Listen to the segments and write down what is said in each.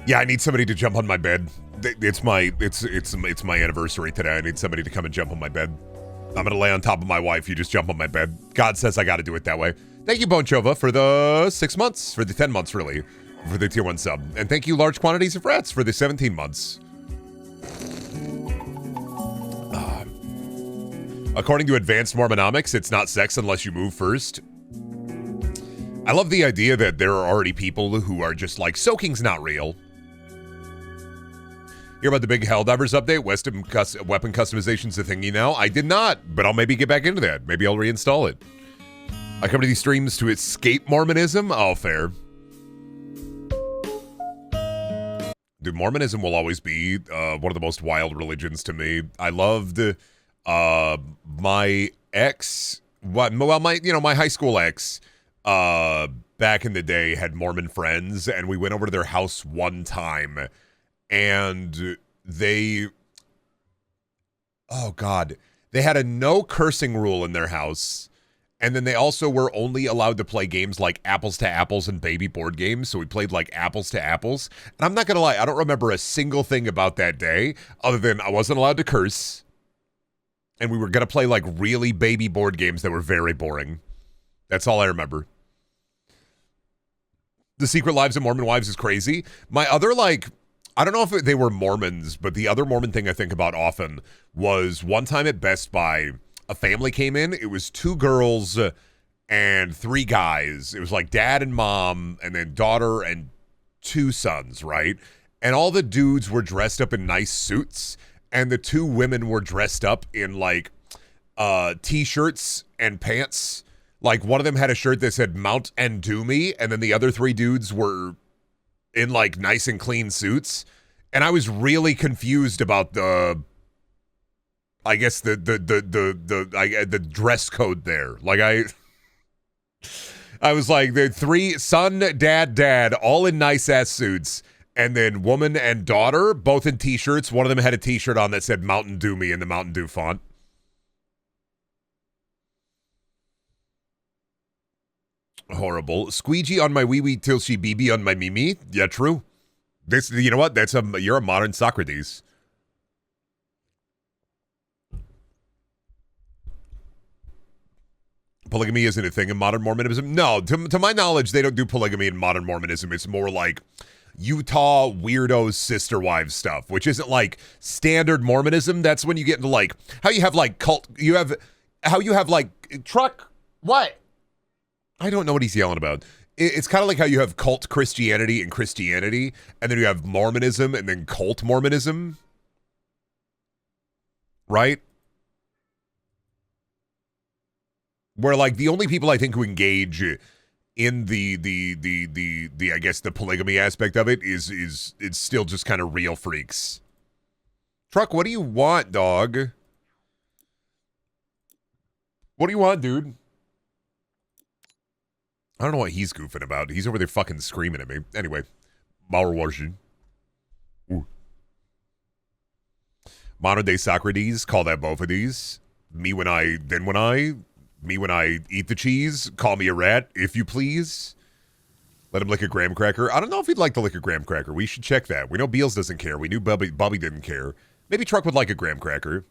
Yeah, I need somebody to jump on my bed. It's my anniversary today. I need somebody to come and jump on my bed. I'm gonna lay on top of my wife. You just jump on my bed. God says I got to do it that way. Thank you, Bonchova, for the 6 months, for the 10 months, really, for the tier 1 sub. And thank you, Large Quantities of Rats, for the 17 months. According to Advanced Mormonomics, it's not sex unless you move first. I love the idea that there are already people who are just like, soaking's not real. Hear about the big Helldivers update? Weapon customization's a thingy now? I did not, but I'll maybe get back into that. Maybe I'll reinstall it. I come to these streams to escape Mormonism? Oh, fair. Dude, Mormonism will always be one of the most wild religions to me. I loved my ex, my high school ex, back in the day had Mormon friends, and we went over to their house one time. And they had a no cursing rule in their house. And then they also were only allowed to play games like Apples to Apples and baby board games. So we played like Apples to Apples. And I'm not going to lie, I don't remember a single thing about that day other than I wasn't allowed to curse. And we were going to play like really baby board games that were very boring. That's all I remember. The Secret Lives of Mormon Wives is crazy. My other I don't know if they were Mormons, but the other Mormon thing I think about often was one time at Best Buy, a family came in. It was 2 girls and 3 guys. It was like dad and mom and then daughter and 2 sons, right? And all the dudes were dressed up in nice suits, and the 2 women were dressed up in like t-shirts and pants. Like one of them had a shirt that said Mount and Do Me, and then the other 3 dudes were in like nice and clean suits. And I was really confused about the dress code there. Like I was like, the 3 son, dad, all in nice ass suits. And then woman and daughter, both in t-shirts. One of them had a t-shirt on that said Mountain Dew Me in the Mountain Dew font. Horrible. Squeegee on my wee till she BB on my mimi. Yeah, true. This, you know what? You're a modern Socrates. Polygamy isn't a thing in modern Mormonism. No, to my knowledge, they don't do polygamy in modern Mormonism. It's more like Utah weirdos sister wives stuff, which isn't like standard Mormonism. That's when you get into like how you have like cult. How you have like truck. What? I don't know what he's yelling about. It's kind of like how you have cult Christianity and Christianity, and then you have Mormonism and then cult Mormonism. Right? Where like the only people I think who engage in the I guess the polygamy aspect of it is it's still just kind of real freaks. Truck, what do you want, dog? What do you want, dude? I don't know what he's goofing about. He's over there fucking screaming at me. Anyway, PowerWash. Modern day Socrates, call that both of these. Me when I eat the cheese, call me a rat, if you please. Let him lick a graham cracker. I don't know if he'd like to lick a graham cracker. We should check that. We know Beals doesn't care. We knew Bobby didn't care. Maybe Truck would like a graham cracker.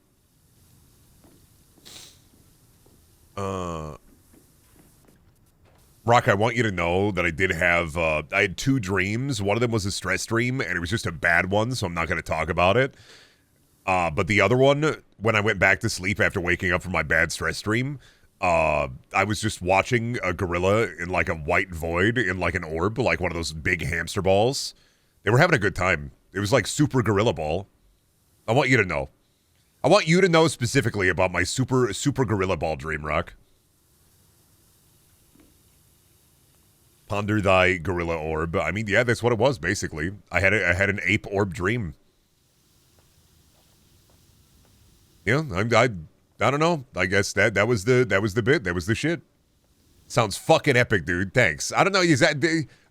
Rock, I want you to know that I did have, I had 2 dreams. One of them was a stress dream, and it was just a bad one, so I'm not going to talk about it. But the other one, when I went back to sleep after waking up from my bad stress dream, I was just watching a gorilla in like a white void in like an orb, like one of those big hamster balls. They were having a good time. It was like super gorilla ball. I want you to know. I want you to know specifically about my super gorilla ball dream, Rock. Ponder thy gorilla orb. I mean, yeah, that's what it was, basically. I had an ape orb dream. Yeah, I don't know. I guess that was the bit. That was the shit. Sounds fucking epic, dude. Thanks. I don't know. Are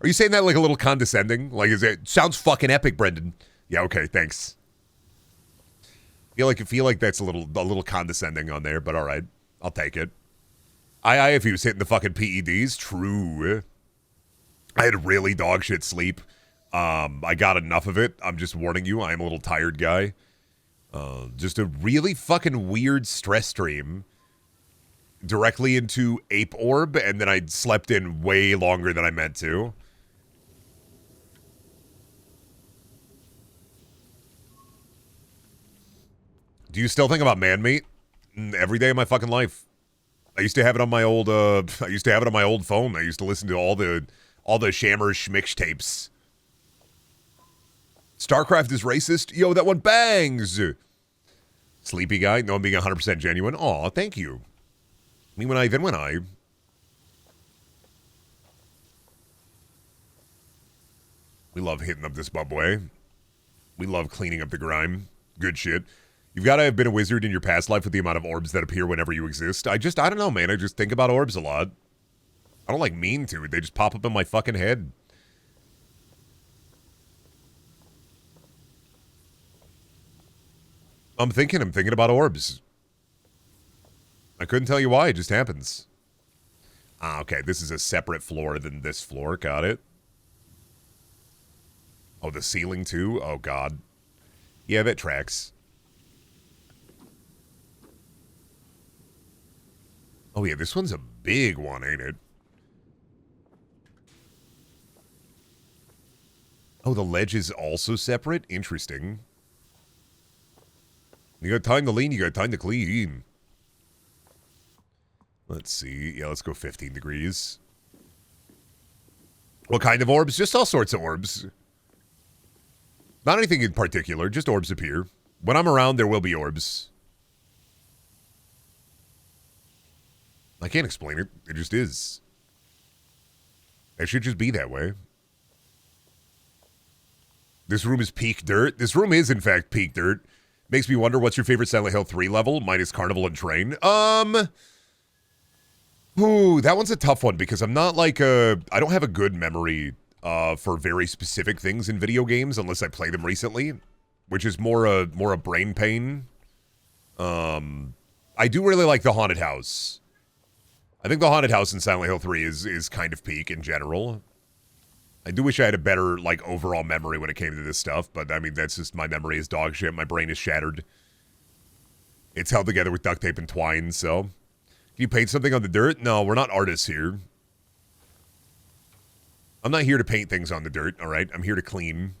you saying that like a little condescending? Like, sounds fucking epic, Brendan? Yeah. Okay. Thanks. Feel like that's a little condescending on there, but all right, I'll take it. If he was hitting the fucking PEDs, true. I had really dog shit sleep. I got enough of it. I'm just warning you, I am a little tired guy. Just a really fucking weird stress stream. Directly into Ape Orb, and then I slept in way longer than I meant to. Do you still think about man meat? Every day of my fucking life. I used to have it on my old I used to have it on my old phone. I used to listen to all the Shammer Schmix tapes. StarCraft is racist? Yo, that one bangs! Sleepy guy? No, I'm being 100% genuine. Aw, thank you. Me when I, then when I. We love hitting up this bubway. We love cleaning up the grime. Good shit. You've got to have been a wizard in your past life with the amount of orbs that appear whenever you exist. I don't know, man. I just think about orbs a lot. I don't like mean to. They just pop up in my fucking head. I'm thinking about orbs. I couldn't tell you why, it just happens. Ah, okay, this is a separate floor than this floor, got it. Oh, the ceiling too? Oh, God. Yeah, that tracks. Oh, yeah, this one's a big one, ain't it? Oh, the ledge is also separate? Interesting. You got time to lean, you got time to clean. Let's see. Yeah, let's go 15 degrees. What kind of orbs? Just all sorts of orbs. Not anything in particular, just orbs appear. When I'm around, there will be orbs. I can't explain it. It just is. It should just be that way. This room is peak dirt. This room is, in fact, peak dirt. Makes me wonder, what's your favorite Silent Hill 3 level? Mine is Carnival and Train. Ooh, that one's a tough one because I'm not like I don't have a good memory for very specific things in video games unless I play them recently, which is more a brain pain. I do really like the haunted house. I think the haunted house in Silent Hill 3 is kind of peak in general. I do wish I had a better like overall memory when it came to this stuff, but I mean that's just my memory is dog shit. My brain is shattered. It's held together with duct tape and twine, so. You paint something on the dirt? No, we're not artists here. I'm not here to paint things on the dirt, all right? I'm here to clean.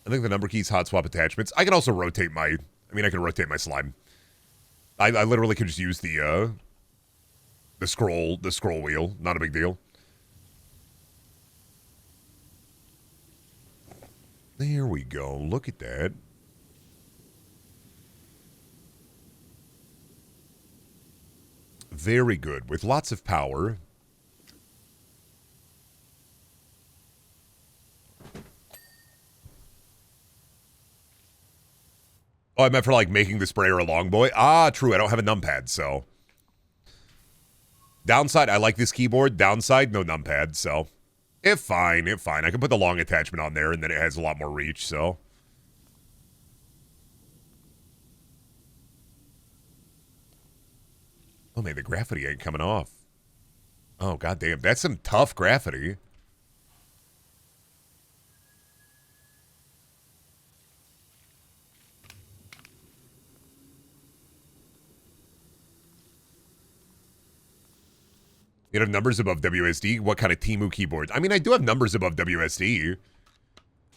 I think the number key's hot swap attachments. I can also rotate my... I can rotate my slime. I literally could just use the scroll wheel. Not a big deal. There we go. Look at that. Very good. With lots of power. Oh, I meant for, like, making the sprayer a long boy. Ah, true. I don't have a numpad, so. Downside, I like this keyboard. Downside, no numpad, so. It's fine. I can put the long attachment on there, and then it has a lot more reach, so. Oh, man, the graffiti ain't coming off. Oh, goddamn. That's some tough graffiti. You have numbers above WSD? What kind of Temu keyboard? I mean, I do have numbers above WSD.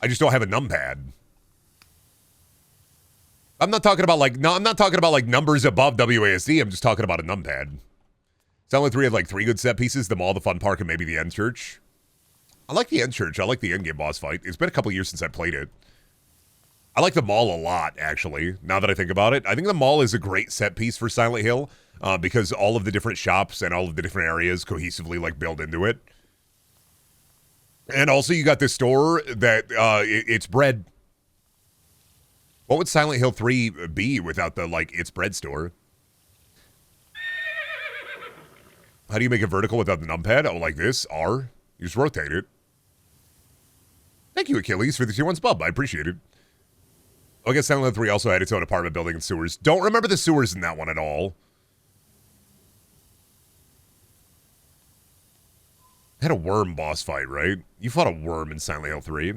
I just don't have a numpad. I'm not talking about like, no, I'm not talking about like numbers above WASD. I'm just talking about a numpad. Silent 3 had like 3 good set pieces, the mall, the fun park, and maybe the end church. I like the end church. I like the end game boss fight. It's been a couple years since I played it. I like the mall a lot, actually, now that I think about it. I think the mall is a great set piece for Silent Hill because all of the different shops and all of the different areas cohesively like build into it. And also you got this store that it's bread. What would Silent Hill 3 be without the, like, it's bread store? How do you make it vertical without the numpad? Oh, like this? R? You just rotate it. Thank you, Achilles, for the 2 months bub. I appreciate it. Oh, I guess Silent Hill 3 also had its own apartment building and sewers. Don't remember the sewers in that one at all. Had a worm boss fight, right? You fought a worm in Silent Hill 3.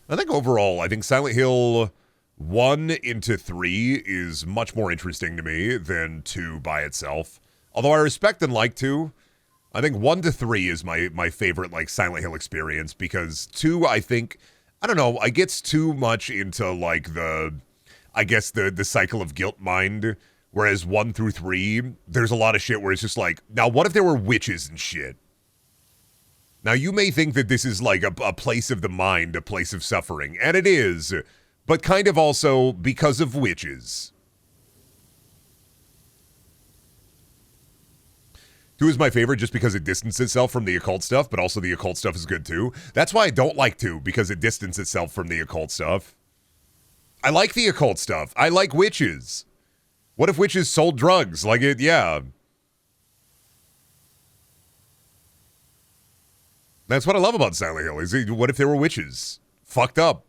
I think overall, I think Silent Hill 1 into 3 is much more interesting to me than 2 by itself. Although I respect and like 2, I think 1 to 3 is my favorite, like, Silent Hill experience, because 2, I think, I don't know, I gets too much into, like, the cycle of guilt mind, whereas 1 through 3, there's a lot of shit where it's just like, now what if there were witches and shit? Now, you may think that this is like a place of the mind, a place of suffering, and it is, but kind of also because of witches. 2 is my favorite just because it distanced itself from the occult stuff, but also the occult stuff is good too. That's why I don't like 2, because it distanced itself from the occult stuff. I like the occult stuff. I like witches. What if witches sold drugs? Like it, yeah. That's what I love about Silent Hill, is what if there were witches? Fucked up.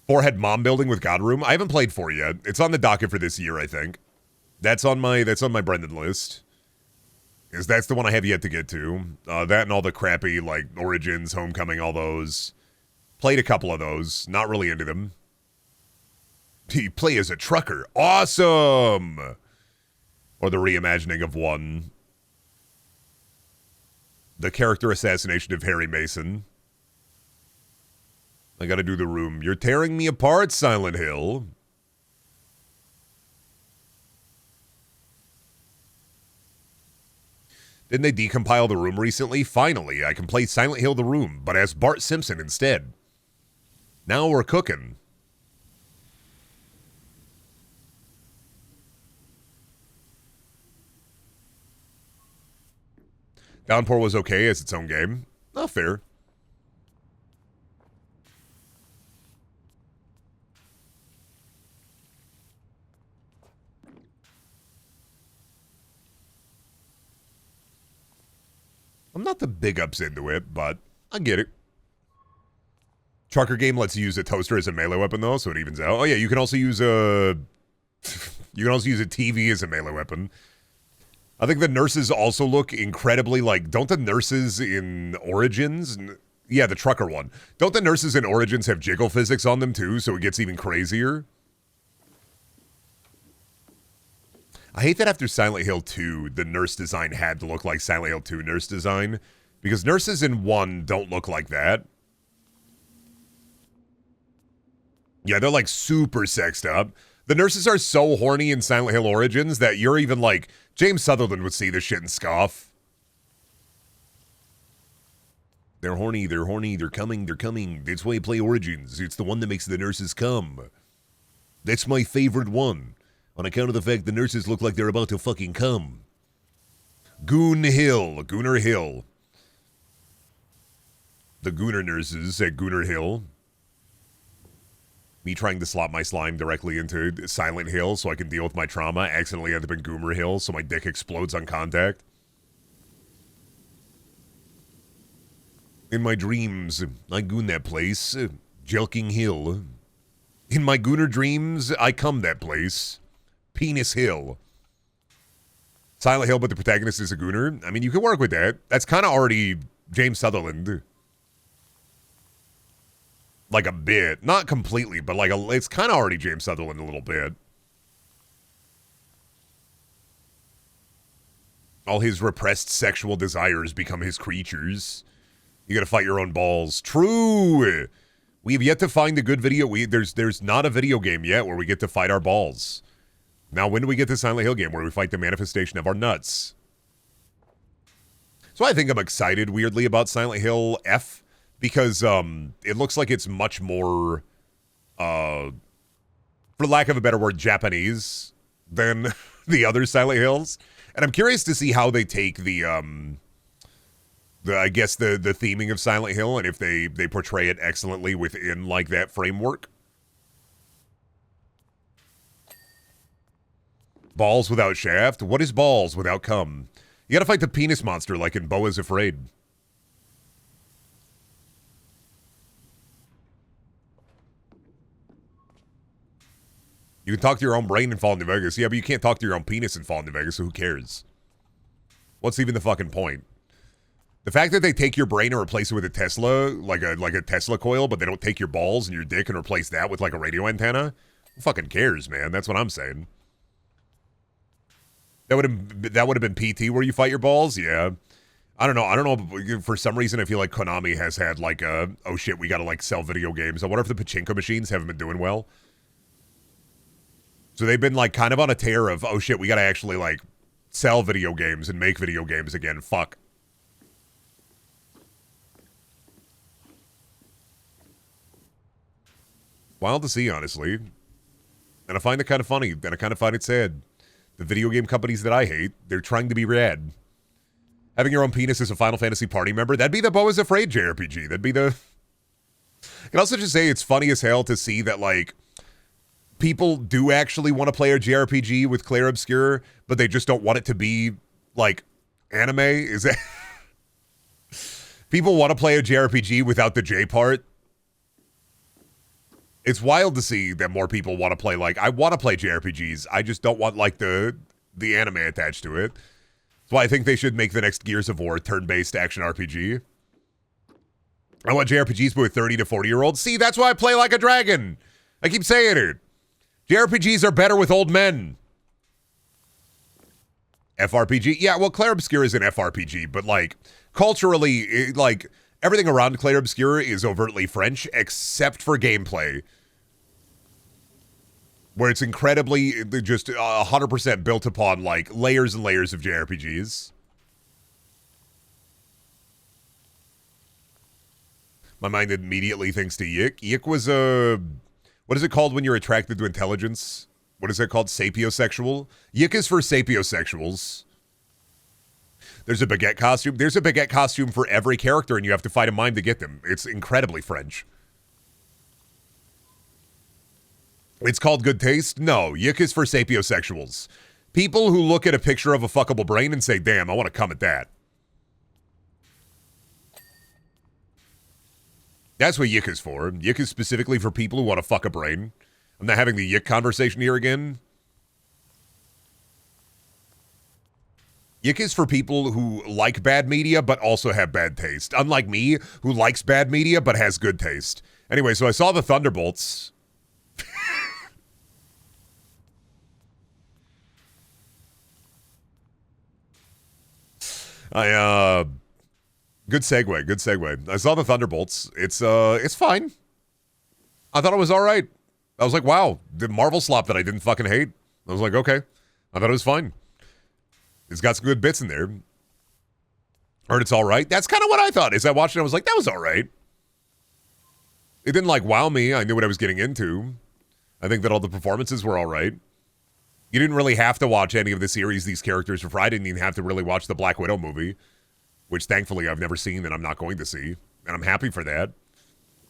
4 had mom building with God Room. I haven't played 4 yet. It's on the docket for this year, I think. That's on my Brendan list. Is that's the one I have yet to get to. That and all the crappy, like, Origins, Homecoming, all those. Played a couple of those. Not really into them. You play as a trucker. Awesome! Or the reimagining of 1. The character assassination of Harry Mason. I gotta do the room. You're tearing me apart, Silent Hill. Didn't they decompile the room recently? Finally, I can play Silent Hill the Room, but as Bart Simpson instead. Now we're cooking. Downpour was okay as its own game. Not fair. I'm not the big ups into it, but I get it. Trucker game lets you use a toaster as a melee weapon, though, so it evens out. Oh, yeah, you can also use a... you can also use a TV as a melee weapon. I think the nurses also look incredibly like... Don't the nurses in Origins... Yeah, the trucker one. Don't the nurses in Origins have jiggle physics on them, too, so it gets even crazier? I hate that after Silent Hill 2, the nurse design had to look like Silent Hill 2 nurse design, because nurses in 1 don't look like that. Yeah, they're like super sexed up. The nurses are so horny in Silent Hill Origins that you're even like, James Sutherland would see this shit and scoff. They're horny, they're coming, they're coming. That's why you play Origins. It's the one that makes the nurses come. That's my favorite one. On account of the fact the nurses look like they're about to fucking come. Gooner Hill. The Gooner nurses at Gooner Hill. Me trying to slot my slime directly into Silent Hill so I can deal with my trauma. Accidentally end up in Goomer Hill so my dick explodes on contact. In my dreams, I goon that place. Jelking Hill. In my Gooner dreams, I come that place. Penis Hill. Silent Hill, but the protagonist is a gooner. I mean, you can work with that. That's kind of already James Sutherland. Like a bit. Not completely, but like it's kind of already James Sutherland a little bit. All his repressed sexual desires become his creatures. You gotta fight your own balls. True! We have yet to find a good video. There's not a video game yet where we get to fight our balls. Now, when do we get to Silent Hill game where we fight the manifestation of our nuts? So I think I'm excited, weirdly, about Silent Hill F, because it looks like it's much more, for lack of a better word, Japanese than the other Silent Hills. And I'm curious to see how they take the I guess the theming of Silent Hill, and if they portray it excellently within, like, that framework. Balls without shaft? What is balls without cum? You gotta fight the penis monster like in Beau is Afraid. You can talk to your own brain in Fallout New Vegas. Yeah, but you can't talk to your own penis in Fallout New Vegas, so who cares? What's even the fucking point? The fact that they take your brain and replace it with a Tesla, like a Tesla coil, but they don't take your balls and your dick and replace that with like a radio antenna, who fucking cares, man? That's what I'm saying. That would have been PT where you fight your balls, yeah. I don't know. For some reason, I feel like Konami has had like oh shit, we gotta like sell video games. I wonder if the pachinko machines haven't been doing well. So they've been like kind of on a tear of, oh shit, we gotta actually like sell video games and make video games again. Fuck. Wild to see, honestly. And I find it kind of funny. And I kind of find it sad. The video game companies that I hate, they're trying to be rad. Having your own penis as a Final Fantasy party member, that'd be the Beau is Afraid JRPG. That'd be the... I can also just say it's funny as hell to see that, like, people do actually want to play a JRPG with Clair Obscur, but they just don't want it to be, like, anime. Is that... People want to play a JRPG without the J part. It's wild to see that more people want to play, like, I want to play JRPGs. I just don't want, like, the anime attached to it. That's why I think they should make the next Gears of War turn-based action RPG. I want JRPGs with 30 to 40-year-olds. See, that's why I play like a dragon. I keep saying it. JRPGs are better with old men. FRPG? Yeah, well, Clair Obscur is an FRPG, but, like, culturally, like, everything around Clair Obscur is overtly French, except for gameplay. Where it's incredibly, just 100% built upon, like, layers and layers of JRPGs. My mind immediately thinks to Yik. Yik was a... What is it called when you're attracted to intelligence? What is it called? Sapiosexual? Yik is for sapiosexuals. There's a baguette costume. There's a baguette costume for every character, and you have to fight a mime to get them. It's incredibly French. It's called good taste? No, Yik is for sapiosexuals. People who look at a picture of a fuckable brain and say, damn, I want to come at that. That's what Yik is for. Yik is specifically for people who want to fuck a brain. I'm not having the Yik conversation here again. Yik is for people who like bad media but also have bad taste. Unlike me, who likes bad media but has good taste. Anyway, so I saw the Thunderbolts. Good segue. I saw the Thunderbolts. It's fine. I thought it was all right. I was like, wow, the Marvel slop that I didn't fucking hate. I was like, okay. I thought it was fine. It's got some good bits in there. Heard it's all right. That's kind of what I thought. As I watched it, I was like, that was all right. It didn't, like, wow me. I knew what I was getting into. I think that all the performances were all right. You didn't really have to watch any of the series these characters were for. I didn't even have to really watch the Black Widow movie, which thankfully I've never seen and I'm not going to see. And I'm happy for that.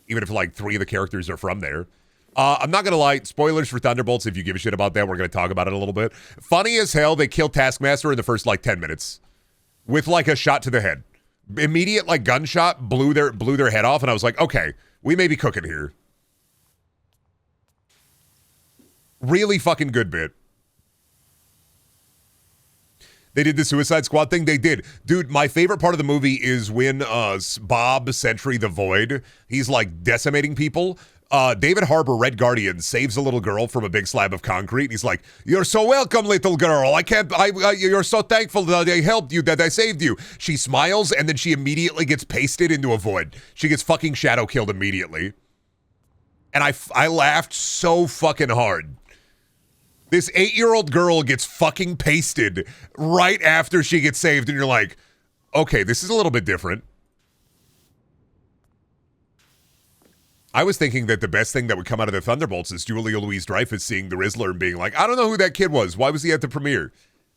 Even if, like, 3 of the characters are from there. I'm not going to lie. Spoilers for Thunderbolts. If you give a shit about that, we're going to talk about it a little bit. Funny as hell, they killed Taskmaster in the first, like, 10 minutes. With, like, a shot to the head. Immediate, like, gunshot blew their head off. And I was like, okay, we may be cooking here. Really fucking good bit. They did the Suicide Squad thing. They did. Dude, my favorite part of the movie is when Bob Sentry the Void, he's like decimating people. David Harbour, Red Guardian, saves a little girl from a big slab of concrete. He's like, you're so welcome, little girl. You're so thankful that I helped you, that I saved you. She smiles, and then she immediately gets pasted into a void. She gets fucking shadow killed immediately. And I laughed so fucking hard. This 8-year-old girl gets fucking pasted right after she gets saved, and you're like, okay, this is a little bit different. I was thinking that the best thing that would come out of the Thunderbolts is Julia Louis-Dreyfus seeing the Rizzler and being like, I don't know who that kid was. Why was he at the premiere?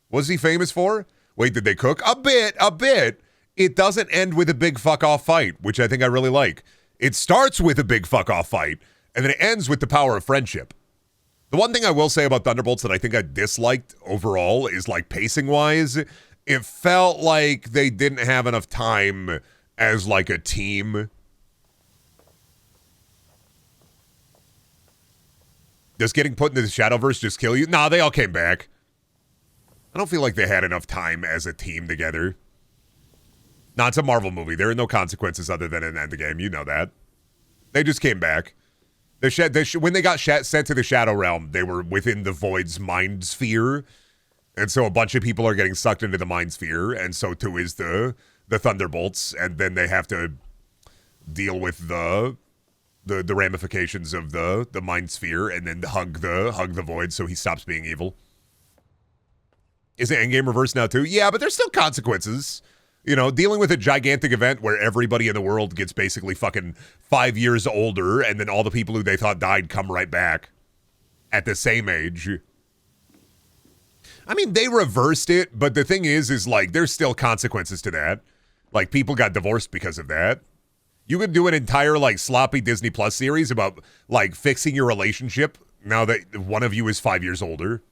What was he famous for? Wait, did they cook? A bit. It doesn't end with a big fuck-off fight, which I think I really like. It starts with a big fuck-off fight, and then it ends with the power of friendship. The one thing I will say about Thunderbolts that I think I disliked overall is, like, pacing-wise, it felt like they didn't have enough time as, like, a team. Does getting put into the Shadowverse just kill you? Nah, they all came back. I don't feel like they had enough time as a team together. No, it's a Marvel movie. There are no consequences other than an endgame. You know that. They just came back. When they got sent to the Shadow Realm, they were within the Void's mind sphere. And so a bunch of people are getting sucked into the mind sphere. And so too is the Thunderbolts. And then they have to deal with the ramifications of the mind sphere and then hug the Void so he stops being evil. Is the endgame reversed now too? Yeah, but there's still consequences. You know, dealing with a gigantic event where everybody in the world gets basically fucking 5 years older and then all the people who they thought died come right back at the same age. I mean, they reversed it, but the thing is like, there's still consequences to that. Like, people got divorced because of that. You could do an entire, like, sloppy Disney Plus series about, like, fixing your relationship now that one of you is 5 years older.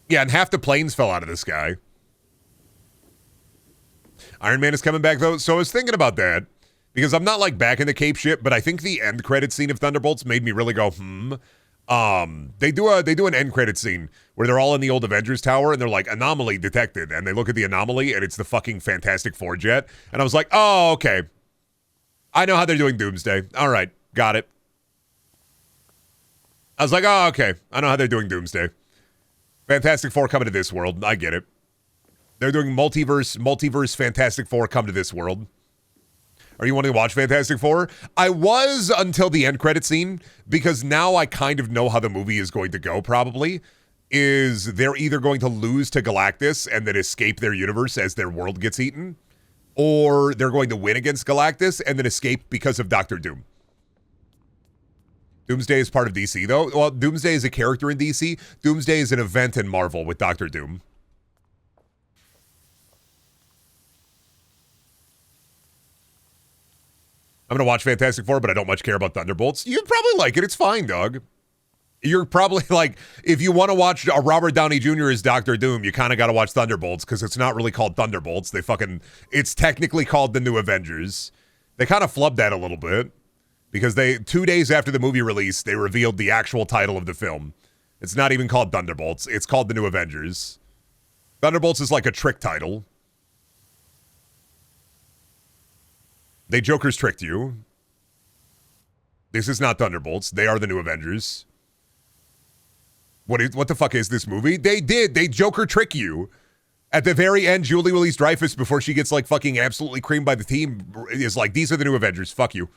Yeah, and half the planes fell out of the sky. Iron Man is coming back, though, so I was thinking about that. Because I'm not, like, back in the Cape shit, but I think the end credit scene of Thunderbolts made me really go, They do an end credit scene where they're all in the old Avengers Tower, and they're like, anomaly detected. And they look at the anomaly, and it's the fucking Fantastic Four jet. And I was like, oh, okay. I know how they're doing Doomsday. All right, got it. I was like, oh, okay. I know how they're doing Doomsday. Fantastic Four coming to this world. I get it. They're doing multiverse Fantastic Four come to this world. Are you wanting to watch Fantastic Four? I was until the end credit scene, because now I kind of know how the movie is going to go, probably. Is they're either going to lose to Galactus and then escape their universe as their world gets eaten, or they're going to win against Galactus and then escape because of Doctor Doom. Doomsday is part of DC, though. Well, Doomsday is a character in DC. Doomsday is an event in Marvel with Doctor Doom. I'm going to watch Fantastic Four, but I don't much care about Thunderbolts. You'd probably like it. It's fine, dog. You're probably like, if you want to watch Robert Downey Jr. as Doctor Doom, you kind of got to watch Thunderbolts, because it's not really called Thunderbolts. It's technically called The New Avengers. They kind of flubbed that a little bit, because 2 days after the movie release, they revealed the actual title of the film. It's not even called Thunderbolts. It's called The New Avengers. Thunderbolts is like a trick title. They Jokers tricked you. This is not Thunderbolts. They are the New Avengers. What the fuck is this movie? They Joker trick you. At the very end, Julie Louis-Dreyfus, before she gets like fucking absolutely creamed by the team, is like, these are the New Avengers. Fuck you.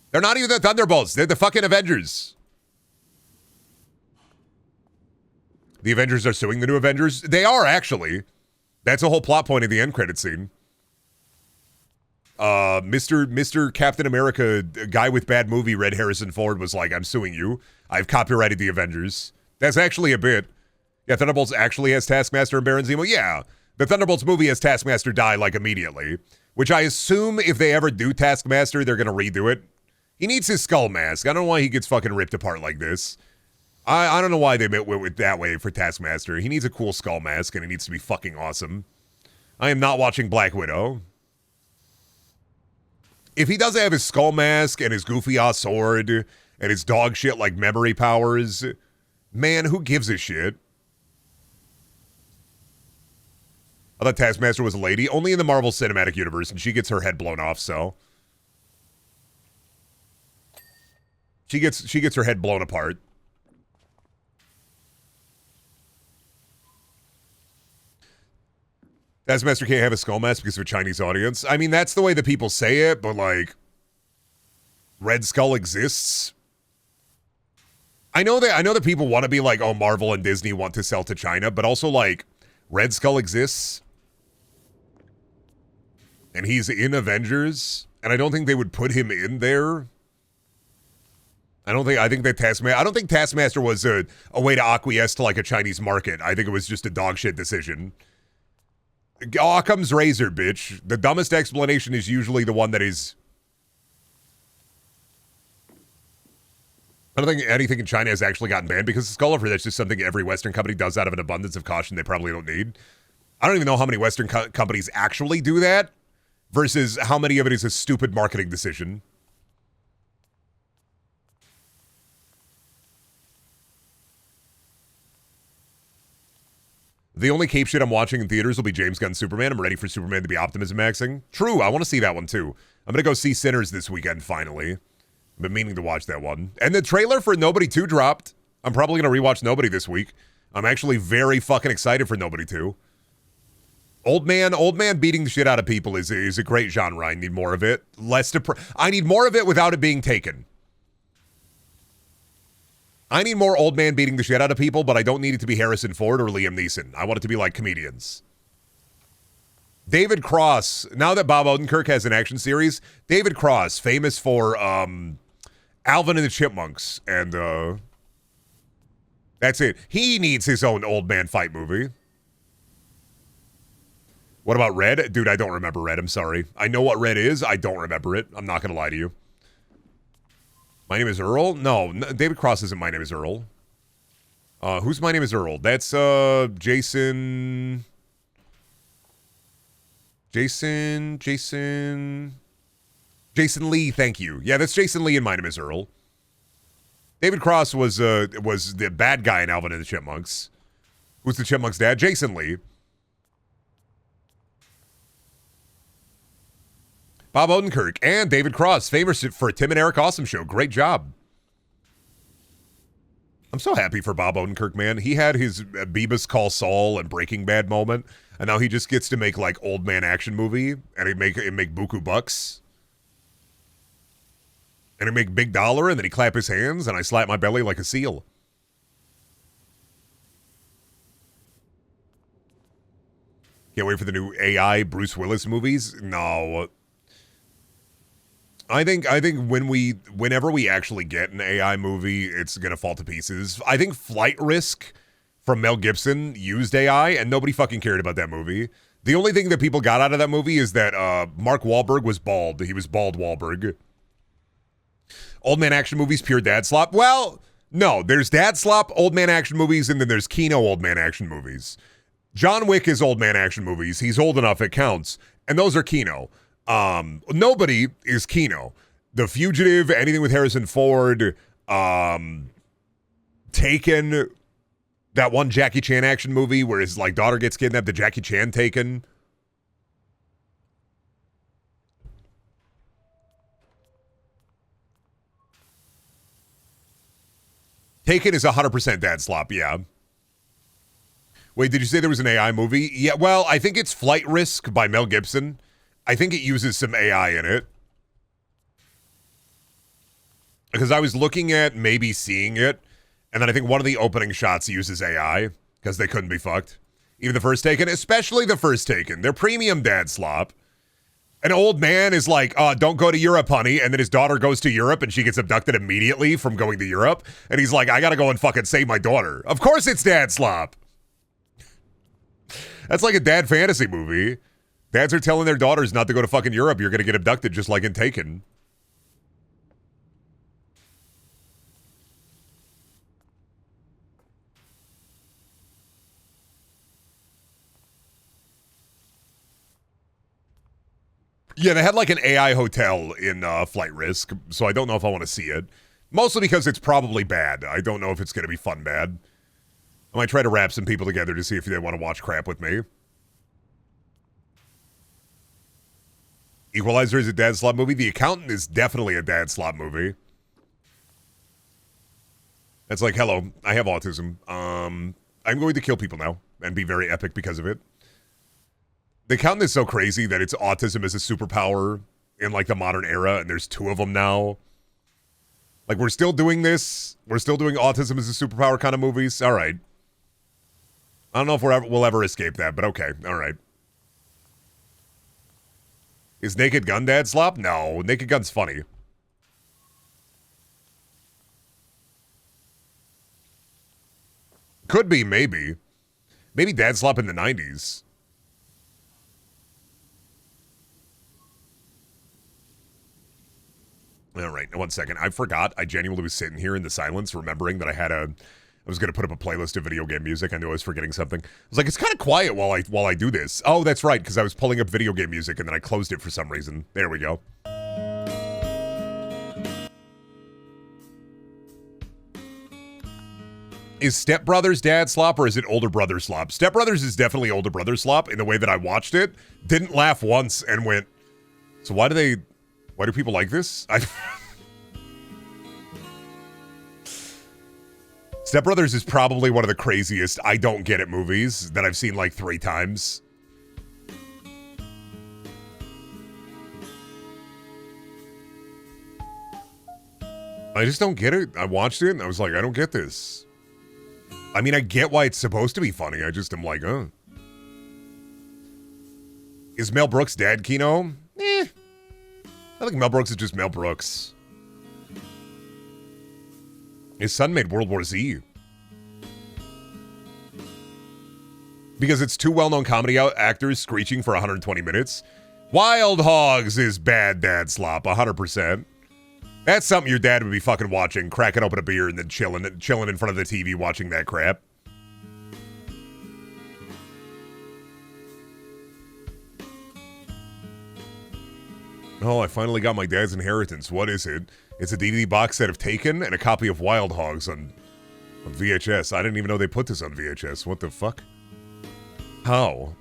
They're not even the Thunderbolts. They're the fucking Avengers. The Avengers are suing the New Avengers. They are, actually. That's a whole plot point in the end credit scene. Mr. Captain America, guy with bad movie, Red Harrison Ford, was like, I'm suing you. I've copyrighted the Avengers. That's actually a bit. Yeah, Thunderbolts actually has Taskmaster and Baron Zemo. Yeah, the Thunderbolts movie has Taskmaster die, like, immediately. Which I assume if they ever do Taskmaster, they're going to redo it. He needs his skull mask. I don't know why he gets fucking ripped apart like this. I don't know why they went with that way for Taskmaster. He needs a cool skull mask, and it needs to be fucking awesome. I am not watching Black Widow. If he doesn't have his skull mask and his goofy-ass sword and his dog shit like memory powers, man, who gives a shit? I thought Taskmaster was a lady. Only in the Marvel Cinematic Universe, and she gets her head blown off, so. She gets her head blown apart. Taskmaster can't have a skull mask because of a Chinese audience. I mean, that's the way that people say it, but, like, Red Skull exists. I know that people want to be like, oh, Marvel and Disney want to sell to China, but also, like, Red Skull exists. And he's in Avengers, and I don't think they would put him in there. I don't think Taskmaster was a way to acquiesce to, like, a Chinese market. I think it was just a dog shit decision. Occam's razor, bitch. The dumbest explanation is usually the one that is... I don't think anything in China has actually gotten banned because of Scullifer. That's just something every Western company does out of an abundance of caution they probably don't need. I don't even know how many Western companies actually do that versus how many of it is a stupid marketing decision. The only cape shit I'm watching in theaters will be James Gunn's Superman. I'm ready for Superman to be optimism maxing. True, I want to see that one too. I'm going to go see Sinners this weekend, finally. I've been meaning to watch that one. And the trailer for Nobody 2 dropped. I'm probably going to rewatch Nobody this week. I'm actually very fucking excited for Nobody 2. Old man beating the shit out of people is a great genre. I need more of it. I need more of it without it being taken. I need more old man beating the shit out of people, but I don't need it to be Harrison Ford or Liam Neeson. I want it to be like comedians. David Cross. Now that Bob Odenkirk has an action series, David Cross, famous for Alvin and the Chipmunks, and that's it. He needs his own old man fight movie. What about Red? Dude, I don't remember Red. I'm sorry. I know what Red is. I don't remember it. I'm not going to lie to you. My Name is Earl? No, David Cross isn't My Name is Earl. Who's My Name is Earl? That's Jason Lee, thank you. Yeah, that's Jason Lee in My Name is Earl. David Cross was the bad guy in Alvin and the Chipmunks. Who's the Chipmunks' dad? Jason Lee. Bob Odenkirk and David Cross, famous for Tim and Eric Awesome Show. Great job. I'm so happy for Bob Odenkirk, man. He had his Beavis Call Saul and Breaking Bad moment, and now he just gets to make like old man action movie, and he make buku bucks, and he make big dollar, and then he clap his hands, and I slap my belly like a seal. Can't wait for the new AI Bruce Willis movies. No. I think whenever we actually get an AI movie, it's gonna fall to pieces. I think Flight Risk from Mel Gibson used AI, and nobody fucking cared about that movie. The only thing that people got out of that movie is that Mark Wahlberg was bald. He was bald Wahlberg. Old man action movies, pure dad slop. Well, no, there's dad slop old man action movies, and then there's Kino old man action movies. John Wick is old man action movies. He's old enough, it counts, and those are Kino. Nobody is Kino. The Fugitive, anything with Harrison Ford, Taken, that one Jackie Chan action movie where his like daughter gets kidnapped, the Jackie Chan Taken. Taken is 100% dad slop, yeah. Wait, did you say there was an AI movie? Yeah, well, I think it's Flight Risk by Mel Gibson. I think it uses some AI in it. Because I was looking at maybe seeing it, and then I think one of the opening shots uses AI, because they couldn't be fucked. Even the first Taken, especially the first Taken. They're premium dad slop. An old man is like, don't go to Europe, honey, and then his daughter goes to Europe, and she gets abducted immediately from going to Europe, and he's like, I gotta go and fucking save my daughter. Of course it's dad slop. That's like a dad fantasy movie. Dads are telling their daughters not to go to fucking Europe. You're going to get abducted just like in Taken. Yeah, they had like an AI hotel in Flight Risk, so I don't know if I want to see it. Mostly because it's probably bad. I don't know if it's going to be fun bad. I might try to wrap some people together to see if they want to watch crap with me. Equalizer is a dad slop movie. The Accountant is definitely a dad slop movie. It's like, hello, I have autism. I'm going to kill people now and be very epic because of it. The Accountant is so crazy that it's autism as a superpower in like the modern era, and there's 2 of them now. Like, we're still doing this. We're still doing autism as a superpower kind of movies. All right. I don't know if we'll ever escape that, but okay. All right. Is Naked Gun dad slop? No, Naked Gun's funny. Could be, maybe. Maybe dad slop in the 90s. All right, 1 second. I forgot. I genuinely was sitting here in the silence, remembering that I was going to put up a playlist of video game music. I knew I was forgetting something. I was like, it's kind of quiet while I do this. Oh, that's right, because I was pulling up video game music, and then I closed it for some reason. There we go. Is Step Brothers dad slop or is it older brother slop? Step Brothers is definitely older brother slop in the way that I watched it. Didn't laugh once and went, so why do people like this? Step Brothers is probably one of the craziest I don't get it movies that I've seen like 3 times. I just don't get it. I watched it and I was like, I don't get this. I mean, I get why it's supposed to be funny. I just am like, Is Mel Brooks dad Kino? I think Mel Brooks is just Mel Brooks. His son made World War Z. Because it's 2 well-known comedy actors screeching for 120 minutes. Wild Hogs is bad dad slop, 100%. That's something your dad would be fucking watching, cracking open a beer and then chilling in front of the TV watching that crap. Oh, I finally got my dad's inheritance. What is it? It's a DVD box set of Taken and a copy of Wild Hogs on VHS. I didn't even know they put this on VHS. What the fuck? How?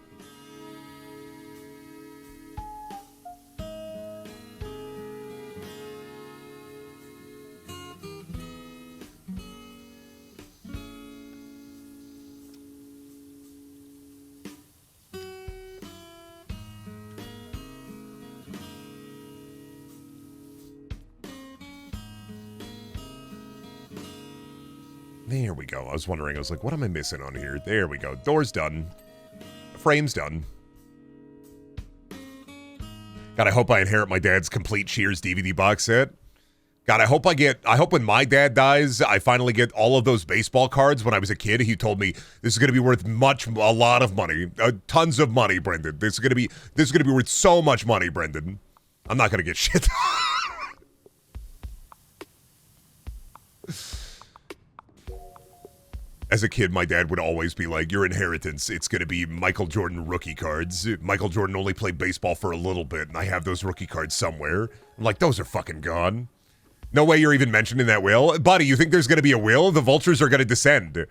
There we go. I was wondering. I was like, what am I missing on here? There we go. Door's done. Frame's done. God, I hope I inherit my dad's complete Cheers DVD box set. God, I hope when my dad dies, I finally get all of those baseball cards. When I was a kid, he told me this is going to be worth a lot of money, tons of money, Brendan. This is going to be worth so much money, Brendan. I'm not going to get shit. As a kid, my dad would always be like, your inheritance, it's going to be Michael Jordan rookie cards. Michael Jordan only played baseball for a little bit, and I have those rookie cards somewhere. I'm like, those are fucking gone. No way you're even mentioning that will. Buddy, you think there's going to be a will? The vultures are going to descend.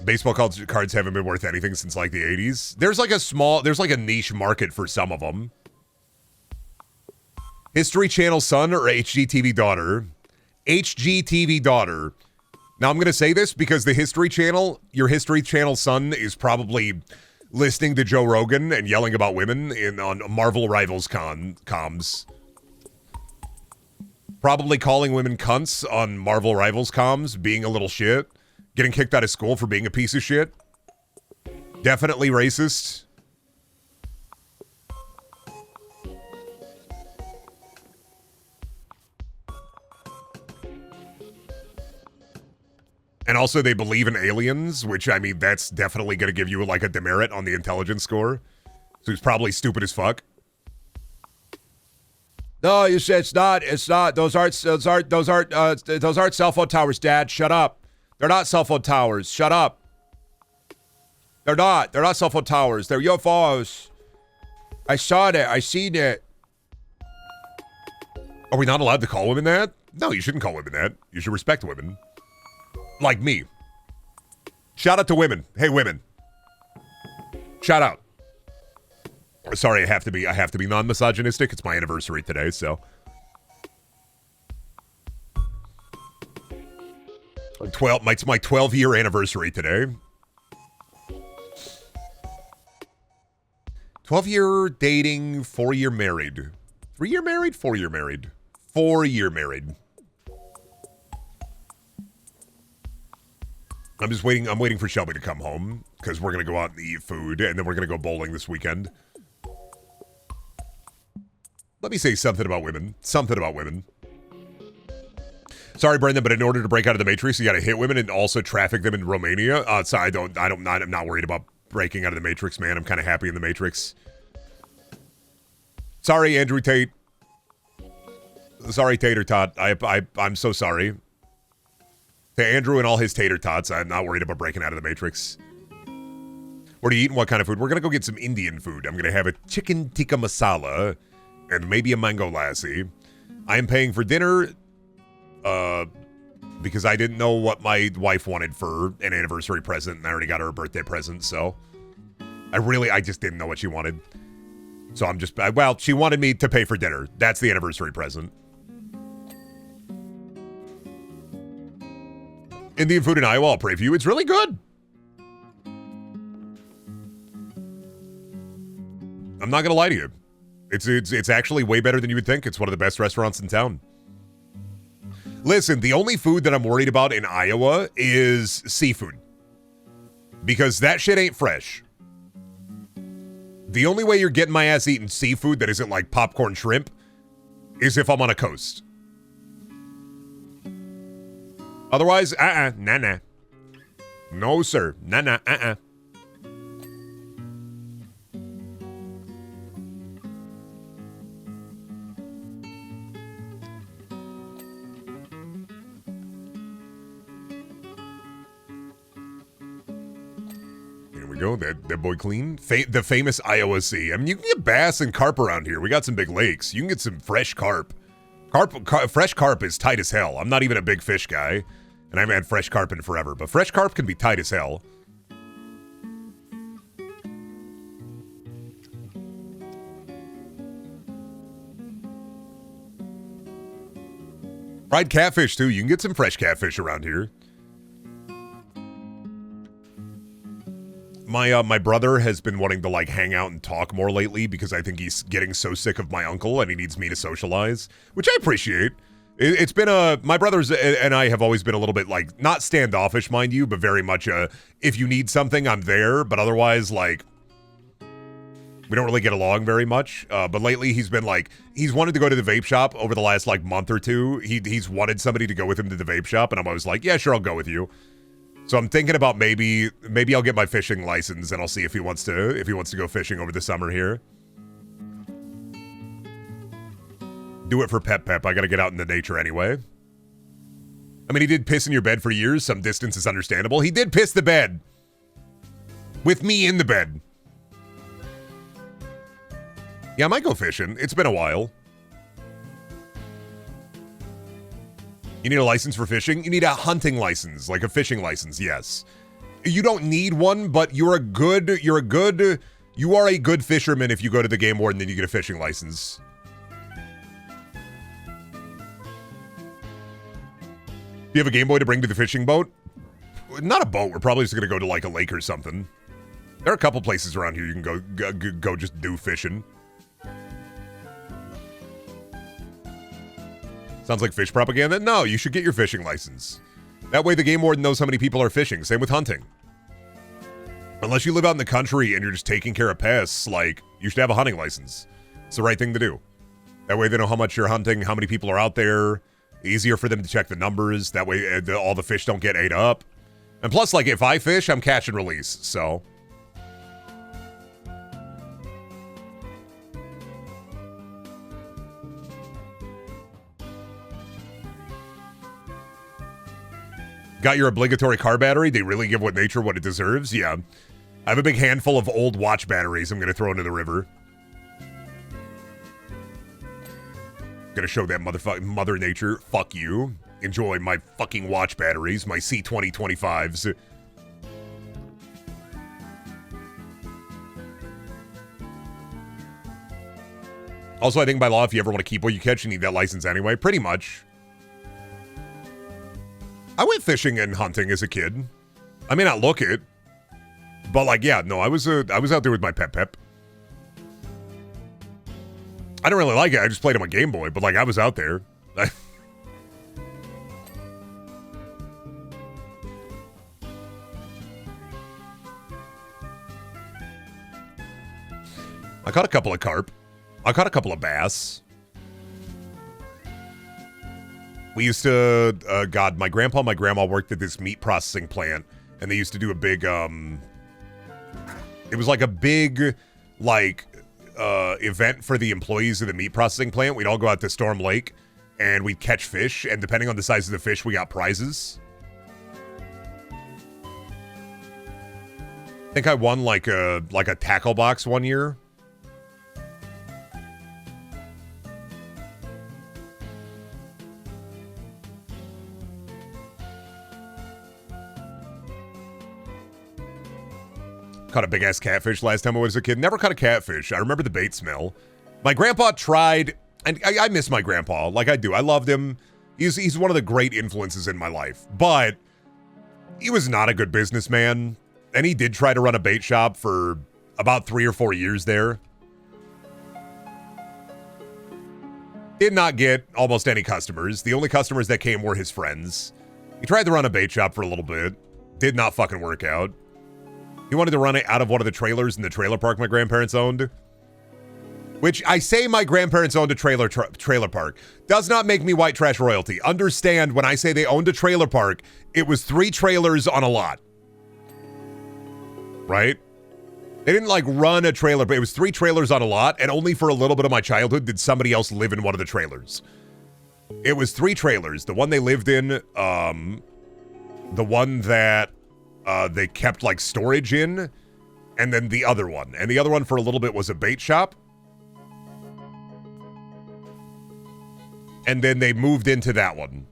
Baseball cards haven't been worth anything since like the 80s. There's like a niche market for some of them. History Channel son or HGTV daughter? HGTV daughter. Now I'm going to say this because your History Channel son is probably listening to Joe Rogan and yelling about women on Marvel Rivals comms. Probably calling women cunts on Marvel Rivals comms, being a little shit. Getting kicked out of school for being a piece of shit. Definitely racist. And also they believe in aliens, which, I mean, that's definitely going to give you like a demerit on the intelligence score. So he's probably stupid as fuck. No, you said it's not. Those aren't cell phone towers, Dad. Shut up. They're not cell phone towers. Shut up. They're not. They're not cell phone towers. They're UFOs. I saw it. I seen it. Are we not allowed to call women that? No, you shouldn't call women that. You should respect women. Like me. Shout out to women. Hey, women. Shout out. Sorry, I have to be non-misogynistic. It's my anniversary today, so. It's my 12-year anniversary today. 12-year dating, 4-year married. 3-year married? 4-year married. 4-year married. I'm waiting for Shelby to come home because we're going to go out and eat food and then we're going to go bowling this weekend. Let me say something about women. Sorry, Brendan, but in order to break out of the Matrix, you got to hit women and also traffic them in Romania. So I'm not worried about breaking out of the Matrix, man. I'm kind of happy in the Matrix. Sorry, Andrew Tate. Sorry, Tater Tot. I'm so sorry. To Andrew and all his tater tots, I'm not worried about breaking out of the Matrix. What are you eating? What kind of food? We're going to go get some Indian food. I'm going to have a chicken tikka masala and maybe a mango lassi. I am paying for dinner because I didn't know what my wife wanted for an anniversary present, and I already got her a birthday present, so I just didn't know what she wanted. So I'm just, well, she wanted me to pay for dinner. That's the anniversary present. Indian food in Iowa, I'll pray for you. It's really good. I'm not going to lie to you. It's actually way better than you would think. It's one of the best restaurants in town. Listen, the only food that I'm worried about in Iowa is seafood. Because that shit ain't fresh. The only way you're getting my ass eating seafood that isn't like popcorn shrimp is if I'm on a coast. Otherwise, nah. No, sir. Nah, Go, that boy clean. The famous Iowa Sea. I mean, you can get bass and carp around here. We got some big lakes. You can get some fresh carp. Fresh carp is tight as hell. I'm not even a big fish guy, and I haven't had fresh carp in forever, but fresh carp can be tight as hell. Fried catfish, too. You can get some fresh catfish around here. My brother has been wanting to like hang out and talk more lately because I think he's getting so sick of my uncle and he needs me to socialize, which I appreciate. It's been my brothers and I have always been a little bit like not standoffish, mind you, but very much if you need something, I'm there. But otherwise, like we don't really get along very much. But lately he's been like he's wanted to go to the vape shop over the last like month or two. He's wanted somebody to go with him to the vape shop, and I'm always like, yeah, sure, I'll go with you. So I'm thinking about maybe I'll get my fishing license and I'll see if he wants to go fishing over the summer here. Do it for Pep. I got to get out into nature anyway. I mean, he did piss in your bed for years. Some distance is understandable. He did piss the bed. With me in the bed. Yeah, I might go fishing. It's been a while. You need a license for fishing? You need a hunting license, like a fishing license, yes. You don't need one, but you are a good fisherman if you go to the game warden and you get a fishing license. Do you have a Game Boy to bring to the fishing boat? Not a boat. We're probably just going to go to like a lake or something. There are a couple places around here you can go just do fishing. Sounds like fish propaganda? No, you should get your fishing license. That way the game warden knows how many people are fishing. Same with hunting. Unless you live out in the country and you're just taking care of pests, like, you should have a hunting license. It's the right thing to do. That way they know how much you're hunting, how many people are out there. Easier for them to check the numbers. That way all the fish don't get ate up. And plus, like, if I fish, I'm catch and release, so... Got your obligatory car battery? They really give nature what it deserves? Yeah. I have a big handful of old watch batteries I'm going to throw into the river. Gonna show that Mother Nature, fuck you. Enjoy my fucking watch batteries, my C2025s. Also, I think by law, if you ever want to keep what you catch, you need that license anyway. Pretty much. I went fishing and hunting as a kid. I may not look it, but like, yeah, no, I was out there with my Pep. I don't really like it. I just played on my Game Boy, but like, I was out there. I caught a couple of carp. I caught a couple of bass. We used to, my grandpa and my grandma worked at this meat processing plant, and they used to do a big, it was like a big, like, event for the employees of the meat processing plant. We'd all go out to Storm Lake, and we'd catch fish, and depending on the size of the fish, we got prizes. I think I won like a tackle box one year. Caught a big-ass catfish last time I was a kid. Never caught a catfish. I remember the bait smell. My grandpa tried, and I miss my grandpa. Like I do. I loved him. He's one of the great influences in my life. But he was not a good businessman. And he did try to run a bait shop for about 3 or 4 years there. Did not get almost any customers. The only customers that came were his friends. He tried to run a bait shop for a little bit. Did not fucking work out. He wanted to run it out of one of the trailers in the trailer park my grandparents owned. Which, I say my grandparents owned a trailer park. Does not make me white trash royalty. Understand, when I say they owned a trailer park, it was 3 trailers on a lot. Right? They didn't, like, run a trailer, but it was 3 trailers on a lot, and only for a little bit of my childhood did somebody else live in one of the trailers. It was 3 trailers. The one they lived in, the one that they kept, like, storage in, and then the other one. And the other one for a little bit was a bait shop. And then they moved into that one.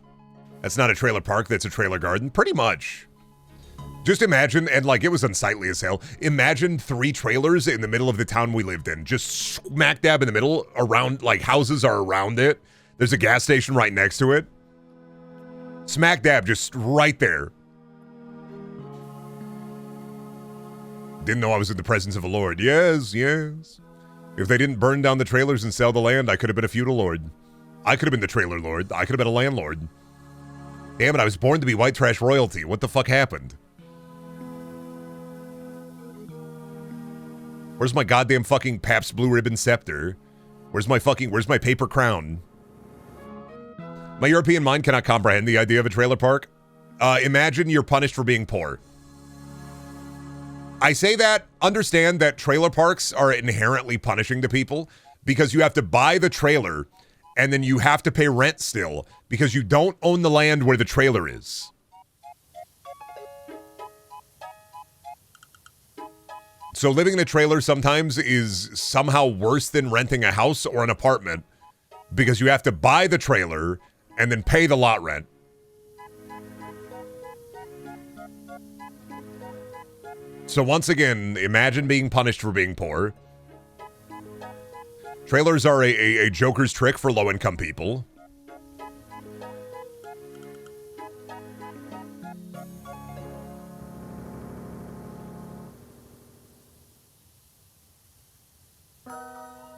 That's not a trailer park, that's a trailer garden. Pretty much. Just imagine, and like it was unsightly as hell, imagine 3 trailers in the middle of the town we lived in. Just smack dab in the middle, around, like houses are around it. There's a gas station right next to it. Smack dab, just right there. Didn't know I was in the presence of a lord. Yes, yes. If they didn't burn down the trailers and sell the land, I could have been a feudal lord. I could have been the trailer lord. I could have been a landlord. Damn it, I was born to be white trash royalty. What the fuck happened? Where's my goddamn fucking Pabst Blue Ribbon scepter? Where's my paper crown? My European mind cannot comprehend the idea of a trailer park. Imagine you're punished for being poor. I say that, understand that trailer parks are inherently punishing to people because you have to buy the trailer and then you have to pay rent still because you don't own the land where the trailer is. So living in a trailer sometimes is somehow worse than renting a house or an apartment because you have to buy the trailer and then pay the lot rent. So once again, imagine being punished for being poor. Trailers are a joker's trick for low-income people.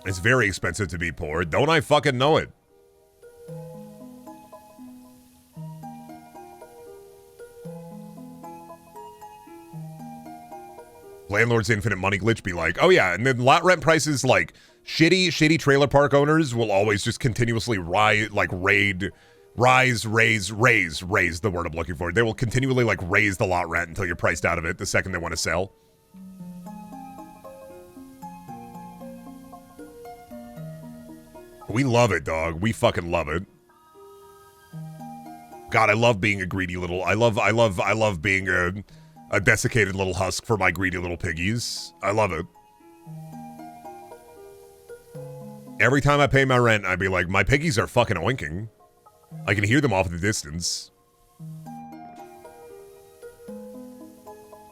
It's very expensive to be poor. Don't I fucking know it? Landlord's infinite money glitch be like, oh yeah, and then lot rent prices, like shitty trailer park owners will always just continuously raise the word I'm looking for. They will continually like raise the lot rent until you're priced out of it the second they want to sell. We love it, dog. We fucking love it. God, I love being a greedy little, I love being a desiccated little husk for my greedy little piggies. I love it. Every time I pay my rent, I'd be like, my piggies are fucking oinking. I can hear them off in the distance.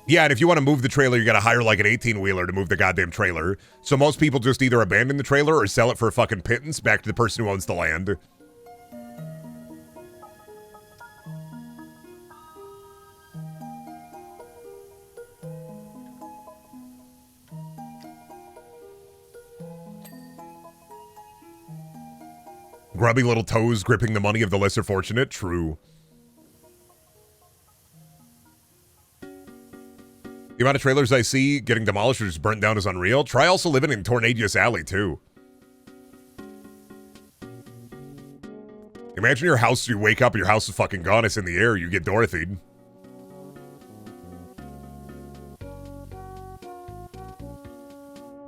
Yeah, and if you want to move the trailer, you gotta hire like an 18-wheeler to move the goddamn trailer. So most people just either abandon the trailer or sell it for a fucking pittance back to the person who owns the land. Grubby little toes gripping the money of the lesser fortunate. True. The amount of trailers I see getting demolished or just burnt down is unreal. Try also living in Tornadius Alley, too. Imagine your house, you wake up and your house is fucking gone. It's in the air. You get Dorothy'd.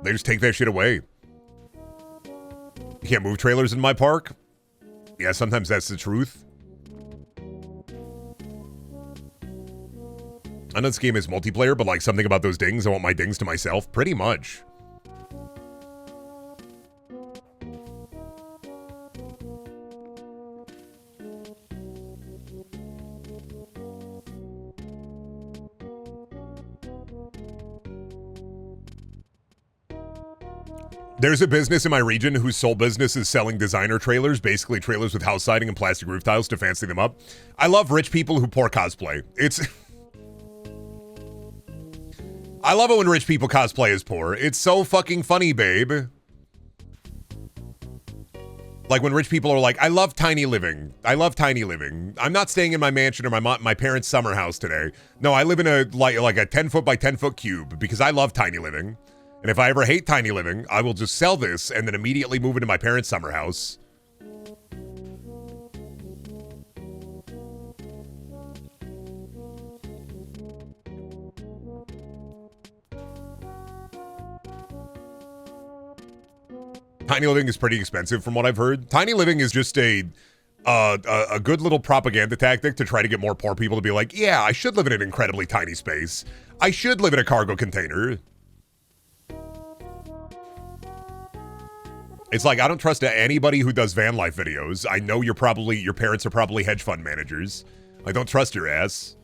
They just take that shit away. You can't move trailers in my park? Yeah, sometimes that's the truth. I know this game is multiplayer, but like something about those dings, I want my dings to myself. Pretty much. There's a business in my region whose sole business is selling designer trailers, basically trailers with house siding and plastic roof tiles to fancy them up. I love rich people who pour cosplay. I love it when rich people cosplay as poor. It's so fucking funny, babe. Like when rich people are like, I love tiny living. I love tiny living. I'm not staying in my mansion or my parents' summer house today. No, I live in a like a 10 foot by 10 foot cube because I love tiny living. And if I ever hate tiny living, I will just sell this and then immediately move into my parents' summer house. Tiny living is pretty expensive from what I've heard. Tiny living is just a good little propaganda tactic to try to get more poor people to be like, yeah, I should live in an incredibly tiny space. I should live in a cargo container. It's like, I don't trust anybody who does van life videos. I know your parents are probably hedge fund managers. I don't trust your ass.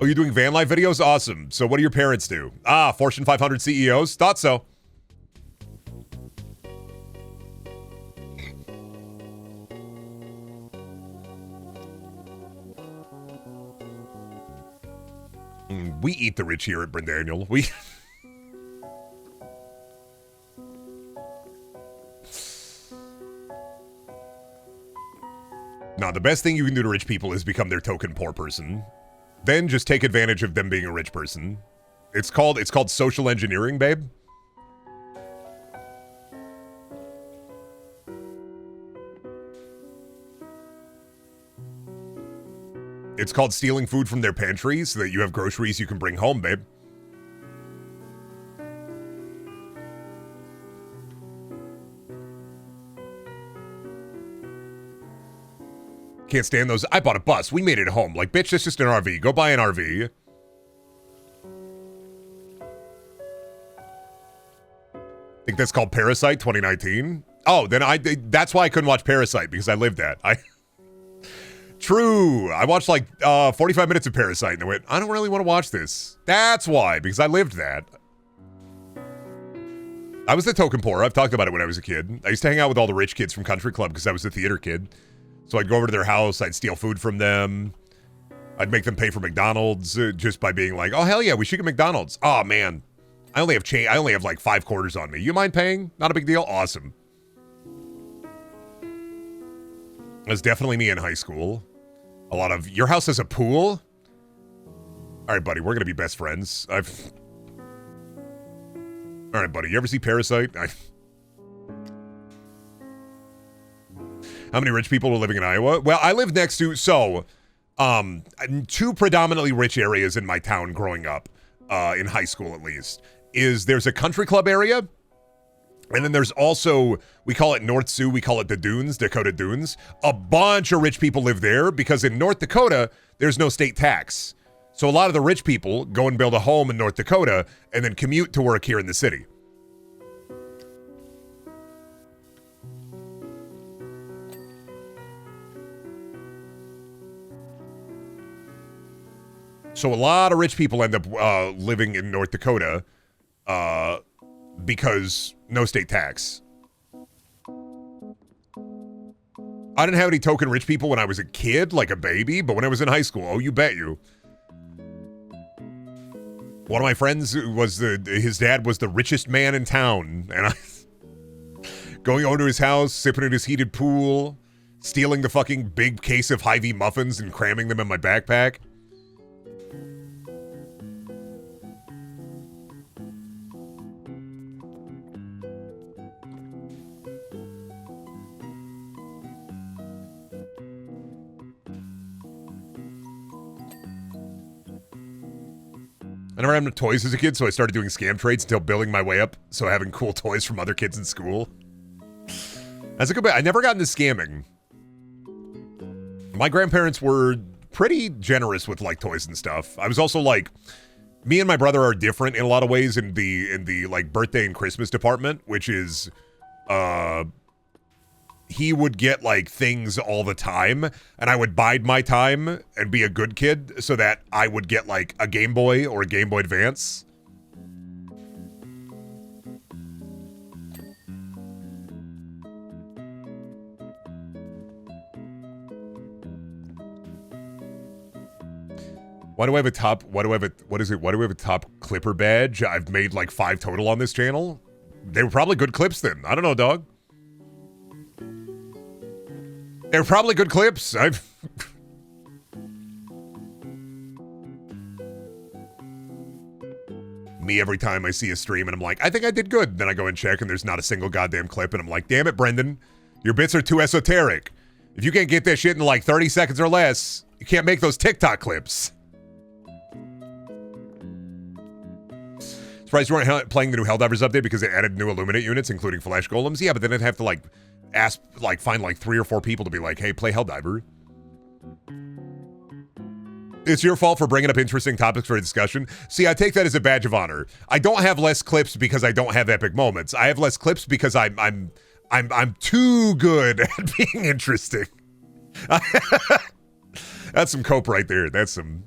Oh, you're doing van life videos? Awesome. So what do your parents do? Ah, Fortune 500 CEOs? Thought so. We eat the rich here at Brendaniel. No, the best thing you can do to rich people is become their token poor person. Then just take advantage of them being a rich person. It's called social engineering, babe. It's called stealing food from their pantry so that you have groceries you can bring home, babe. Can't stand those. I bought a bus. We made it home. Like, bitch, that's just an RV. Go buy an RV. Think that's called Parasite 2019? Oh, then that's why I couldn't watch Parasite, because I lived that. True. I watched like 45 minutes of Parasite and I went, I don't really want to watch this. That's why, because I lived that. I was the token poor. I've talked about it when I was a kid. I used to hang out with all the rich kids from Country Club because I was a theater kid. So I'd go over to their house, I'd steal food from them. I'd make them pay for McDonald's just by being like, oh, hell yeah, we should get McDonald's. Oh, man. I only have like 5 quarters on me. You mind paying? Not a big deal? Awesome. That's definitely me in high school. A lot of, your house has a pool? All right, buddy, we're going to be best friends. All right, buddy, you ever see Parasite? How many rich people are living in Iowa? Well, I live next to, 2 predominantly rich areas in my town growing up, in high school at least, there's a country club area, and then there's also, we call it North Sioux, we call it the Dunes, Dakota Dunes. A bunch of rich people live there because in North Dakota, there's no state tax. So a lot of the rich people go and build a home in North Dakota and then commute to work here in the city. So a lot of rich people end up living in North Dakota because no state tax. I didn't have any token rich people when I was a kid, like a baby, but when I was in high school, oh, you bet you. One of my friends was his dad was the richest man in town, and I going over to his house, sipping in his heated pool, stealing the fucking big case of Hy-Vee muffins and cramming them in my backpack. I never had enough toys as a kid, so I started doing scam trades until building my way up, so having cool toys from other kids in school. That's a good bit. I never got into scamming. My grandparents were pretty generous with like toys and stuff. I was also like, me and my brother are different in a lot of ways in the like birthday and Christmas department, which is, he would get like things all the time, and I would bide my time and be a good kid so that I would get like a Game Boy or a Game Boy Advance. Why do I have a top, what do I have a top clipper badge? I've made like 5 total on this channel. They were probably good clips then. I don't know, dog. They were probably good clips. Me every time I see a stream and I'm like, I think I did good. Then I go and check and there's not a single goddamn clip and I'm like, damn it, Brendan. Your bits are too esoteric. If you can't get that shit in like 30 seconds or less, you can't make those TikTok clips. Surprised you weren't playing the new Helldivers update because it added new Illuminate units, including Flash Golems. Yeah, but then I'd have to like find like 3 or 4 people to be like, hey, play Helldiver. It's your fault for bringing up interesting topics for discussion. See, I take that as a badge of honor. I don't have less clips because I don't have epic moments. I have less clips because I'm too good at being interesting. That's some cope right there. That's some.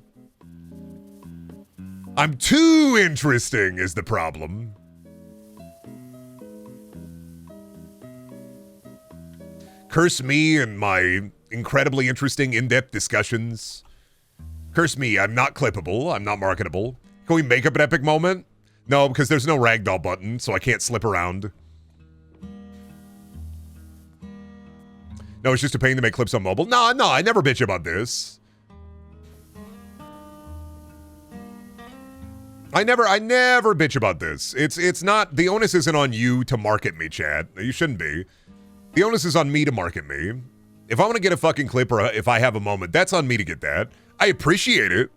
I'm too interesting is the problem. Curse me and my incredibly interesting in-depth discussions. Curse me, I'm not clippable. I'm not marketable. Can we make up an epic moment? No, because there's no ragdoll button, so I can't slip around. No, it's just a pain to make clips on mobile. No, I never bitch about this. I never bitch about this. It's not, the onus isn't on you to market me, chat. You shouldn't be. The onus is on me to market me. If I want to get a fucking clip or if I have a moment, that's on me to get that. I appreciate it.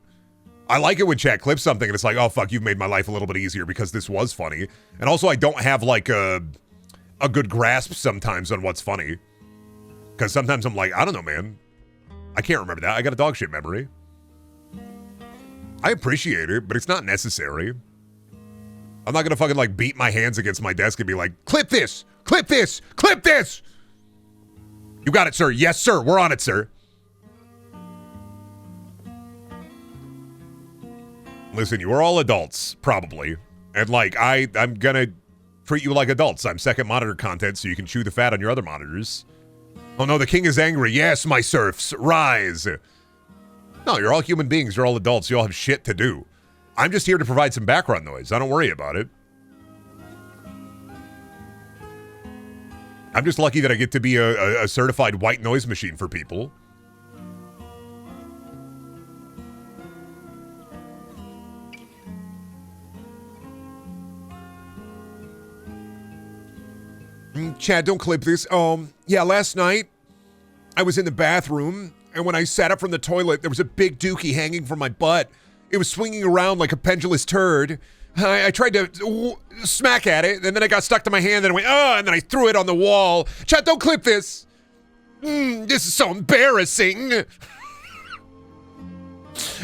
I like it when chat clips something and it's like, oh fuck, you've made my life a little bit easier because this was funny. And also I don't have like a good grasp sometimes on what's funny. Because sometimes I'm like, I don't know, man. I can't remember that. I got a dog shit memory. I appreciate it, but it's not necessary. I'm not gonna fucking like beat my hands against my desk and be like, clip this, clip this, clip this. You got it, sir. Yes, sir. We're on it, sir. Listen, you are all adults, probably. And like, I'm gonna treat you like adults. I'm second monitor content, so you can chew the fat on your other monitors. Oh no, the king is angry. Yes, my serfs, rise. No, you're all human beings. You're all adults. You all have shit to do. I'm just here to provide some background noise. I don't worry about it. I'm just lucky that I get to be a certified white noise machine for people. Chad, don't clip this. Yeah, last night I was in the bathroom and when I sat up from the toilet, there was a big dookie hanging from my butt. It was swinging around like a pendulous turd. I tried to smack at it, and then it got stuck to my hand, and I went, oh, and then I threw it on the wall. Chat, don't clip this. This is so embarrassing.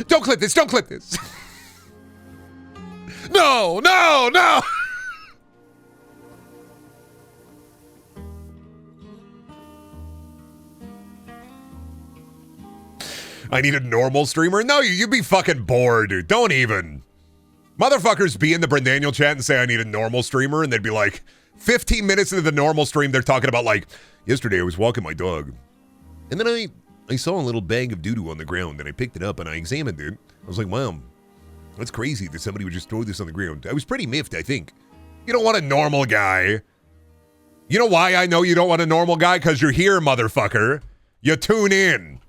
Don't clip this, don't clip this. No, no, no. I need a normal streamer? No, you'd be fucking bored, dude. Don't even. Motherfuckers be in the Brendaniel chat and say I need a normal streamer, and they'd be like, 15 minutes into the normal stream, they're talking about like, yesterday I was walking my dog, and then I saw a little bag of doo-doo on the ground, and I picked it up and I examined it. I was like, wow, that's crazy that somebody would just throw this on the ground. I was pretty miffed, I think. You don't want a normal guy. You know why I know you don't want a normal guy? Because you're here, motherfucker. You tune in.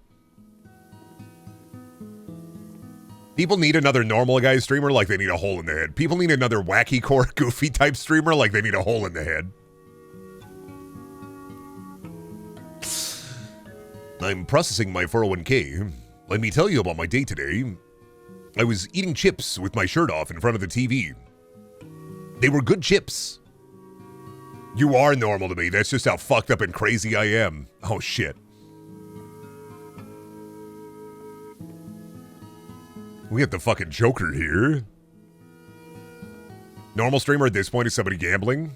People need another normal guy streamer like they need a hole in the head. People need another wacky core goofy type streamer like they need a hole in the head. I'm processing my 401k. Let me tell you about my day today. I was eating chips with my shirt off in front of the TV. They were good chips. You are normal to me. That's just how fucked up and crazy I am. Oh shit. We got the fucking Joker here. Normal streamer at this point is somebody gambling.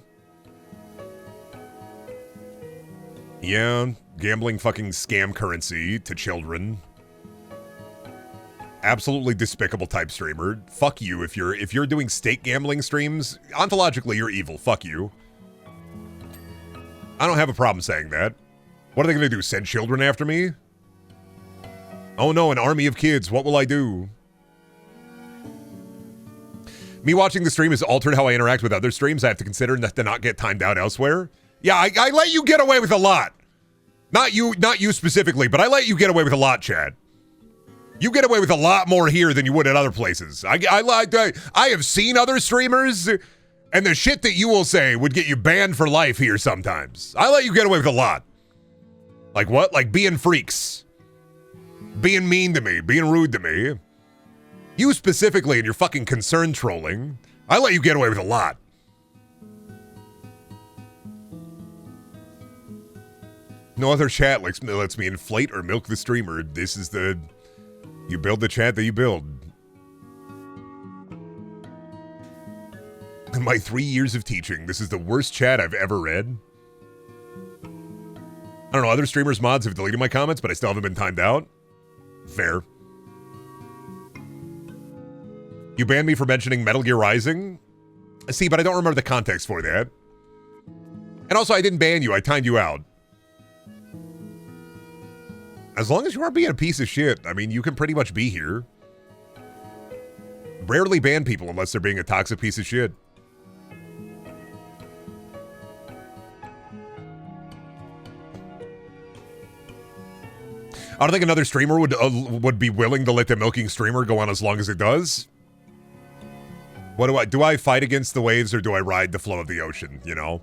Yeah, gambling fucking scam currency to children. Absolutely despicable type streamer. Fuck you if you're doing stake gambling streams. Ontologically, you're evil. Fuck you. I don't have a problem saying that. What are they gonna do? Send children after me? Oh no, an army of kids. What will I do? Me watching the stream has altered how I interact with other streams. I have to consider to not get timed out elsewhere. Yeah, I let you get away with a lot. Not you specifically, but I let you get away with a lot, Chad. You get away with a lot more here than you would at other places. I have seen other streamers, and the shit that you will say would get you banned for life here sometimes. I let you get away with a lot. Like what? Like being freaks. Being mean to me. Being rude to me. You specifically and your fucking concern trolling, I let you get away with a lot. No other chat lets me inflate or milk the streamer. This is the... You build the chat that you build. In my 3 years of teaching, this is the worst chat I've ever read. I don't know, other streamers' mods have deleted my comments, but I still haven't been timed out. Fair. You banned me for mentioning Metal Gear Rising? See, but I don't remember the context for that. And also, I didn't ban you, I timed you out. As long as you aren't being a piece of shit, I mean, you can pretty much be here. Rarely ban people unless they're being a toxic piece of shit. I don't think another streamer would be willing to let the milking streamer go on as long as it does. What do I fight against the waves or do I ride the flow of the ocean, you know?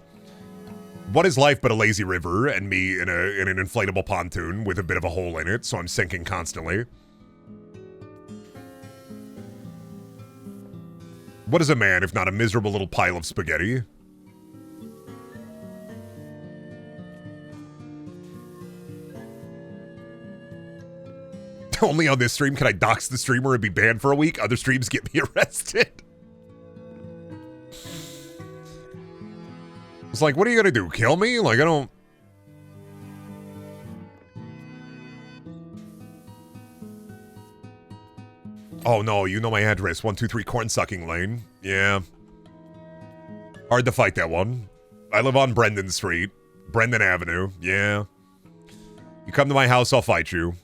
What is life but a lazy river and me in an inflatable pontoon with a bit of a hole in it, so I'm sinking constantly? What is a man if not a miserable little pile of spaghetti? Only on this stream can I dox the streamer and be banned for a week. Other streams get me arrested. It's like, what are you gonna do? Kill me? Like, I don't... Oh no, you know my address. 123 Corn Sucking Lane. Yeah. Hard to fight that one. I live on Brendan Street. Brendan Avenue. Yeah. You come to my house, I'll fight you.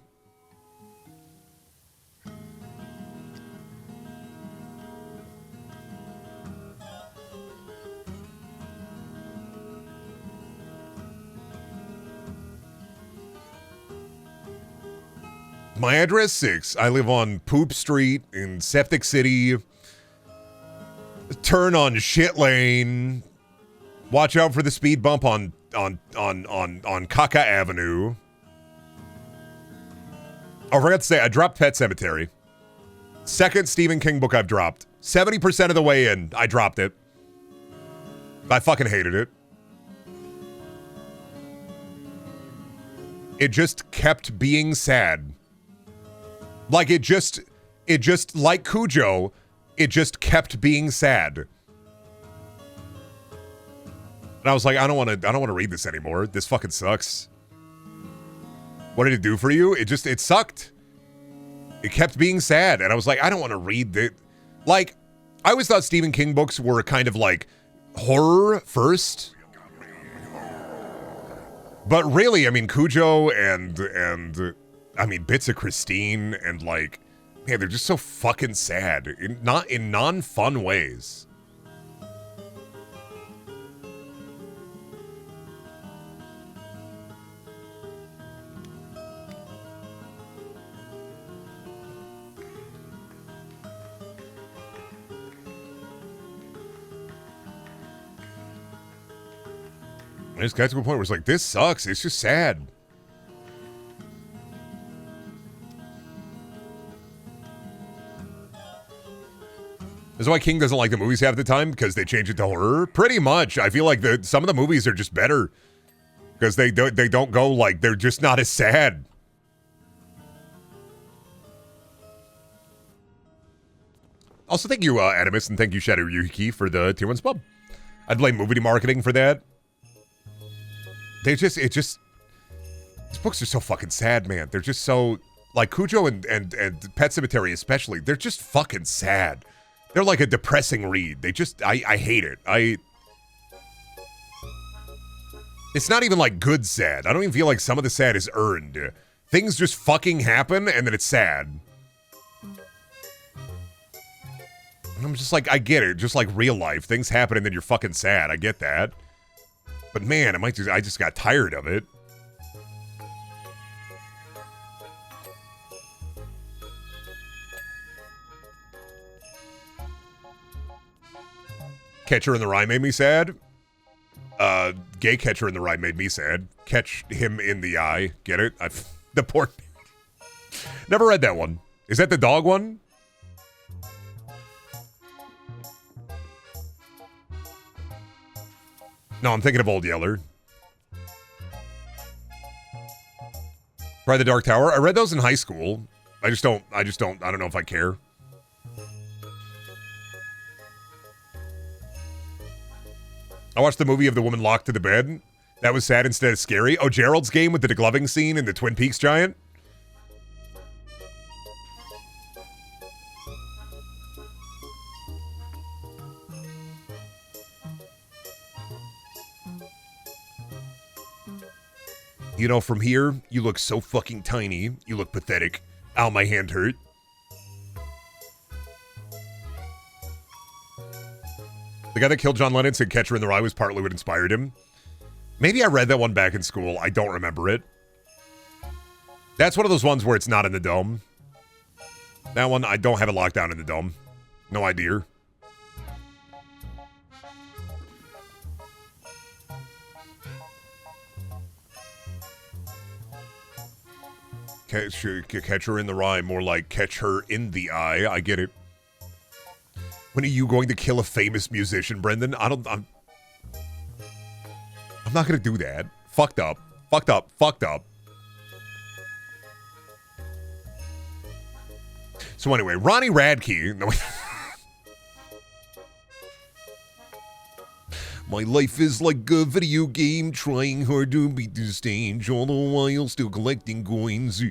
My address 6. I live on Poop Street in Septic City. Turn on Shit Lane. Watch out for the speed bump on Caca Avenue. Oh, I forgot to say, I dropped Pet Cemetery. Second Stephen King book I've dropped. 70% of the way in, I dropped it. I fucking hated it. It just kept being sad. Like it just like Cujo, it just kept being sad. And I was like, I don't want to read this anymore. This fucking sucks. What did it do for you? It sucked. It kept being sad. And I was like, I don't want to read it. Like, I always thought Stephen King books were kind of like horror first. But really, I mean, Cujo and I mean, bits of Christine and like, man, they're just so fucking sad. Not in non-fun ways. I just got to a point where it's like, this sucks. It's just sad. This is why King doesn't like the movies half the time, because they change it to horror. Pretty much. I feel like some of the movies are just better because they don't go like, they're just not as sad. Also, thank you, Animus, and thank you, Shadow Yuki, for the tier 1 spub. I'd blame movie marketing for that. These books are so fucking sad, man. They're just so, like Cujo and Pet Sematary especially, they're just fucking sad. They're like a depressing read. I hate it. It's not even like good sad. I don't even feel like some of the sad is earned. Things just fucking happen and then it's sad. And I'm just like, I get it. Just like real life. Things happen and then you're fucking sad. I get that. But man, I just got tired of it. Catcher in the Rye made me sad. Gay Catcher in the Rye made me sad. Catch him in the eye. Get it? The poor... Never read that one. Is that the dog one? No, I'm thinking of Old Yeller. Try the Dark Tower. I read those in high school. I don't know if I care. I watched the movie of the woman locked to the bed. That was sad instead of scary. Oh, Gerald's Game with the degloving scene in the Twin Peaks giant. You know, from here, you look so fucking tiny. You look pathetic. Ow, my hand hurt. The guy that killed John Lennon said Catcher in the Rye was partly what inspired him. Maybe I read that one back in school. I don't remember it. That's one of those ones where it's not in the dome. That one, I don't have it locked down in the dome. No idea. Catch her in the Rye, more like catch her in the eye. I get it. When are you going to kill a famous musician, Brendan? I'm not gonna do that. Fucked up. Fucked up. Fucked up. So anyway, Ronnie Radke. No, my life is like a video game, trying hard to beat the stage, all the while still collecting coins.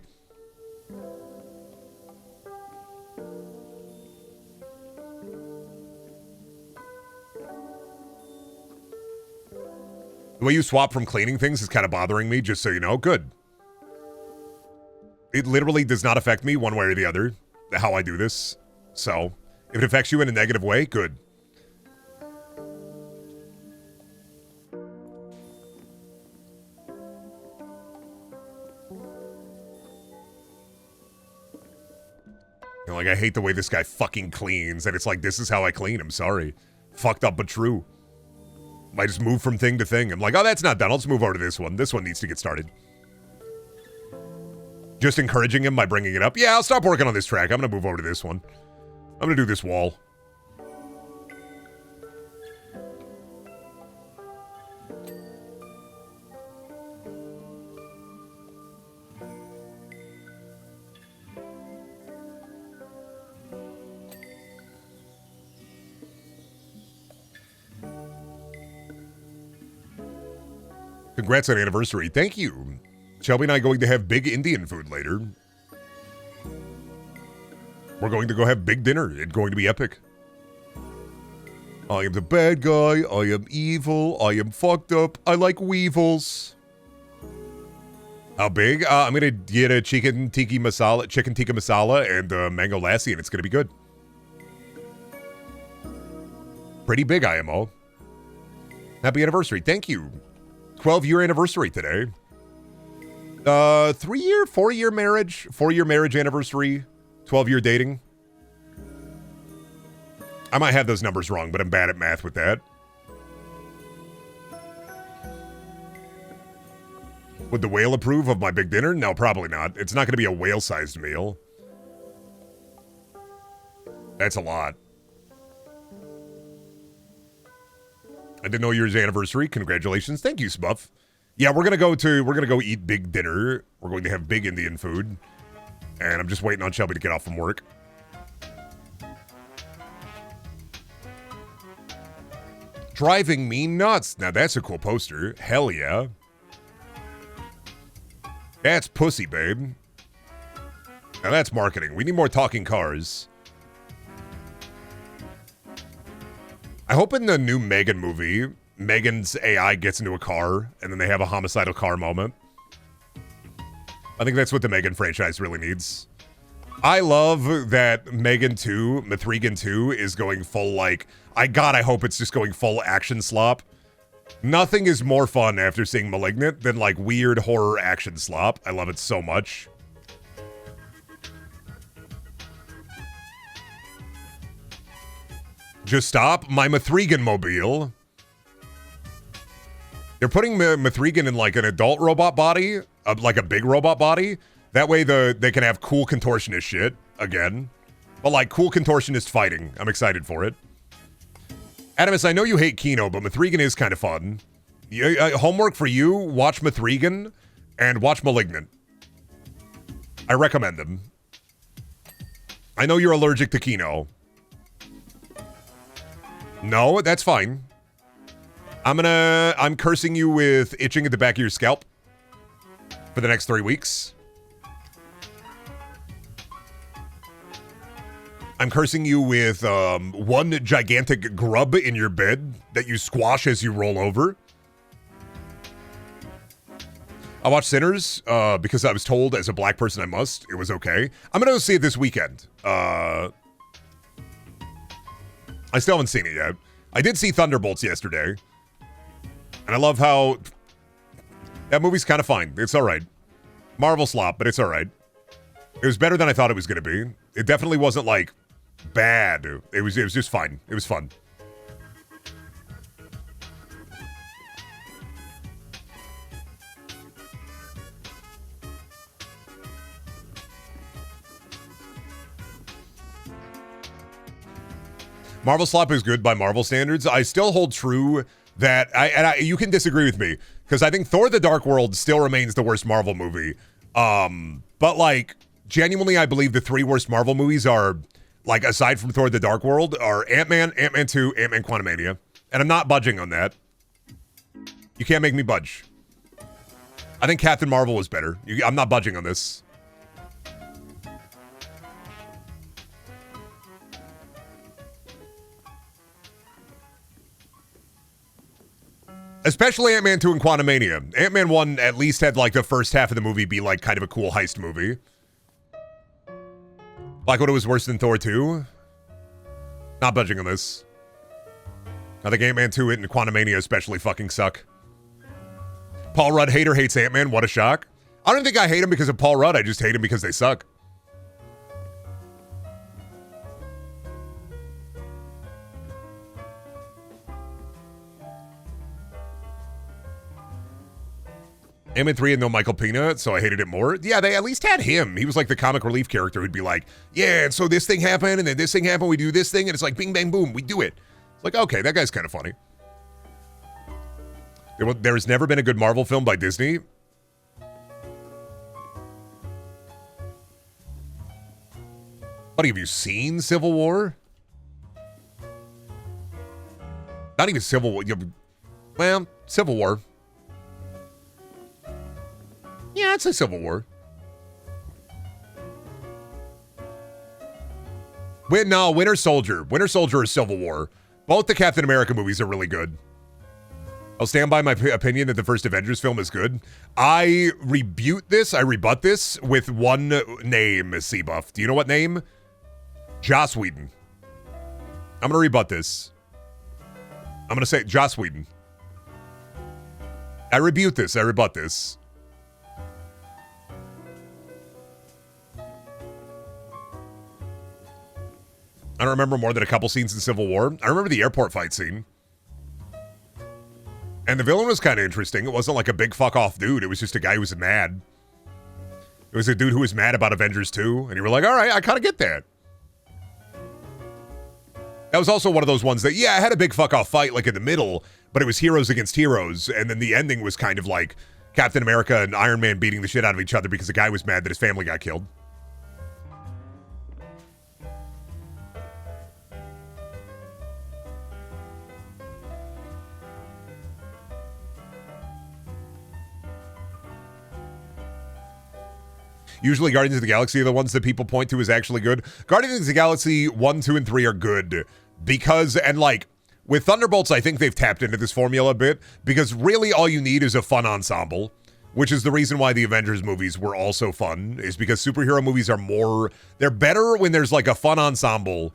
The way you swap from cleaning things is kind of bothering me, just so you know. Good. It literally does not affect me one way or the other, how I do this. So, if it affects you in a negative way, good. You know, like, I hate the way this guy fucking cleans, and it's like, this is how I clean. I'm sorry. Fucked up, but true. I just move from thing to thing. I'm like, oh, that's not done. I'll just move over to this one. This one needs to get started. Just encouraging him by bringing it up. Yeah, I'll stop working on this track. I'm going to move over to this one. I'm going to do this wall. Congrats on the anniversary. Thank you. Shelby and I are going to have big Indian food later. We're going to go have big dinner. It's going to be epic. I am the bad guy. I am evil. I am fucked up. I like weevils. How big? I'm going to get a chicken tikka masala and mango lassi, and it's going to be good. Pretty big IMO. Happy anniversary. Thank you. 12-year anniversary today. 4-year marriage. 4-year marriage anniversary. 12-year dating. I might have those numbers wrong, but I'm bad at math with that. Would the whale approve of my big dinner? No, probably not. It's not going to be a whale-sized meal. That's a lot. I didn't know yours anniversary. Congratulations. Thank you, Smuff. Yeah, we're gonna go eat big dinner. We're going to have big Indian food. And I'm just waiting on Shelby to get off from work. Driving me nuts. Now that's a cool poster. Hell yeah. That's pussy, babe. Now that's marketing. We need more talking cars. I hope in the new Megan movie, Megan's AI gets into a car and then they have a homicidal car moment. I think that's what the Megan franchise really needs. I love that Megan 2, Mithrigan 2 is going full like, I hope it's just going full action slop. Nothing is more fun after seeing Malignant than like weird horror action slop. I love it so much. Just stop my Mithrigan mobile. They're putting Mithrigan in like an adult robot body, like a big robot body. That way they can have cool contortionist shit again. But like cool contortionist fighting. I'm excited for it. Adamus, I know you hate Kino, but Mithrigan is kind of fun. Homework for you, watch Mithrigan and watch Malignant. I recommend them. I know you're allergic to Kino. No, that's fine. I'm cursing you with itching at the back of your scalp for the next 3 weeks. I'm cursing you with one gigantic grub in your bed that you squash as you roll over. I watched Sinners because I was told as a black person I must. It was okay. I'm going to go see it this weekend. I still haven't seen it yet. I did see Thunderbolts yesterday. And I love how that movie's kind of fine. It's all right. Marvel slop, but it's all right. It was better than I thought it was going to be. It definitely wasn't like bad. It was just fine. It was fun. Marvel slop is good by Marvel standards. I still hold true that you can disagree with me because I think Thor: The Dark World still remains the worst Marvel movie. But like genuinely, I believe the 3 worst Marvel movies are like aside from Thor: The Dark World are Ant-Man, Ant-Man 2, Ant-Man Quantumania, and I'm not budging on that. You can't make me budge. I think Captain Marvel was better. I'm not budging on this. Especially Ant-Man 2 and Quantumania. Ant-Man 1 at least had like the first half of the movie be like kind of a cool heist movie. Like when it was worse than Thor 2. Not budging on this. I think Ant-Man 2 and Quantumania especially fucking suck. Paul Rudd hater hates Ant-Man. What a shock. I don't think I hate him because of Paul Rudd. I just hate him because they suck. Ant-Man 3 had no Michael Pena, so I hated it more. Yeah, they at least had him. He was like the comic relief character who'd be like, yeah, and so this thing happened, and then this thing happened, we do this thing, and it's like bing, bang, boom, we do it. It's like, okay, that guy's kind of funny. There has never been a good Marvel film by Disney. Buddy, have you seen Civil War? Not even Civil War. Well, Civil War. Yeah, I'd say Civil War. No, Winter Soldier. Winter Soldier is Civil War. Both the Captain America movies are really good. I'll stand by my opinion that the first Avengers film is good. I rebut this with one name, C-Buff. Do you know what name? Joss Whedon. I'm going to rebut this. I'm going to say Joss Whedon. I rebut this. I rebut this. I don't remember more than a couple scenes in Civil War. I remember the airport fight scene. And the villain was kind of interesting. It wasn't like a big fuck off dude. It was just a guy who was mad. It was a dude who was mad about Avengers 2. And you were like, all right, I kind of get that. That was also one of those ones that, yeah, I had a big fuck off fight like in the middle, but it was heroes against heroes. And then the ending was kind of like Captain America and Iron Man beating the shit out of each other because the guy was mad that his family got killed. Usually Guardians of the Galaxy are the ones that people point to as actually good. Guardians of the Galaxy 1, 2, and 3 are good because, and like, with Thunderbolts, I think they've tapped into this formula a bit because really all you need is a fun ensemble, which is the reason why the Avengers movies were also fun, is because superhero movies are more, they're better when there's like a fun ensemble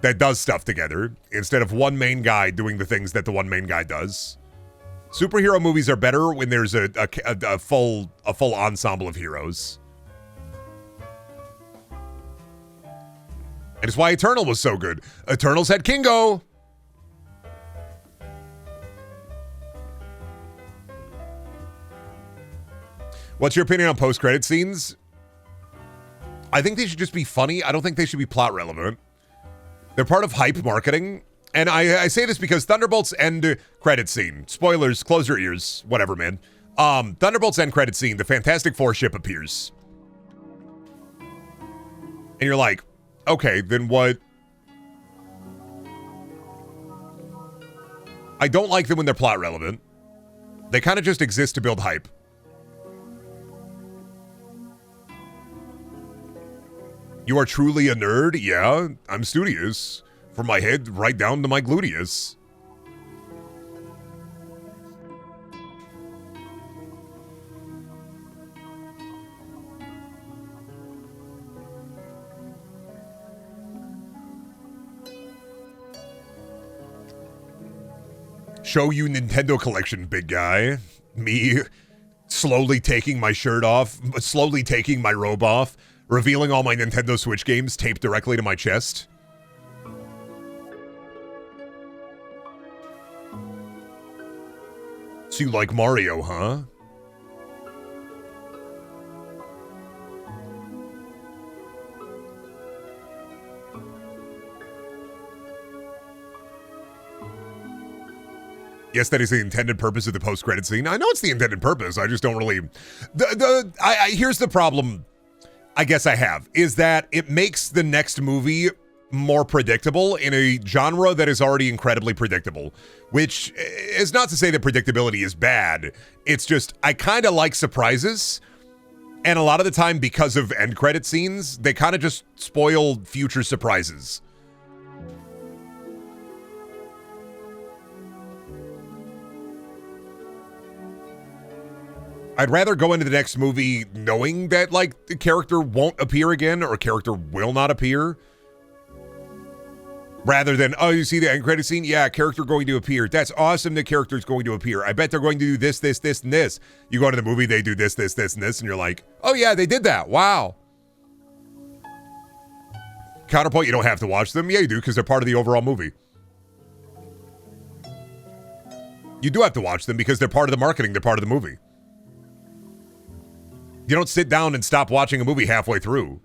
that does stuff together instead of one main guy doing the things that the one main guy does. Superhero movies are better when there's a full ensemble of heroes. And it's why Eternal was so good. Eternals had Kingo. What's your opinion on post-credit scenes? I think they should just be funny. I don't think they should be plot relevant. They're part of hype marketing. And I say this because Thunderbolts end credit scene. Spoilers, close your ears. Whatever, man. Thunderbolts end credit scene. The Fantastic Four ship appears. And you're like, okay, then what? I don't like them when they're plot relevant. They kind of just exist to build hype. You are truly a nerd? Yeah, I'm studious. From my head right down to my gluteus. Show you Nintendo collection, big guy. Me slowly taking my shirt off, slowly taking my robe off, revealing all my Nintendo Switch games taped directly to my chest. So you like Mario, huh? Yes, that is the intended purpose of the post-credit scene. I know it's the intended purpose. I just don't really... Here's the problem I guess I have, is that it makes the next movie more predictable in a genre that is already incredibly predictable, which is not to say that predictability is bad. It's just, I kind of like surprises. And a lot of the time, because of end credit scenes, they kind of just spoil future surprises. I'd rather go into the next movie knowing that, like, the character won't appear again or a character will not appear. Rather than, oh, you see the end credit scene? Yeah, character going to appear. That's awesome, the character's going to appear. I bet they're going to do this, this, this, and this. You go into the movie, they do this, this, this, and this, and you're like, oh yeah, they did that. Wow. Counterpoint, you don't have to watch them. Yeah, you do, because they're part of the overall movie. You do have to watch them because they're part of the marketing. They're part of the movie. You don't sit down and stop watching a movie halfway through.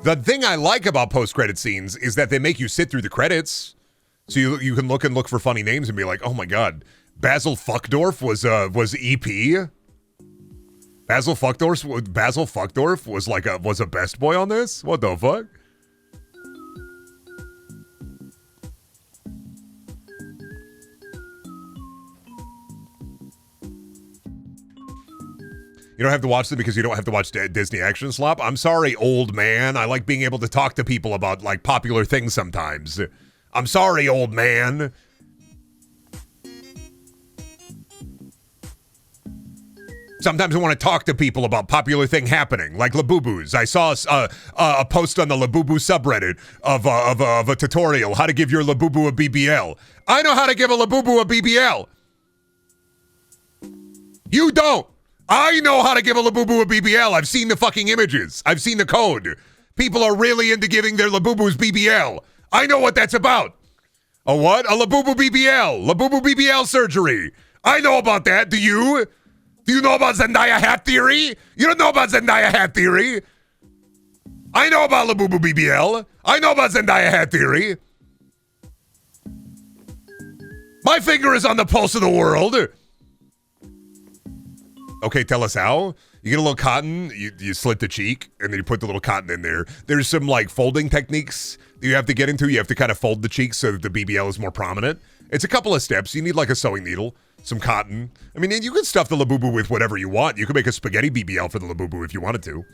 The thing I like about post-credit scenes is that they make you sit through the credits. So you can look for funny names and be like, oh my god, Basil Fuckdorf was EP? Basil Fuckdorf was a best boy on this? What the fuck? You don't have to watch them because you don't have to watch Disney Action Slop. I'm sorry, old man. I like being able to talk to people about, like, popular things sometimes. I'm sorry, old man. Sometimes I want to talk to people about popular thing happening, like Labubus. I saw a post on the Labubu subreddit of a tutorial, how to give your Labubu a BBL. I know how to give a Labubu a BBL. You don't. I know how to give a Labubu a BBL. I've seen the fucking images. I've seen the code. People are really into giving their Labubus BBL. I know what that's about. A what? A Labubu BBL. Labubu BBL surgery. I know about that. Do you? Do you know about Zendaya hat theory? You don't know about Zendaya hat theory. I know about Labubu BBL. I know about Zendaya hat theory. My finger is on the pulse of the world. Okay, tell us how. You get a little cotton, you slit the cheek, and then you put the little cotton in there. There's some, like, folding techniques that you have to get into. You have to kind of fold the cheeks so that the BBL is more prominent. It's a couple of steps. You need, like, a sewing needle. some cotton. I mean, you could stuff the Labubu with whatever you want. You could make a spaghetti BBL for the Labubu if you wanted to.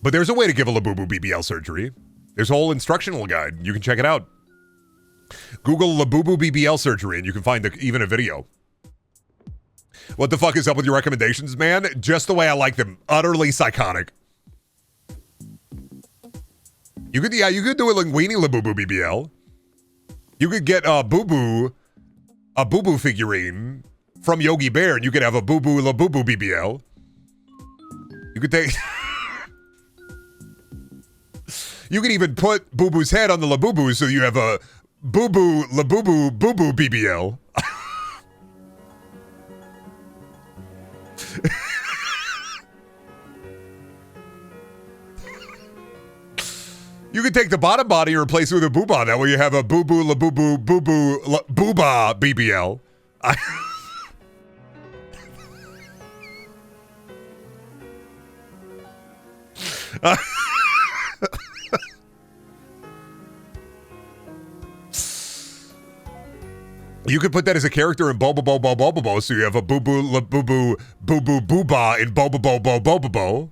But there's a way to give a Labubu BBL surgery. There's a whole instructional guide. You can check it out. Google Labubu BBL surgery and you can find even a video. What the fuck is up with your recommendations, man? Just the way I like them. Utterly psychotic. You could do a linguini Labubu BBL. You could get a Boo Boo figurine from Yogi Bear, and you could have a Boo Boo Labubu BBL. You could take... You could even put Boo Boo's head on the Labubu so you have a Boo Boo Labubu Boo Boo BBL. You could take the bottom body and replace it with a booba. That way you have a Boo Boo Labubu Boo Boo Booba BBL. You could put that as a character in Bobo Bobo Bobo Bo, so you have a Boo Boo La Boo Boo Boo Boo Booba in Bobo Bobo Bobo Bo.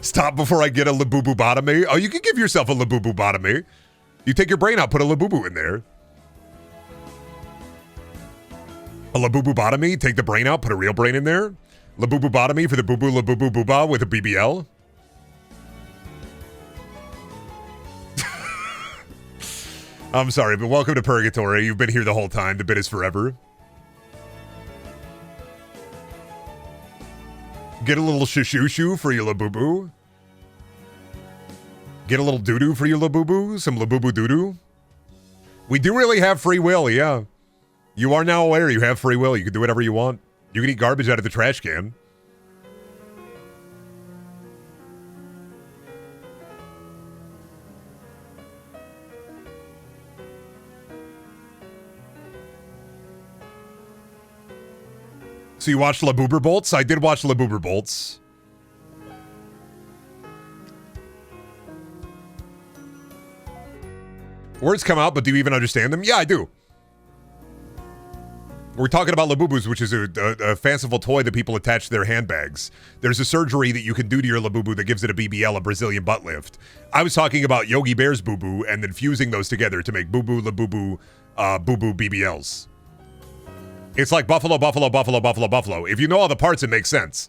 Stop before I get a Labubu botomy. Oh, you can give yourself a Labubu botomy. You take your brain out, put a Labubu in there. A Labubu botomy, take the brain out, put a real brain in there. Labubu botomy for the Boo Boo Labubu Booba with a BBL. I'm sorry, but welcome to Purgatory. You've been here the whole time. The bit is forever. Get a little shoo for your Labubu. Get a little doo-doo for your Labubu. Some Labubu doo-doo. We do really have free will, yeah. You are now aware you have free will. You can do whatever you want. You can eat garbage out of the trash can. So you watched Labuber Bolts? I did watch Labuber Bolts. Words come out, but do you even understand them? Yeah, I do. We're talking about Labubus, which is a fanciful toy that people attach to their handbags. There's a surgery that you can do to your Labubu that gives it a BBL, a Brazilian butt lift. I was talking about Yogi Bear's Boo Boo and then fusing those together to make Boo Boo Labubu Boo Boo BBLs. It's like Buffalo, Buffalo, Buffalo, Buffalo, Buffalo. If you know all the parts, it makes sense.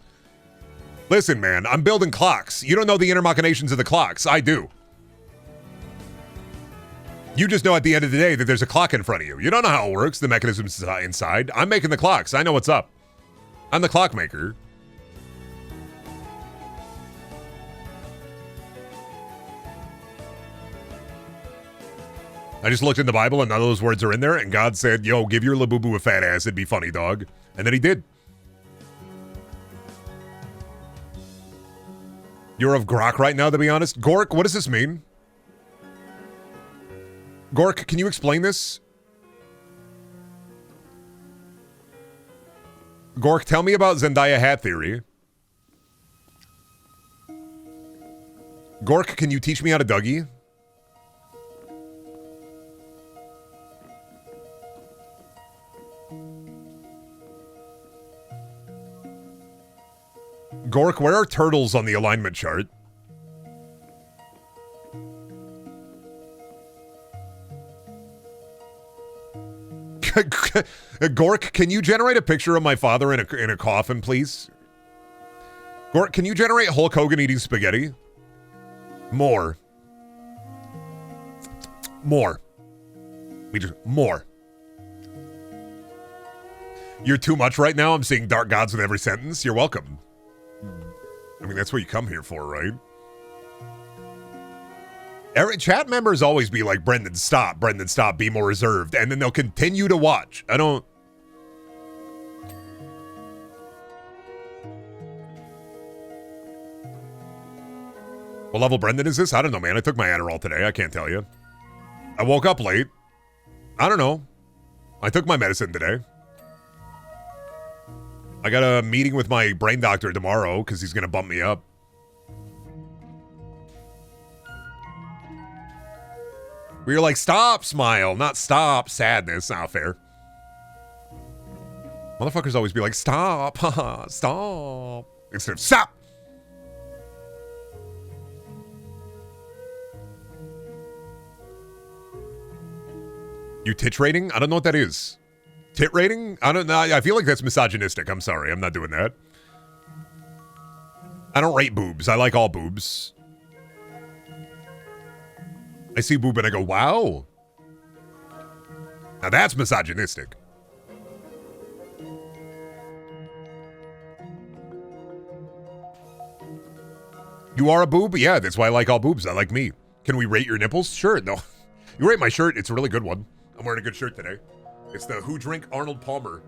Listen, man, I'm building clocks. You don't know the inner machinations of the clocks. I do. You just know at the end of the day that there's a clock in front of you. You don't know how it works, the mechanisms inside. I'm making the clocks. I know what's up. I'm the clock maker. I just looked in the Bible and none of those words are in there, and God said, yo, give your Labubu a fat ass, it'd be funny, dog. And then he did. You're of grok right now, to be honest. Gork, what does this mean? Gork, can you explain this? Gork, tell me about Zendaya hat theory. Gork, can you teach me how to Dougie? Gork, where are turtles on the alignment chart? Gork, can you generate a picture of my father in a coffin, please? Gork, can you generate Hulk Hogan eating spaghetti? More. More. More. You're too much right now. I'm seeing dark gods with every sentence. You're welcome. I mean, that's what you come here for, right? Chat members always be like, Brendan, stop, be more reserved. And then they'll continue to watch. I don't... What level Brendan is this? I don't know, man. I took my Adderall today. I can't tell you. I woke up late. I don't know. I took my medicine today. I got a meeting with my brain doctor tomorrow because he's going to bump me up. We were like, stop, smile, not stop, sadness. Not fair. Motherfuckers always be like, stop, stop. Instead of stop. You tit rating? I don't know what that is. Tit rating? I don't know. I feel like that's misogynistic. I'm sorry. I'm not doing that. I don't rate boobs. I like all boobs. I see boob and I go, wow. Now that's misogynistic. You are a boob? Yeah, that's why I like all boobs. I like me. Can we rate your nipples? Sure. No. You rate my shirt. It's a really good one. I'm wearing a good shirt today. It's the Who Drink Arnold Palmer.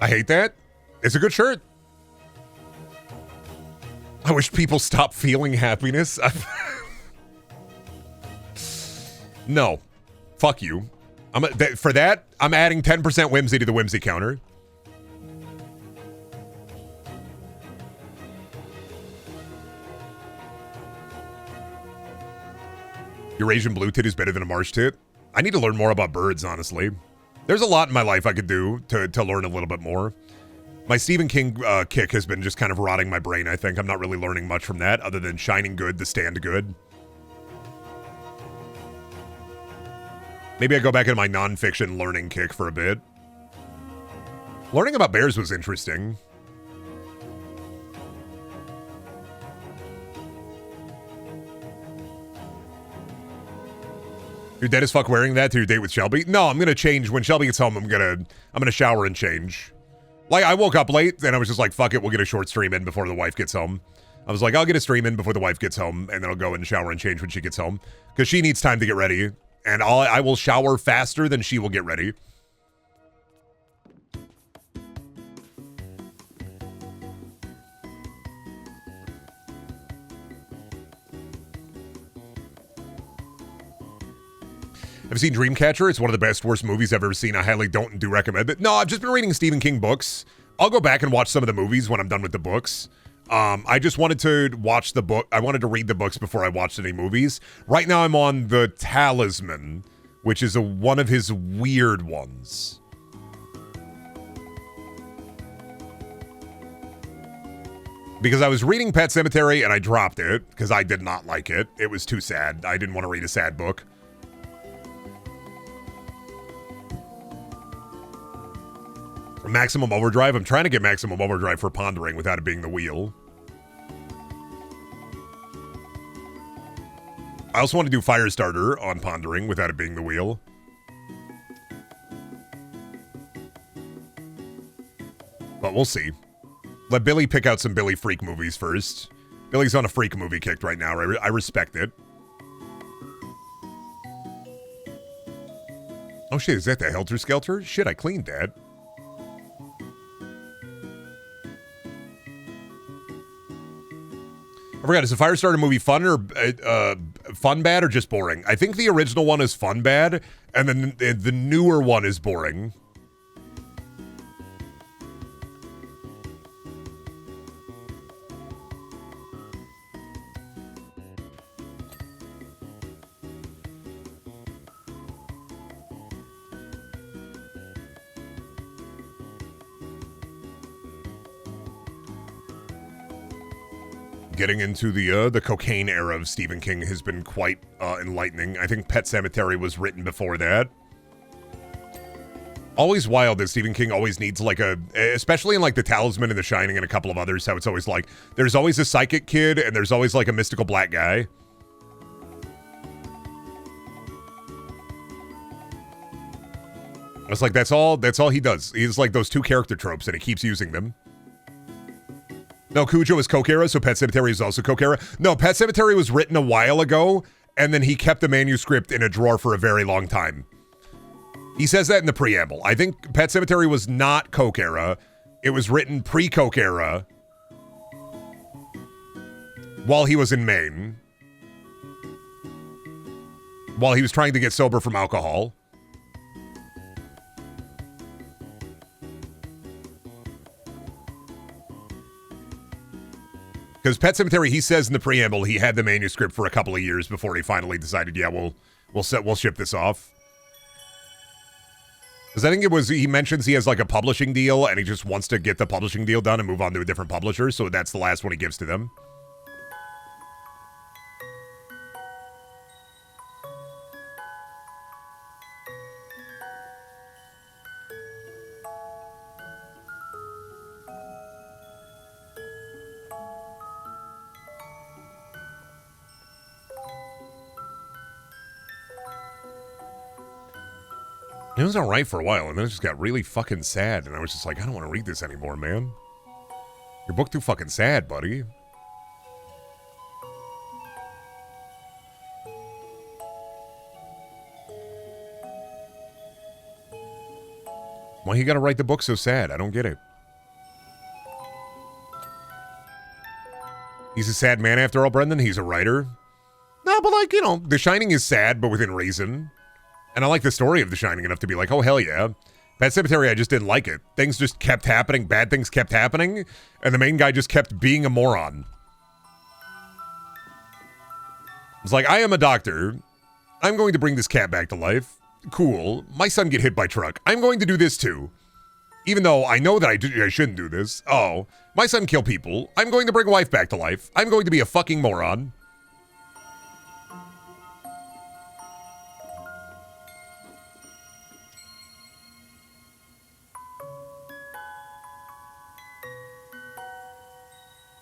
I hate that. It's a good shirt. I wish people stop feeling happiness. No. Fuck you. For that, I'm adding 10% whimsy to the whimsy counter. Eurasian blue tit is better than a marsh tit. I need to learn more about birds, honestly. There's a lot in my life I could do to learn a little bit more. My Stephen King kick has been just kind of rotting my brain, I think. I'm not really learning much from that other than Shining Good, The Stand Good. Maybe I go back into my nonfiction learning kick for a bit. Learning about bears was interesting. You're dead as fuck wearing that to your date with Shelby? No, I'm gonna change when Shelby gets home. I'm gonna shower and change. Like, I woke up late and I was just like, fuck it, we'll get a short stream in before the wife gets home. I was like, I'll get a stream in before the wife gets home, and then I'll go and shower and change when she gets home, because she needs time to get ready, and I will shower faster than she will get ready. Have you seen Dreamcatcher? It's one of the best, worst movies I've ever seen. I highly don't and do recommend it. No, I've just been reading Stephen King books. I'll go back and watch some of the movies when I'm done with the books. I just wanted to watch the book. I wanted to read the books before I watched any movies. Right now I'm on The Talisman, which is one of his weird ones. Because I was reading Pet Sematary and I dropped it because I did not like it. It was too sad. I didn't want to read a sad book. Maximum Overdrive. I'm trying to get Maximum Overdrive for Pondering without it being the wheel. I also want to do Firestarter on Pondering without it being the wheel. But we'll see. Let Billy pick out some Billy freak movies first. Billy's on a freak movie kick right now. I respect it. Oh shit, is that the Helter Skelter? Shit, I cleaned that. I forgot, is the Firestarter movie fun or fun bad or just boring? I think the original one is fun bad, and then the newer one is boring. Getting into the cocaine era of Stephen King has been quite enlightening. I think Pet Sematary was written before that. Always wild that Stephen King always needs like especially in like The Talisman and The Shining and a couple of others, how it's always like, there's always a psychic kid and there's always like a mystical black guy. It's like, that's all he does. He's like those two character tropes and he keeps using them. No, Cujo is Coke era, so Pet Sematary is also Coke era. No, Pet Sematary was written a while ago, and then he kept the manuscript in a drawer for a very long time. He says that in the preamble. I think Pet Sematary was not Coke era. It was written pre-Coke era while he was in Maine. While he was trying to get sober from alcohol. Because Pet Sematary, he says in the preamble, he had the manuscript for a couple of years before he finally decided, yeah, we'll ship this off. Because I think it was, he mentions he has like a publishing deal and he just wants to get the publishing deal done and move on to a different publisher. So that's the last one he gives to them. It was all right for a while, and then it just got really fucking sad, and I was just like, I don't want to read this anymore, man. Your book too fucking sad, buddy. Why you gotta write the book so sad? I don't get it. He's a sad man after all, Brendan. He's a writer. No, but like, you know, The Shining is sad, but within reason. And I like the story of The Shining enough to be like, oh, hell yeah. Pet Sematary, I just didn't like it. Things just kept happening. Bad things kept happening. And the main guy just kept being a moron. It's like, I am a doctor. I'm going to bring this cat back to life. Cool. My son get hit by truck. I'm going to do this too. Even though I know that I shouldn't do this. Oh, my son kill people. I'm going to bring wife back to life. I'm going to be a fucking moron.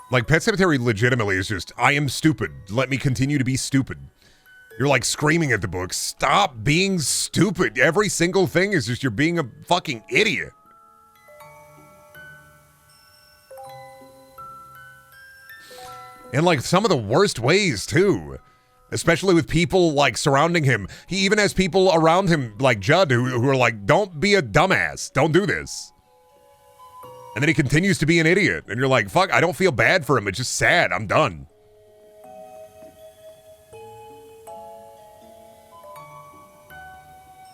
Like, Pet Sematary legitimately is just, I am stupid. Let me continue to be stupid. You're like screaming at the book, stop being stupid. Every single thing is just you're being a fucking idiot. In like some of the worst ways too. Especially with people like surrounding him. He even has people around him like Judd who are like, don't be a dumbass. Don't do this. And then he continues to be an idiot. And you're like, fuck, I don't feel bad for him. It's just sad. I'm done.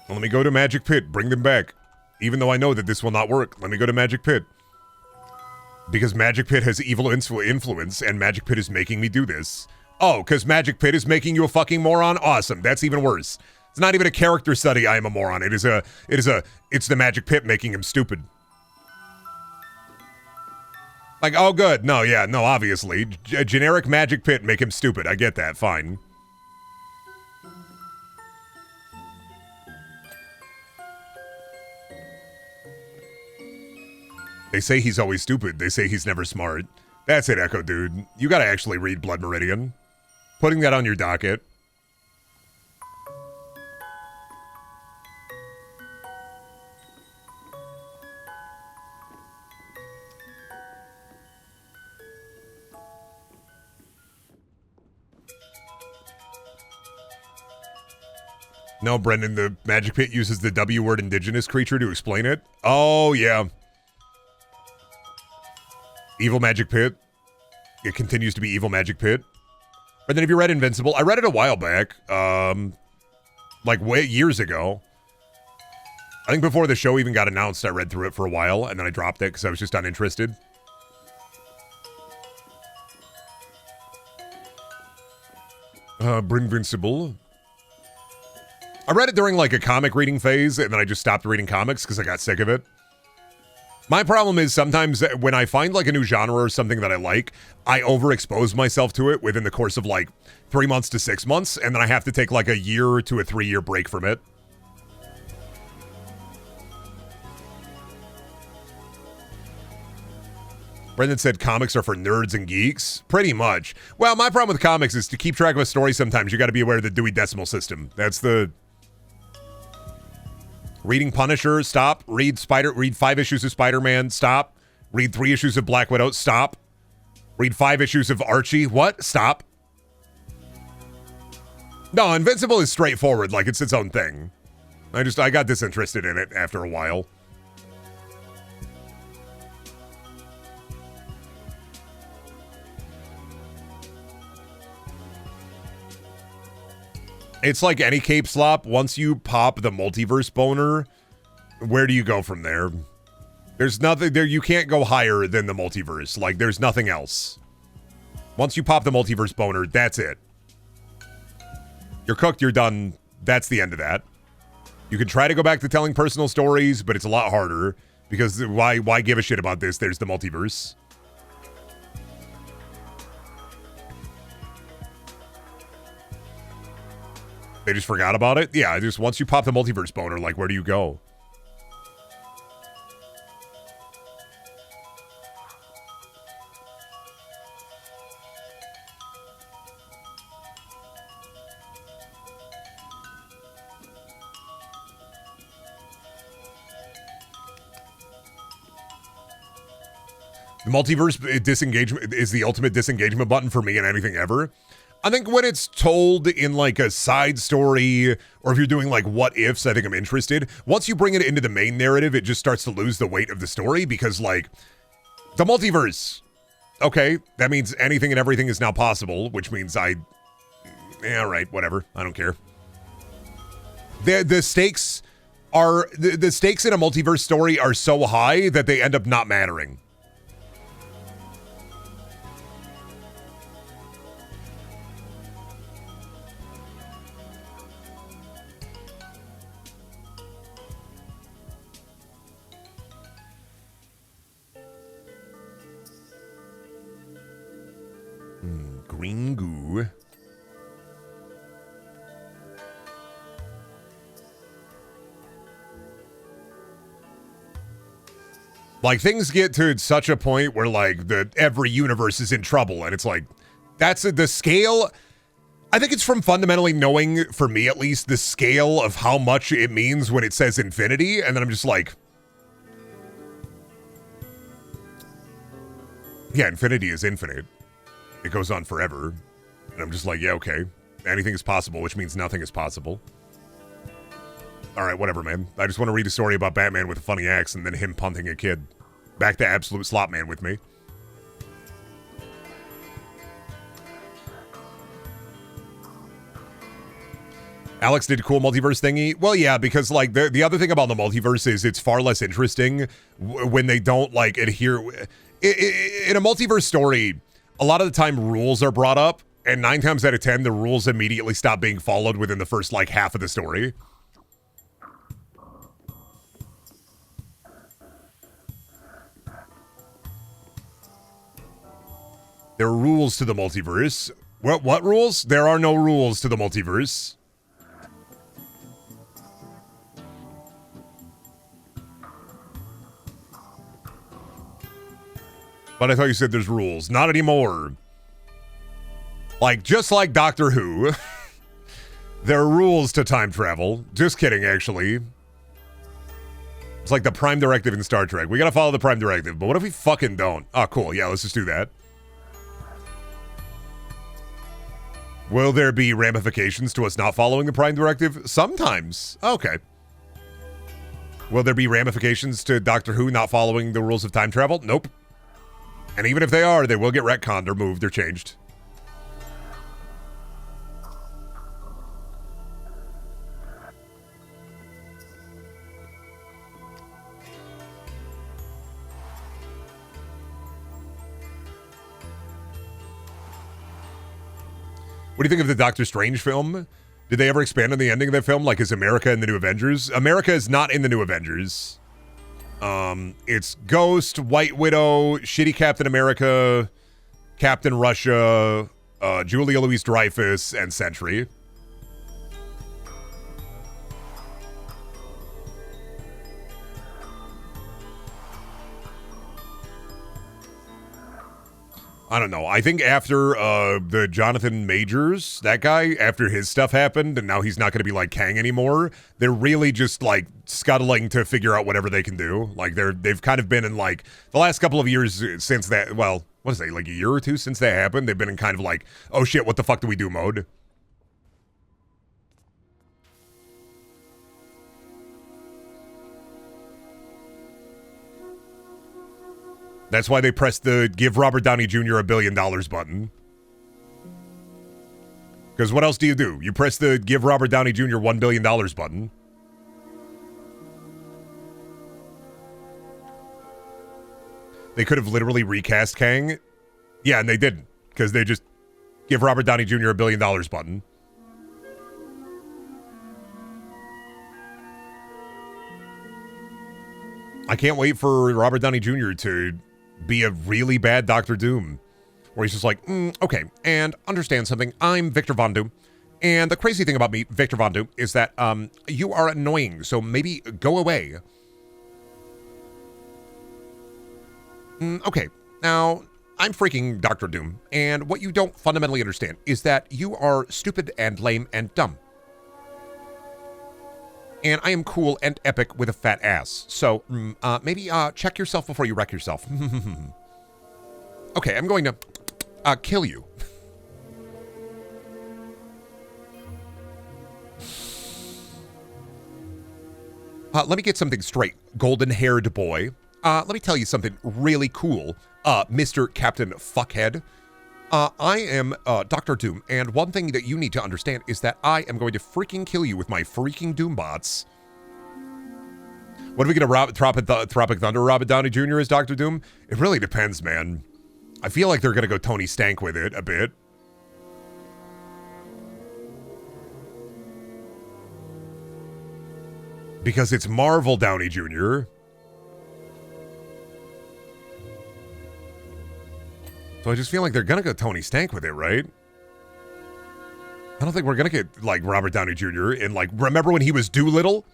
Well, let me go to Magic Pit. Bring them back. Even though I know that this will not work. Let me go to Magic Pit. Because Magic Pit has evil influence, and Magic Pit is making me do this. Oh, because Magic Pit is making you a fucking moron? Awesome. That's even worse. It's not even a character study, I am a moron. It's the Magic Pit making him stupid. Like, oh, good. No, yeah, no, obviously. A generic Magic Pit make him stupid. I get that. Fine. They say he's always stupid. They say he's never smart. That's it, Echo, dude. You gotta actually read Blood Meridian. Putting that on your docket. No, Brendan, the Magic Pit uses the W word indigenous creature to explain it. Oh, yeah. Evil Magic Pit. It continues to be Evil Magic Pit. And then have you read Invincible? I read it a while back. Like way years ago. I think before the show even got announced, I read through it for a while, and then I dropped it because I was just uninterested. Invincible. I read it during like a comic reading phase, and then I just stopped reading comics because I got sick of it. My problem is sometimes when I find like a new genre or something that I like, I overexpose myself to it within the course of like 3 months to 6 months, and then I have to take like a year to a 3-year break from it. Brendan said comics are for nerds and geeks. Pretty much. Well, my problem with comics is to keep track of a story sometimes you got to be aware of the Dewey Decimal System. That's the... Reading Punisher, stop. Read 5 issues of Spider-Man, stop. Read 3 issues of Black Widow, stop. Read 5 issues of Archie, what? Stop. No, Invincible is straightforward, like it's its own thing. I got disinterested in it after a while. It's like any cape slop. Once you pop the multiverse boner, where do you go from there? There's nothing there. You can't go higher than the multiverse. Like, there's nothing else. Once you pop the multiverse boner, that's it. You're cooked, you're done. That's the end of that. You can try to go back to telling personal stories, but it's a lot harder because why give a shit about this? There's the multiverse. They just forgot about it? Yeah, just once you pop the multiverse boner, like, where do you go? The multiverse disengagement is the ultimate disengagement button for me in anything ever. I think when it's told in like a side story, or if you're doing like what ifs, I think I'm interested. Once you bring it into the main narrative, it just starts to lose the weight of the story because like the multiverse. Okay, that means anything and everything is now possible, which means all right, whatever. I don't care. The stakes are the stakes in a multiverse story are so high that they end up not mattering. Green goo. Like, things get to such a point where like every universe is in trouble, and it's like that's the scale. I think it's from fundamentally knowing, for me at least, the scale of how much it means when it says infinity, and then I'm just like, yeah, infinity is infinite. It goes on forever. And I'm just like, yeah, okay. Anything is possible, which means nothing is possible. All right, whatever, man. I just want to read a story about Batman with a funny axe and then him punting a kid. Back to absolute slop man with me. Alex did a cool multiverse thingy. Well, yeah, because like the other thing about the multiverse is it's far less interesting when they don't like adhere. In a multiverse story, a lot of the time rules are brought up, and 9 times out of 10, the rules immediately stop being followed within the first like half of the story. There are rules to the multiverse. What rules? There are no rules to the multiverse. But I thought you said there's rules. Not anymore. Like, just like Doctor Who, there are rules to time travel. Just kidding, actually. It's like the Prime Directive in Star Trek. We gotta follow the Prime Directive, but what if we fucking don't? Oh, cool. Yeah, let's just do that. Will there be ramifications to us not following the Prime Directive? Sometimes. Okay. Will there be ramifications to Doctor Who not following the rules of time travel? Nope. And even if they are, they will get retconned or moved or changed. What do you think of the Doctor Strange film? Did they ever expand on the ending of that film? Like, is America in the New Avengers? America is not in the New Avengers. It's Ghost, White Widow, shitty Captain America, Captain Russia, Julia Louis-Dreyfus, and Sentry. I don't know. I think after the Jonathan Majors, that guy, after his stuff happened, and now he's not going to be like Kang anymore, they're really just like scuttling to figure out whatever they can do. Like they've kind of been in like the last couple of years since that. Well, what is it, like a year or two since that happened? They've been in kind of like, oh shit, what the fuck do we do mode. That's why they pressed the give Robert Downey Jr. $1 billion button. Because what else do? You press the give Robert Downey Jr. $1 billion button. They could have literally recast Kang. Yeah, and they didn't. Because they just give Robert Downey Jr. $1 billion button. I can't wait for Robert Downey Jr. to be a really bad Doctor Doom. Where he's just like, okay, and understand something. I'm Victor Von Doom. And the crazy thing about me, Victor Von Doom, is that you are annoying, so maybe go away. Okay, now, I'm freaking Dr. Doom, and what you don't fundamentally understand is that you are stupid and lame and dumb. And I am cool and epic with a fat ass. So, maybe check yourself before you wreck yourself. Okay, I'm going to kill you. Let me get something straight, golden-haired boy. Let me tell you something really cool, Mr. Captain Fuckhead. I am Dr. Doom, and one thing that you need to understand is that I am going to freaking kill you with my freaking Doombots. What are we going to Tropic Thunder Robert Downey Jr. as Dr. Doom? It really depends, man. I feel like they're going to go Tony Stank with it a bit. Because it's Marvel Downey Jr. So I just feel like they're going to go Tony Stank with it, right? I don't think we're going to get, like, Robert Downey Jr. in, like, remember when he was Doolittle?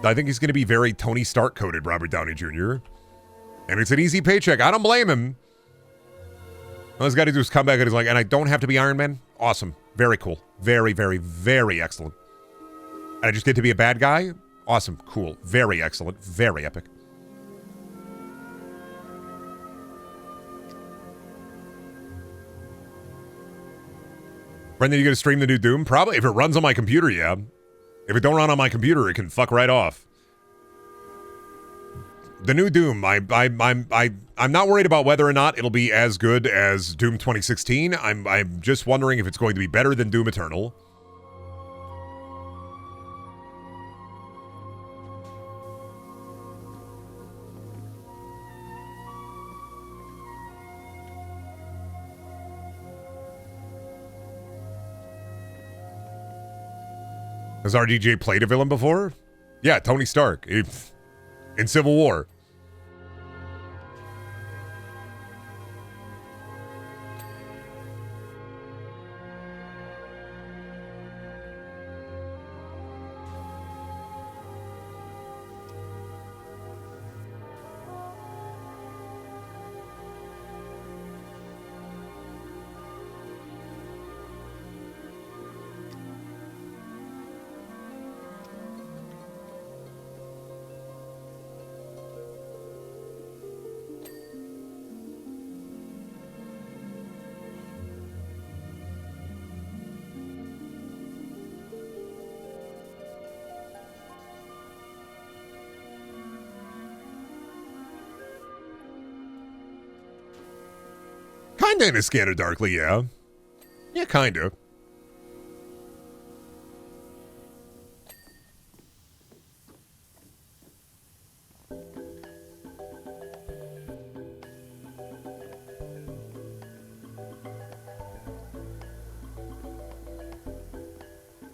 I think he's going to be very Tony Stark-coded Robert Downey Jr. And it's an easy paycheck. I don't blame him. All he's got to do is come back and he's like, and I don't have to be Iron Man? Awesome. Very cool. Very, very, very excellent. And I just get to be a bad guy? Awesome. Cool. Very excellent. Very epic. Brendan, you gonna stream the new Doom? Probably. If it runs on my computer, yeah. If it don't run on my computer, it can fuck right off. The new Doom, I'm not worried about whether or not it'll be as good as Doom 2016. I'm just wondering if it's going to be better than Doom Eternal. Has RDJ played a villain before? Yeah, Tony Stark in Civil War. Kinda in a Scanner Darkly, yeah. Yeah, kinda.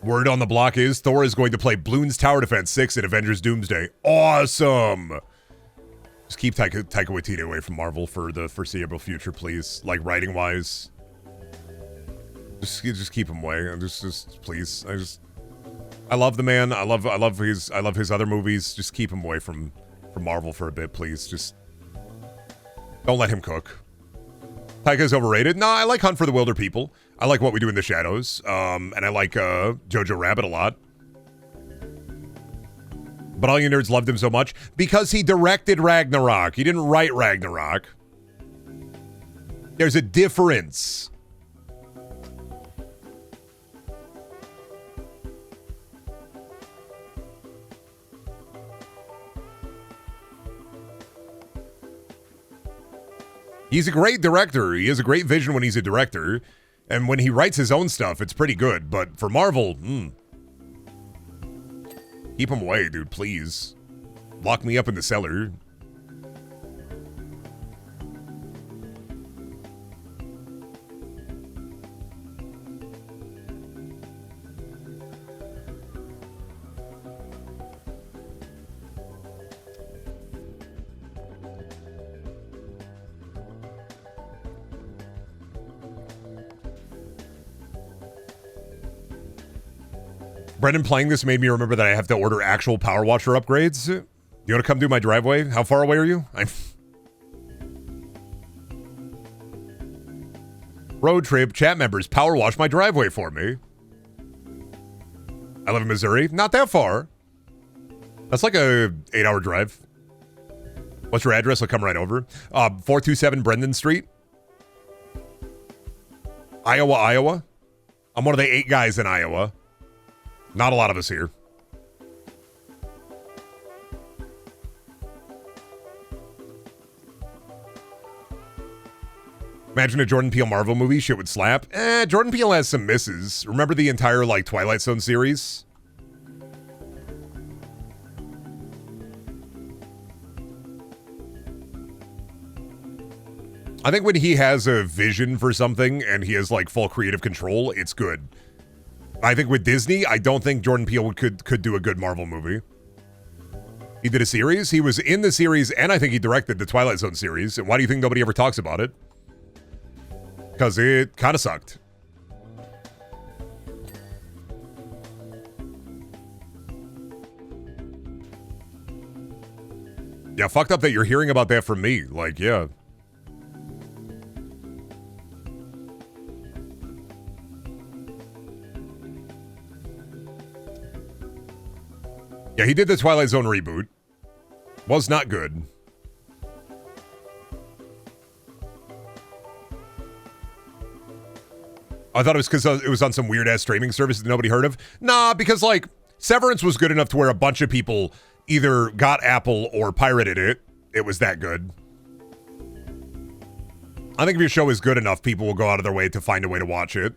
Word on the block is Thor is going to play Bloons Tower Defense 6 in Avengers Doomsday. Awesome! Just keep Taika Waititi away from Marvel for the foreseeable future, please. Like, writing-wise. Just keep him away. Just please. I love the man. I love his other movies. Just keep him away from Marvel for a bit, please. Just don't let him cook. Taika's overrated. Nah, I like Hunt for the Wilder People. I like What We Do in the Shadows. And I like Jojo Rabbit a lot. But all you nerds loved him so much because he directed Ragnarok. He didn't write Ragnarok. There's a difference. He's a great director. He has a great vision when he's a director. And when he writes his own stuff, it's pretty good. But for Marvel, keep him away, dude, please. Lock me up in the cellar. Brendan, playing this made me remember that I have to order actual PowerWash upgrades. You want to come do my driveway? How far away are you? Road trip, chat members, PowerWash my driveway for me. I live in Missouri. Not that far. That's like a 8-hour drive. What's your address? I'll come right over. 427 Brendan Street. Iowa. I'm one of the 8 guys in Iowa. Not a lot of us here. Imagine a Jordan Peele Marvel movie. Shit would slap. Jordan Peele has some misses. Remember the entire, like, Twilight Zone series? I think when he has a vision for something and he has, like, full creative control, it's good. I think with Disney, I don't think Jordan Peele could do a good Marvel movie. He did a series. He was in the series, and I think he directed the Twilight Zone series. And why do you think nobody ever talks about it? Because it kind of sucked. Yeah, fucked up that you're hearing about that from me. Like, yeah. Yeah, he did the Twilight Zone reboot. Was not good. I thought it was because it was on some weird-ass streaming service that nobody heard of. Nah, because, like, Severance was good enough to where a bunch of people either got Apple or pirated it. It was that good. I think if your show is good enough, people will go out of their way to find a way to watch it.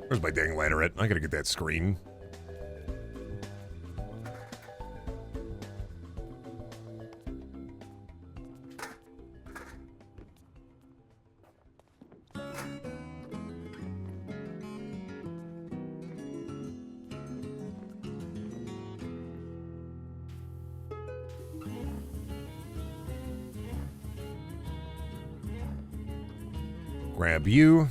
Where's my dang ladder at? I gotta get that screen. Grab you.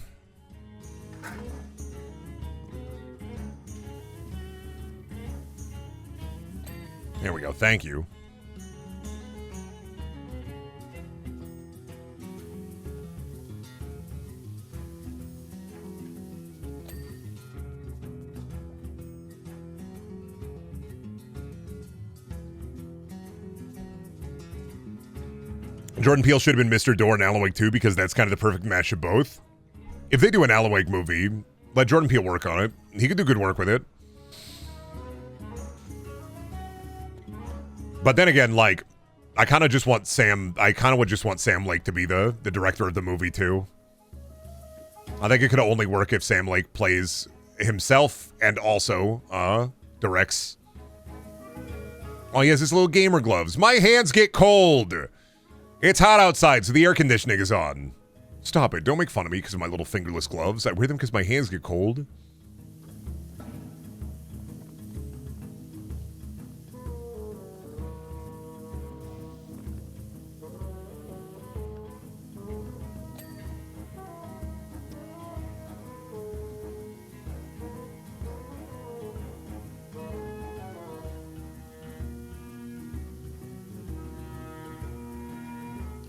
There we go. Thank you. Jordan Peele should have been Mr. Door in Alan Wake 2 because that's kind of the perfect match of both. If they do an Alan Wake movie, let Jordan Peele work on it. He could do good work with it. But then again, like, I kind of just want Sam... I kind of would just want Sam Lake to be the director of the movie, too. I think it could only work if Sam Lake plays himself and also directs. Oh, he has his little gamer gloves. My hands get cold. It's hot outside, so the air conditioning is on. Stop it. Don't make fun of me because of my little fingerless gloves. I wear them because my hands get cold.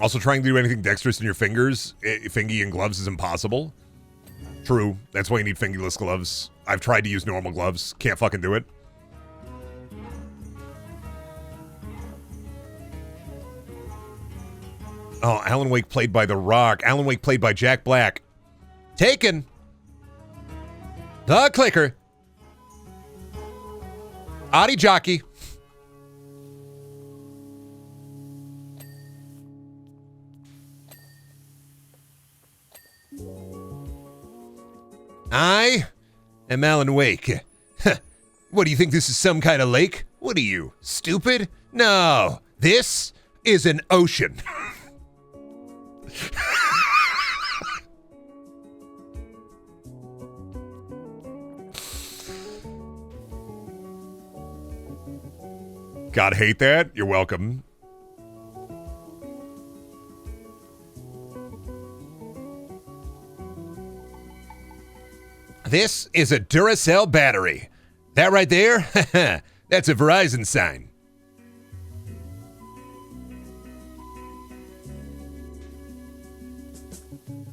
Also, trying to do anything dexterous in your fingers, fingy and gloves, is impossible. True. That's why you need fingerless gloves. I've tried to use normal gloves. Can't fucking do it. Oh, Alan Wake played by The Rock. Alan Wake played by Jack Black. Taken. The clicker. Adi Jockey. I am Alan Wake. What, do you think this is some kind of lake? What are you, stupid? No, this is an ocean. God, hate that? You're welcome. This is a Duracell battery. That right there? That's a Verizon sign.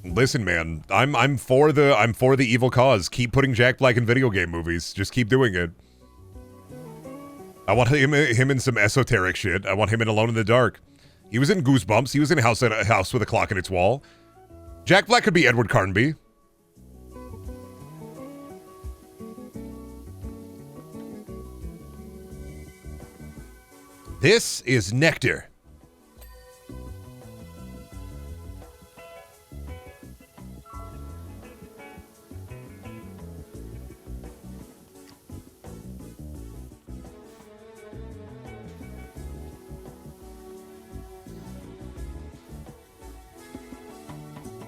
Listen, man, I'm for the evil cause. Keep putting Jack Black in video game movies. Just keep doing it. I want him in some esoteric shit. I want him in Alone in the Dark. He was in Goosebumps. He was in House with a Clock in Its Wall. Jack Black could be Edward Carnby. This is Nectar.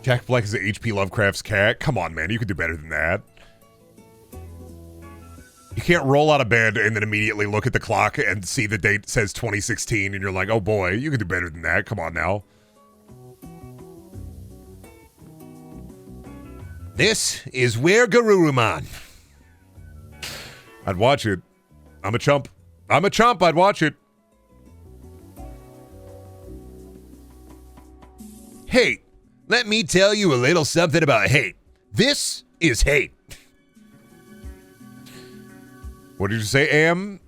Jack Black is H.P. Lovecraft's cat. Come on, man. You could do better than that. You can't roll out of bed and then immediately look at the clock and see the date says 2016 and you're like, oh boy, you can do better than that. Come on now. This is Where Garuruman. I'd watch it. I'm a chump. I'm a chump. I'd watch it. Hate. Let me tell you a little something about hate. This is hate. What did you say, Am?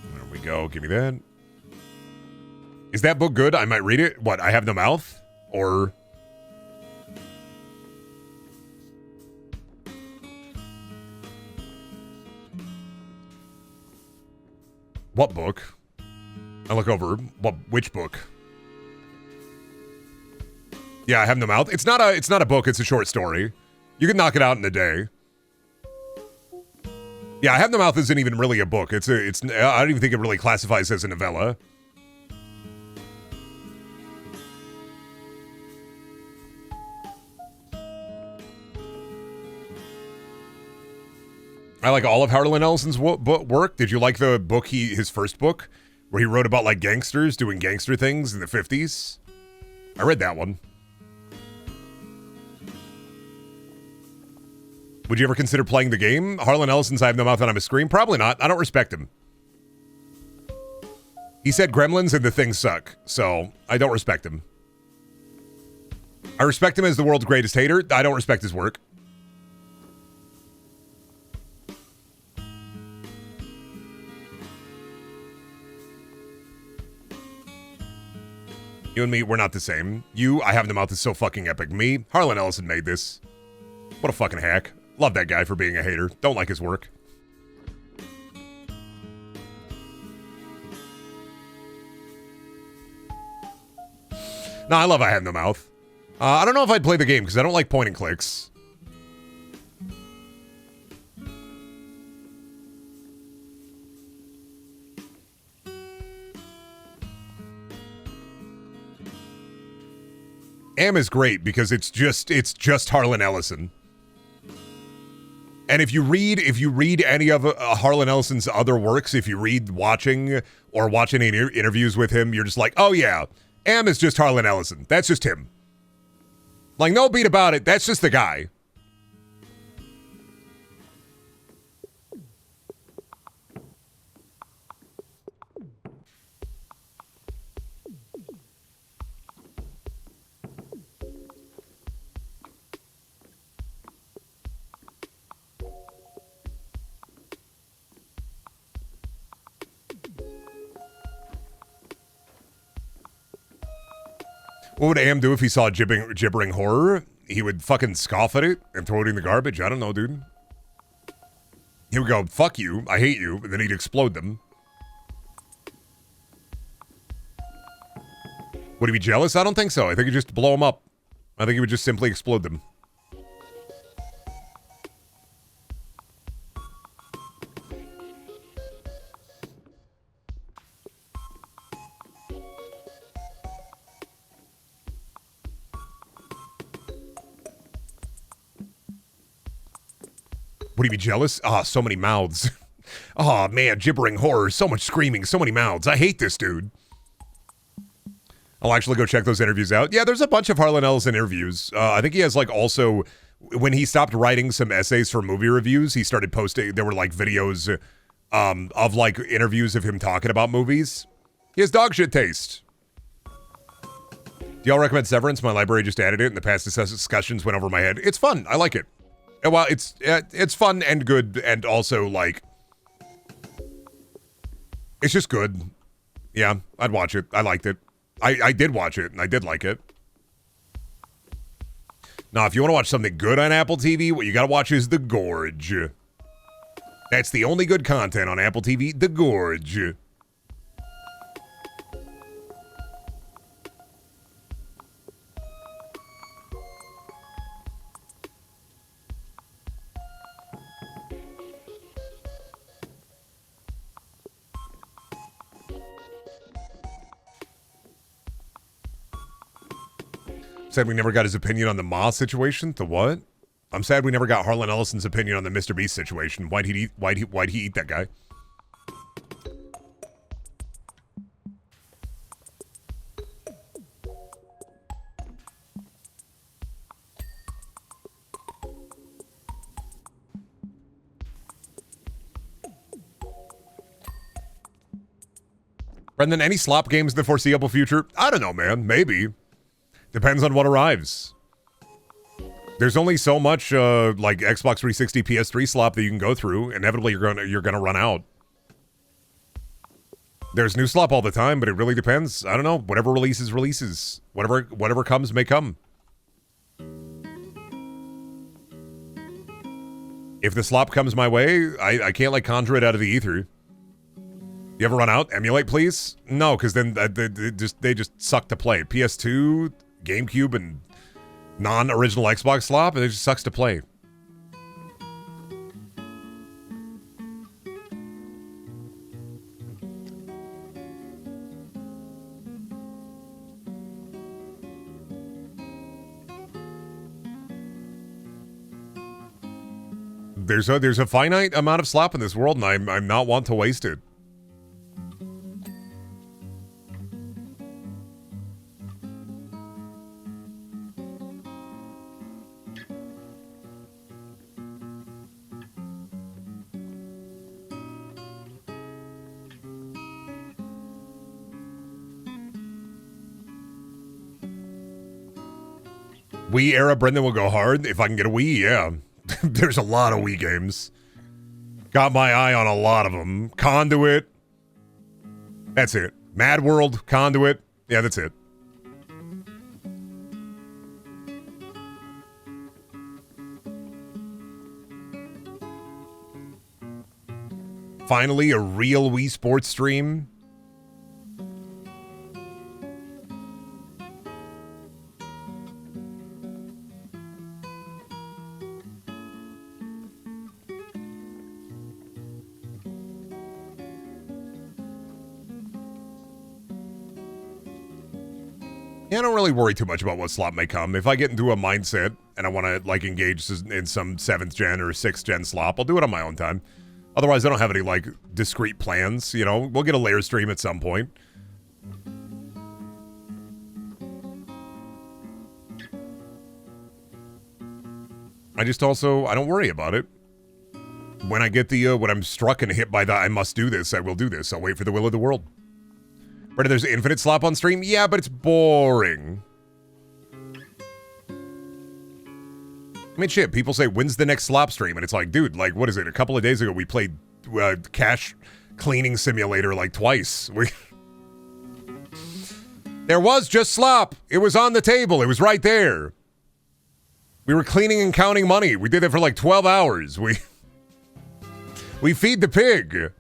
There we go. Give me that. Is that book good? I might read it. What, I Have No Mouth? Or... What book? I look over. Which book? Yeah, I Have No Mouth. It's not a book, it's a short story. You can knock it out in a day. Yeah, I Have No Mouth isn't even really a book. I don't even think it really classifies as a novella. I like all of Harlan Ellison's work. Did you like the book, his first book, where he wrote about like gangsters doing gangster things in the 50s? I read that one. Would you ever consider playing the game? Harlan Ellison's I Have No Mouth and I'm a Scream? Probably not. I don't respect him. He said Gremlins and the things suck, so I don't respect him. I respect him as the world's greatest hater. I don't respect his work. You and me, we're not the same. You, I Have No Mouth is so fucking epic. Me, Harlan Ellison made this. What a fucking hack. Love that guy for being a hater. Don't like his work. No, I love I Have No Mouth. I don't know if I'd play the game because I don't like point and clicks. Am is great because it's just Harlan Ellison. And if you read any of Harlan Ellison's other works, if you read watching any interviews with him, you're just like, oh yeah, Am is just Harlan Ellison. That's just him. Like, no beat about it. That's just the guy. What would Am do if he saw gibbering horror? He would fucking scoff at it and throw it in the garbage. I don't know, dude. He would go, fuck you, I hate you, and then he'd explode them. Would he be jealous? I don't think so. I think he'd just blow them up. I think he would just simply explode them. Would he be jealous? Ah, so many mouths. Oh, man, gibbering horror. So much screaming, so many mouths. I hate this dude. I'll actually go check those interviews out. Yeah, there's a bunch of Harlan Ellison interviews. I think he has, like, also... When he stopped writing some essays for movie reviews, he started posting... There were, like, videos of, like, interviews of him talking about movies. He has dog shit taste. Do y'all recommend Severance? My library just added it, and the past discussions went over my head. It's fun. I like it. Well, it's fun and good, and also, like, it's just good. Yeah, I'd watch it. I liked it. I did watch it, and I did like it. Now, if you want to watch something good on Apple TV, what you gotta watch is The Gorge. That's the only good content on Apple TV, The Gorge. Said we never got his opinion on the Ma situation. The what? I'm sad we never got Harlan Ellison's opinion on the Mr. Beast situation. Why'd he eat that guy? Brendan, any slop games in the foreseeable future? I don't know, man. Maybe. Depends on what arrives. There's only so much like Xbox 360, PS3 slop that you can go through. Inevitably, you're gonna run out. There's new slop all the time, but it really depends. I don't know. Whatever releases. Whatever comes may come. If the slop comes my way, I can't like conjure it out of the ether. You ever run out? Emulate, please? No, because then they just suck to play. PS2, GameCube, and non-original Xbox slop, and it just sucks to play. There's a finite amount of slop in this world, and I'm not one to waste it. Wii era Brendan will go hard. If I can get a Wii, yeah. There's a lot of Wii games. Got my eye on a lot of them. Conduit. That's it. Mad World, Conduit. Yeah, that's it. Finally, a real Wii Sports stream. Yeah, I don't really worry too much about what slop may come. If I get into a mindset and I want to like engage in some 7th gen or 6th gen slop, I'll do it on my own time. Otherwise, I don't have any like discrete plans. You know, we'll get a layer stream at some point. I don't worry about it. When I get when I'm struck and hit by the I must do this, I will do this. I'll wait for the will of the world. But there's infinite slop on stream? Yeah, but it's boring. I mean, shit, people say, when's the next slop stream? And it's like, dude, like, what is it? A couple of days ago, we played Cash Cleaning Simulator, like, twice. There was just slop. It was on the table. It was right there. We were cleaning and counting money. We did it for like 12 hours. We feed the pig.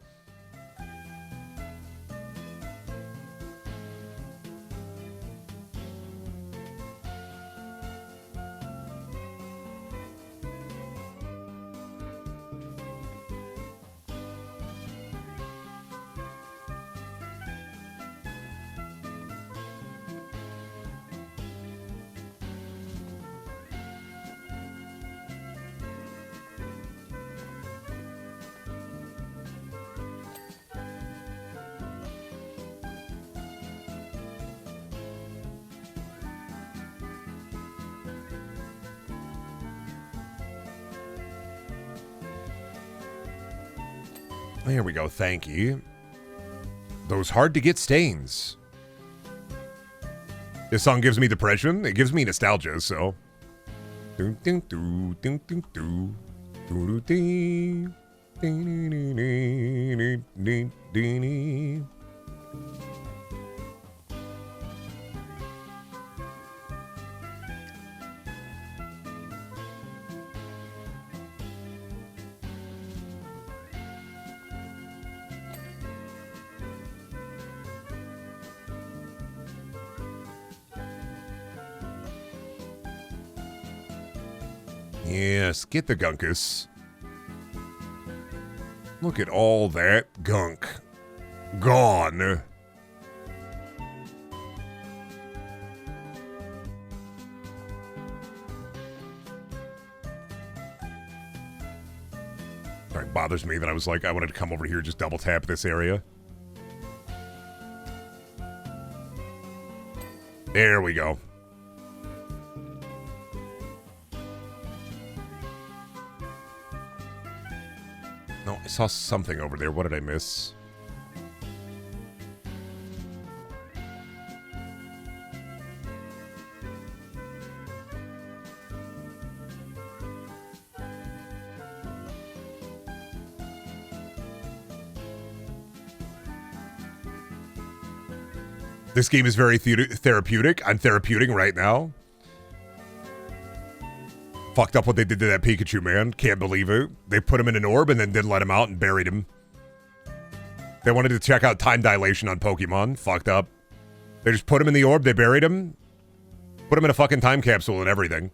There we go. Thank you. Those hard to get stains. This song gives me depression. It gives me nostalgia, so. Yes, get the gunkus. Look at all that gunk. Gone. Sorry, it bothers me that I was like, I wanted to come over here and just double tap this area. There we go. No, I saw something over there. What did I miss? This game is very therapeutic. I'm therapeuting right now. Fucked up what they did to that Pikachu, man. Can't believe it. They put him in an orb and then didn't let him out and buried him. They wanted to check out time dilation on Pokemon. Fucked up. They just put him in the orb, they buried him. Put him in a fucking time capsule and everything.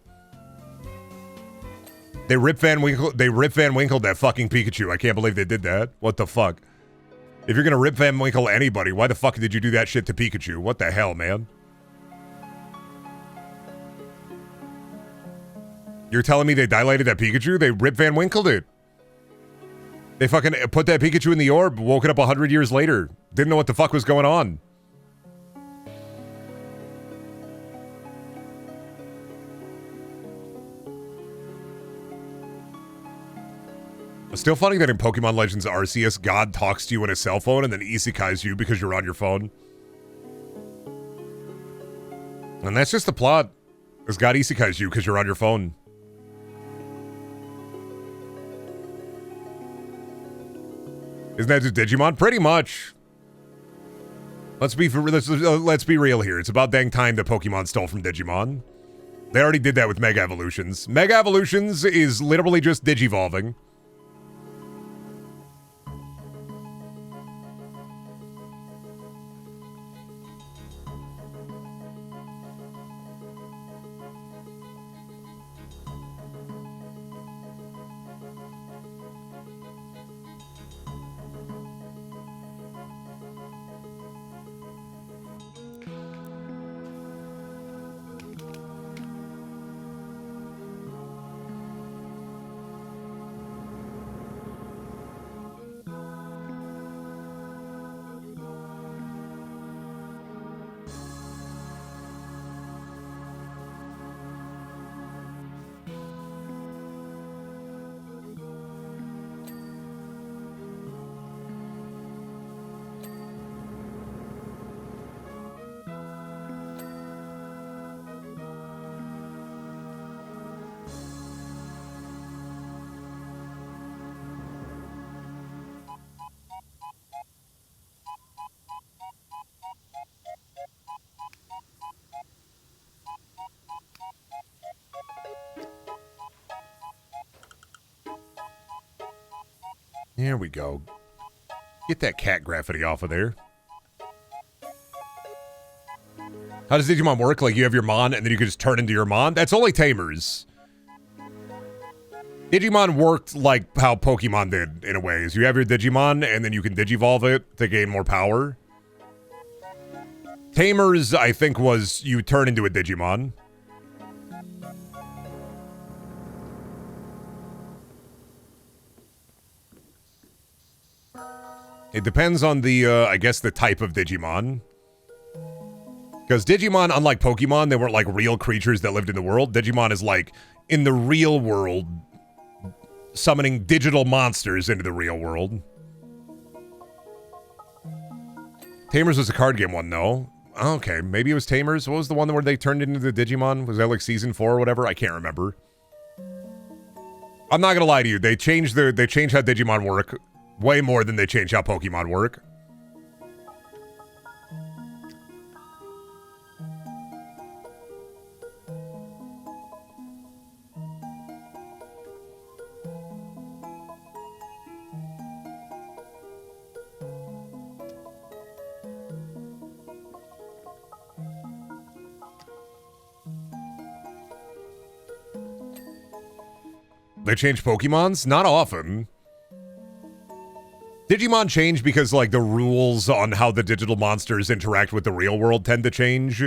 They Rip Van Winkled that fucking Pikachu. I can't believe they did that. What the fuck? If you're gonna Rip Van Winkle anybody, why the fuck did you do that shit to Pikachu? What the hell, man? You're telling me they dilated that Pikachu? They Rip Van Winkled it. They fucking put that Pikachu in the orb, woke it up 100 years later. Didn't know what the fuck was going on. It's still funny that in Pokemon Legends Arceus, God talks to you on a cell phone and then isekais you because you're on your phone. And that's just the plot. Is God isekais you because you're on your phone. Isn't that just Digimon? Pretty much. Let's be real here. It's about dang time that Pokemon stole from Digimon. They already did that with Mega Evolutions. Mega Evolutions is literally just Digivolving. There we go. Get that cat graffiti off of there. How does Digimon work? Like, you have your Mon, and then you can just turn into your Mon? That's only Tamers. Digimon worked like how Pokemon did, in a way. Is you have your Digimon, and then you can Digivolve it to gain more power. Tamers, I think, was you turn into a Digimon. It depends on the, I guess, the type of Digimon. Because Digimon, unlike Pokemon, they weren't like real creatures that lived in the world. Digimon is like, in the real world, summoning digital monsters into the real world. Tamers was a card game one, though. Okay, maybe it was Tamers. What was the one where they turned into the Digimon? Was that like season 4 or whatever? I can't remember. I'm not gonna lie to you. They changed how Digimon work way more than they changed how Pokemon work. They change Pokemons? Not often. Digimon change because, like, the rules on how the digital monsters interact with the real world tend to change.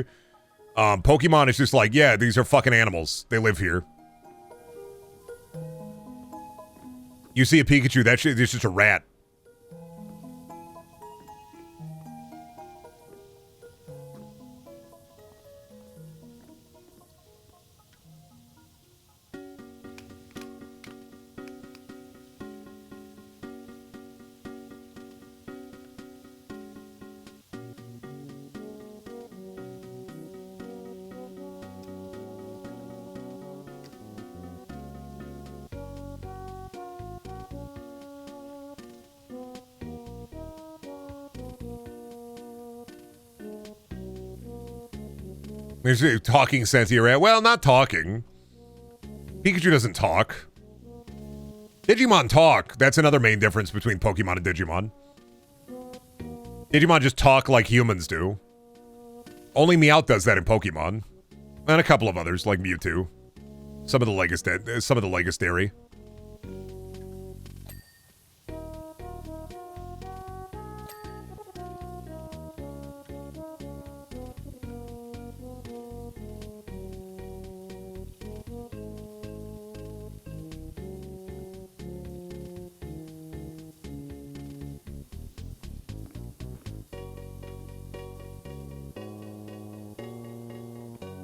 Pokemon is just like, yeah, these are fucking animals. They live here. You see a Pikachu, that shit is just a rat. There's a talking Sentient rat. Well, not talking. Pikachu doesn't talk. Digimon talk. That's another main difference between Pokemon and Digimon. Digimon just talk like humans do. Only Meowth does that in Pokemon. And a couple of others, like Mewtwo. Some of the Legendary.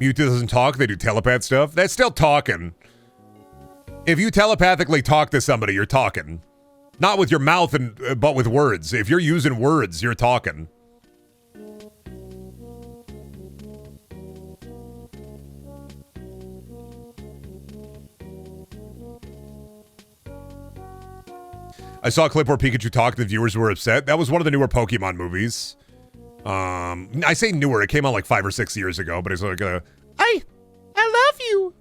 Mewtwo doesn't talk, they do telepath stuff. That's still talking. If you telepathically talk to somebody, you're talking. Not with your mouth, but with words. If you're using words, you're talking. I saw a clip where Pikachu talked and the viewers were upset. That was one of the newer Pokemon movies. I say newer, it came out like 5 or 6 years ago, but it's like I love you.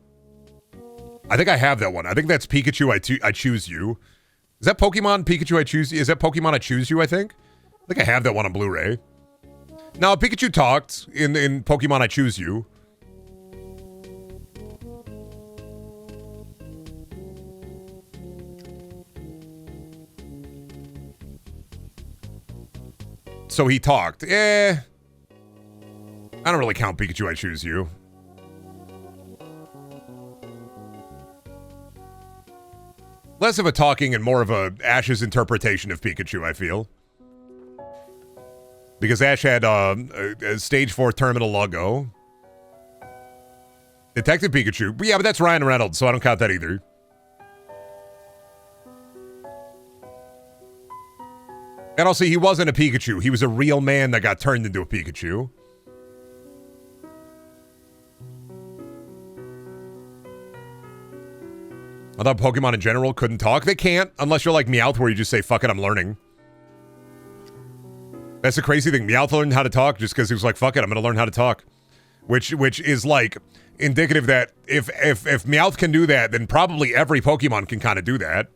I think I have that one. I think that's Pikachu, I Choose You. Is that Pokemon Pikachu, I Choose You? Is that Pokemon I Choose You, I think? I think I have that one on Blu-ray. Now, Pikachu talked in Pokemon I Choose You. So he talked. I don't really count Pikachu, I Choose You. Less of a talking and more of a Ash's interpretation of Pikachu, I feel. Because Ash had a Stage 4 terminal logo. Detective Pikachu. Yeah, but that's Ryan Reynolds, so I don't count that either. And also, he wasn't a Pikachu. He was a real man that got turned into a Pikachu. I thought Pokemon in general couldn't talk. They can't, unless you're like Meowth, where you just say, fuck it, I'm learning. That's the crazy thing. Meowth learned how to talk just because he was like, fuck it, I'm going to learn how to talk. Which is like indicative that if Meowth can do that, then probably every Pokemon can kind of do that.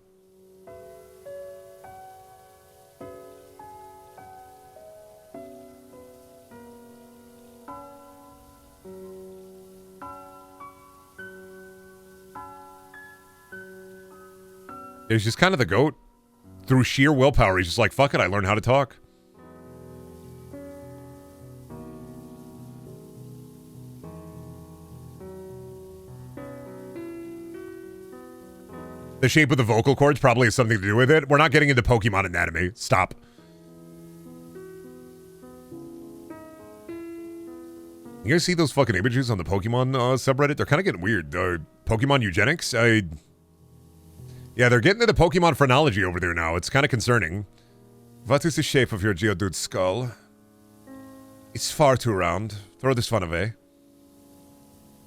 He's just kind of the GOAT. Through sheer willpower, he's just like, fuck it, I learned how to talk. The shape of the vocal cords probably has something to do with it. We're not getting into Pokemon anatomy. Stop. You guys see those fucking images on the Pokemon subreddit? They're kind of getting weird. Pokemon eugenics? Yeah, they're getting into Pokemon phrenology over there now. It's kind of concerning. What is the shape of your Geodude skull? It's far too round. Throw this one away.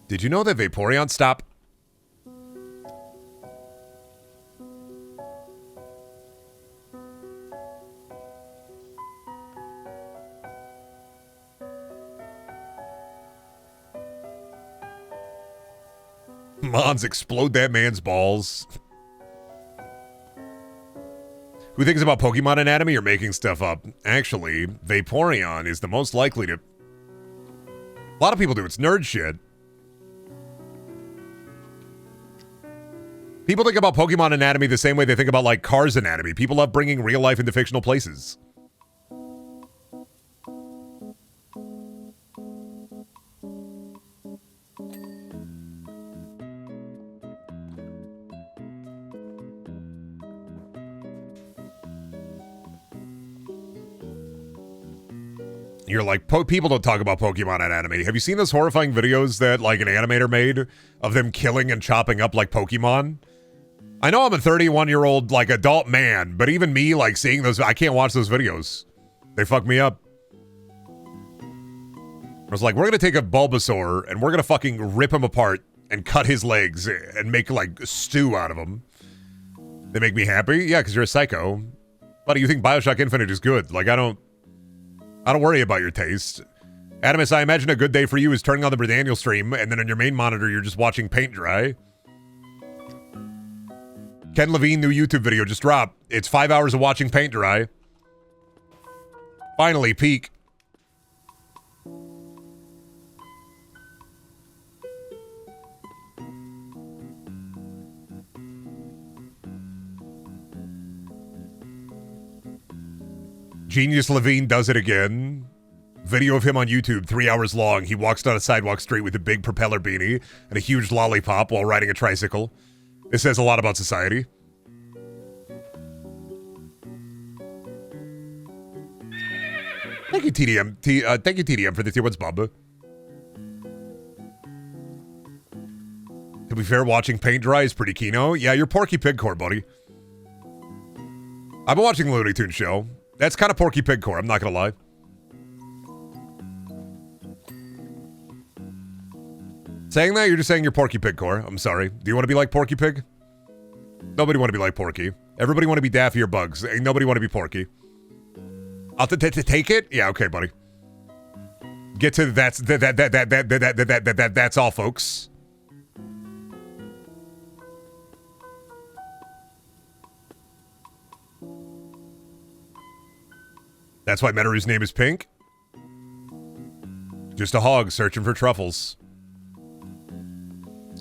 Did you know that Vaporeon... Stop. Mons, explode that man's balls. Who thinks about Pokemon anatomy or making stuff up? Actually, Vaporeon is the most likely to... A lot of people do. It's nerd shit. People think about Pokemon anatomy the same way they think about, like, Cars anatomy. People love bringing real life into fictional places. You're like, people don't talk about Pokemon anatomy. Have you seen those horrifying videos that, like, an animator made of them killing and chopping up, like, Pokemon? I know I'm a 31-year-old, like, adult man, but even me, like, seeing those, I can't watch those videos. They fuck me up. I was like, we're gonna take a Bulbasaur, and we're gonna fucking rip him apart and cut his legs and make, like, stew out of him. They make me happy? Yeah, because you're a psycho. Buddy, you think Bioshock Infinite is good. Like, I don't worry about your taste. Adamus, I imagine a good day for you is turning on the Brendaniel stream, and then on your main monitor, you're just watching paint dry. Ken Levine, new YouTube video just dropped. It's 5 hours of watching paint dry. Finally, peak. Genius Levine does it again. Video of him on YouTube, 3 hours long. He walks down a sidewalk street with a big propeller beanie and a huge lollipop while riding a tricycle. It says a lot about society. Thank you, TDM. Thank you, TDM, for the tier 1's Bubba. To be fair, watching paint dry is pretty kino. Yeah, you're Porky Pigcore, buddy. I've been watching Looney Tunes show. That's kind of Porky Pigcore, I'm not gonna lie. Saying that, you're just saying you're Porky Pigcore. I'm sorry. Do you want to be like Porky Pig? Nobody want to be like Porky. Everybody want to be Daffy or Bugs. Ain't nobody want to be Porky. I'll take it? Yeah, okay, buddy. Get to that's all, folks. That's why Metaru's name is Pink. Just a hog searching for truffles.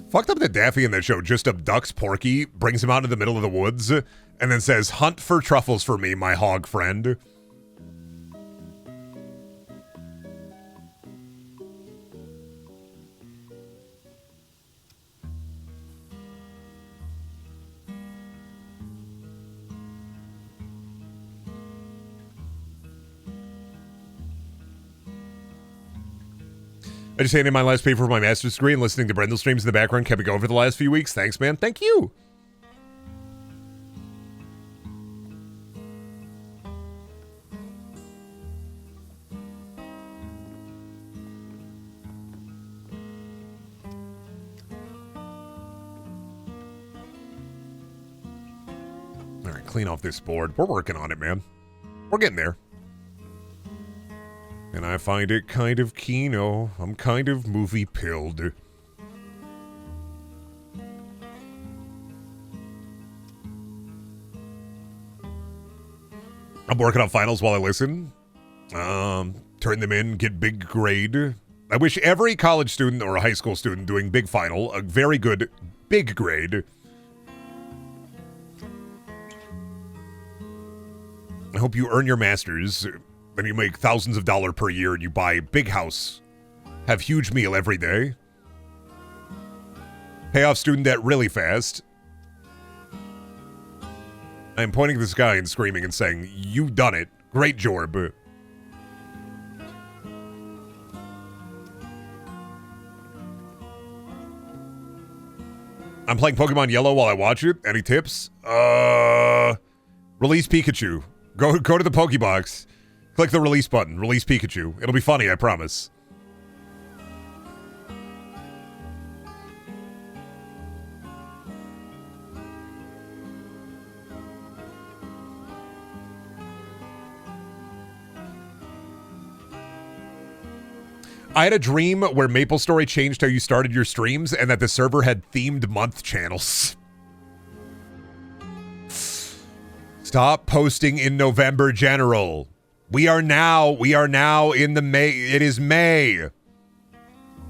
Fucked up that Daffy in that show just abducts Porky, brings him out into the middle of the woods, and then says, "Hunt for truffles for me, my hog friend." I just handed my last paper for my master's degree and listening to Brendel streams in the background kept me going for the last few weeks. Thanks, man. Thank you. All right, clean off this board. We're working on it, man. We're getting there. And I find it kind of kino. I'm kind of movie-pilled. I'm working on finals while I listen. Turn them in, get big grade. I wish every college student or a high school student doing big final a very good big grade. I hope you earn your master's. Then you make thousands of dollars per year and you buy big house. Have huge meal every day. Pay off student debt really fast. I am pointing to the sky and screaming and saying, "You done it. Great job." I'm playing Pokemon Yellow while I watch it. Any tips? Release Pikachu. Go to the Pokebox. Click the release button. Release Pikachu. It'll be funny, I promise. I had a dream where MapleStory changed how you started your streams and that the server had themed month channels. Stop posting in November, General. We are now in the May. It is May.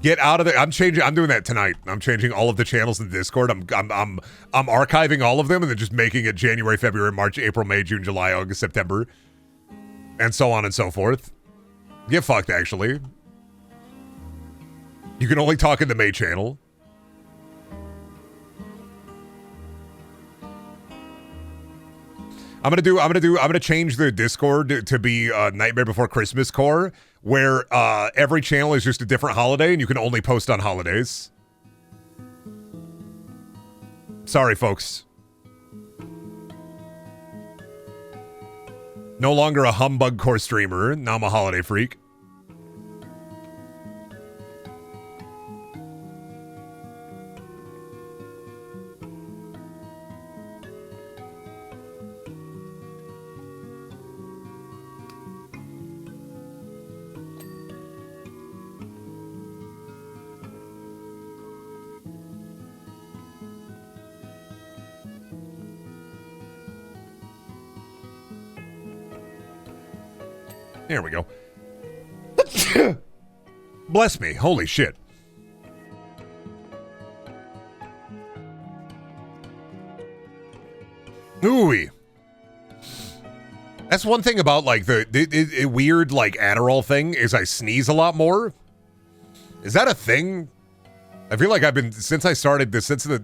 Get out of there. I'm doing that tonight. I'm changing all of the channels in the Discord. I'm archiving all of them and then just making it January, February, March, April, May, June, July, August, September, and so on and so forth. Get fucked, actually. You can only talk in the May channel. I'm gonna change the Discord to be Nightmare Before Christmas core, where every channel is just a different holiday and you can only post on holidays. Sorry, folks. No longer a humbug core streamer. Now I'm a holiday freak. There we go. Bless me. Holy shit. Ooh. That's one thing about like the weird like Adderall thing is I sneeze a lot more. Is that a thing? I feel like I've been since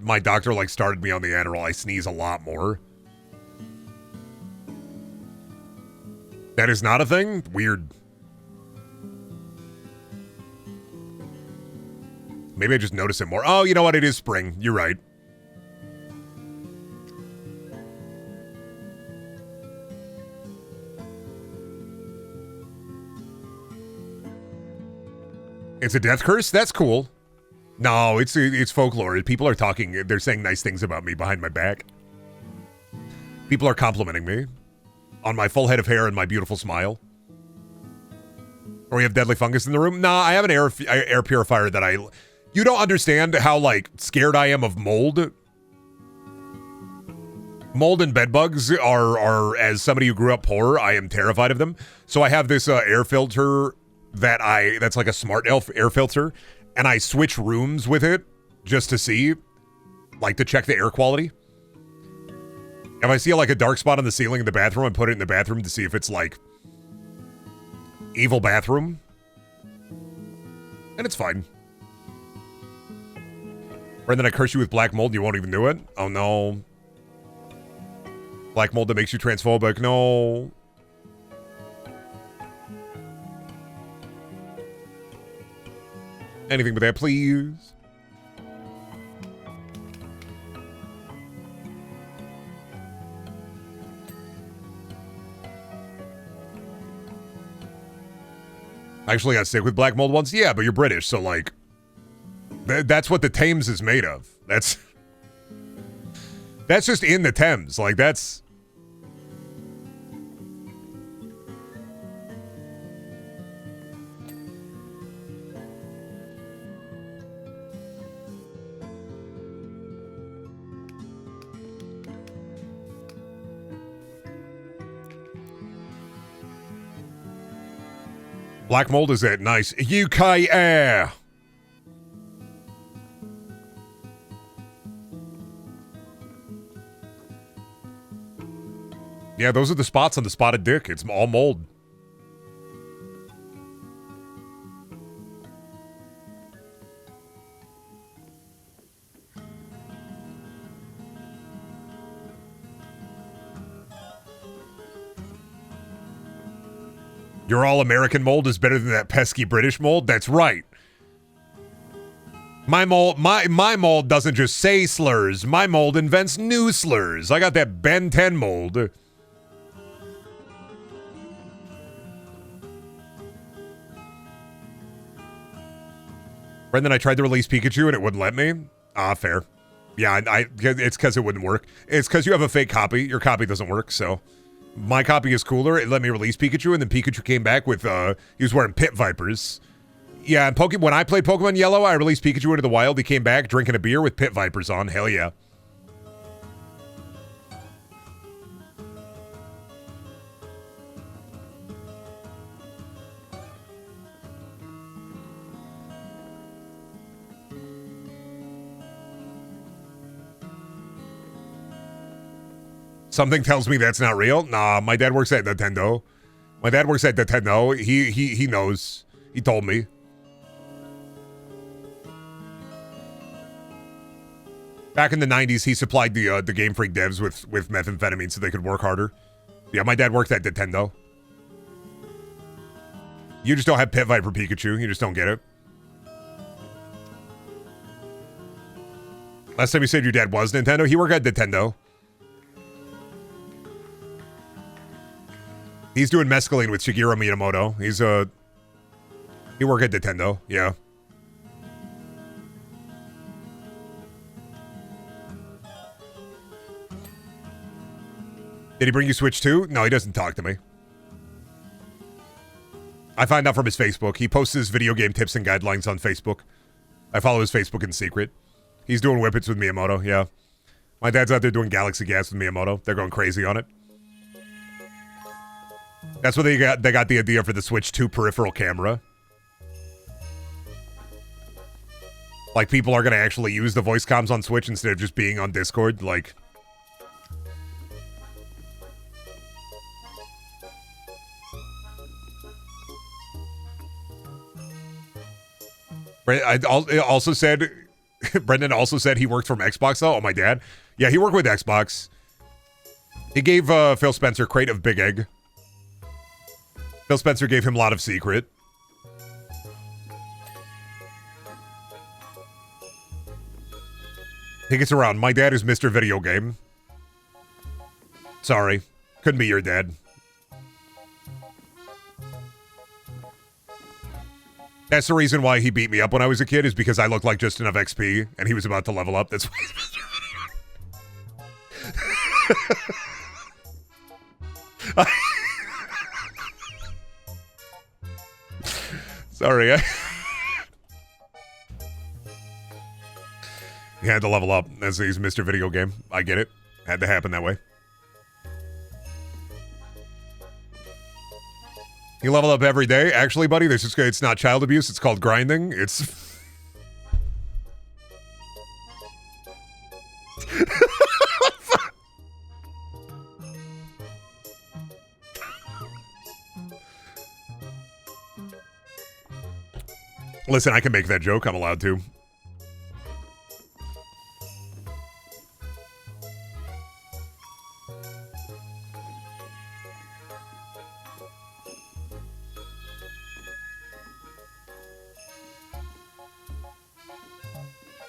my doctor like started me on the Adderall, I sneeze a lot more. That is not a thing? Weird. Maybe I just notice it more. Oh, you know what? It is spring. You're right. It's a death curse? That's cool. No, it's folklore. People are talking. They're saying nice things about me behind my back. People are complimenting me on my full head of hair and my beautiful smile. Or we have deadly fungus in the room? Nah, I have an air purifier that you don't understand how, like, scared I am of mold. Mold and bed bugs are, as somebody who grew up poor, I am terrified of them. So I have this air filter that's like a smart air filter, and I switch rooms with it just to see, like, to check the air quality. If I see like a dark spot on the ceiling in the bathroom, I put it in the bathroom to see if it's like evil bathroom. And it's fine. Brendan, I curse you with black mold and you won't even do it? Oh no. Black mold that makes you transphobic? No. Anything but that, please. I actually got sick with black mold once. Yeah, but you're British, so like, that's what the Thames is made of. That's just in the Thames. Like that's. Black mold is that nice UK air. Yeah, those are the spots on the spotted dick. It's all mold. Your all-American mold is better than that pesky British mold? That's right. My mold doesn't just say slurs. My mold invents new slurs. I got that Ben 10 mold. Brendan, I tried to release Pikachu and it wouldn't let me. Ah, fair. Yeah, it's because it wouldn't work. It's because you have a fake copy. Your copy doesn't work, so... My copy is cooler. It let me release Pikachu, and then Pikachu came back with, he was wearing pit vipers. Yeah, and when I played Pokemon Yellow, I released Pikachu into the wild. He came back drinking a beer with pit vipers on. Hell yeah. Something tells me that's not real. Nah, my dad works at Nintendo. My dad works at Nintendo. He knows. He told me. Back in the 90s, he supplied the Game Freak devs with methamphetamine so they could work harder. Yeah, my dad worked at Nintendo. You just don't have Pit Viper Pikachu. You just don't get it. Last time you said your dad was Nintendo, he worked at Nintendo. He's doing mescaline with Shigeru Miyamoto. He worked at Nintendo, yeah. Did he bring you Switch 2? No, he doesn't talk to me. I find out from his Facebook. He posts his video game tips and guidelines on Facebook. I follow his Facebook in secret. He's doing whippets with Miyamoto, yeah. My dad's out there doing Galaxy Gas with Miyamoto. They're going crazy on it. That's what they got the idea for the Switch 2 peripheral camera. Like, people are going to actually use the voice comms on Switch instead of just being on Discord. Like... also said... Brendan also said he worked from Xbox, though. Oh, my dad. Yeah, he worked with Xbox. He gave Phil Spencer crate of Big Egg. Phil Spencer gave him a lot of secret. He gets around. My dad is Mr. Video Game. Sorry. Couldn't be your dad. That's the reason why he beat me up when I was a kid, is because I looked like just enough XP, and he was about to level up. That's why he's Mr. Video Game. Sorry, he had to level up as he's Mr. Video Game. I get it. Had to happen that way. You level up every day. Actually, buddy, it's not child abuse. It's called grinding. It's... Listen, I can make that joke. I'm allowed to.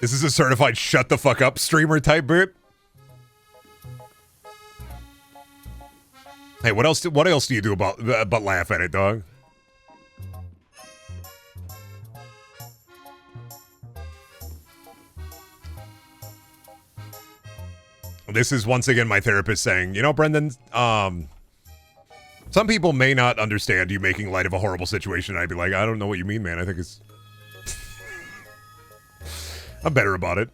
This is a certified shut the fuck up streamer type bit. Hey, what else do you do but laugh at it, dog? This is once again my therapist saying, you know, Brendan, some people may not understand you making light of a horrible situation. I'd be like, I don't know what you mean, man. I think it's... I'm better about it.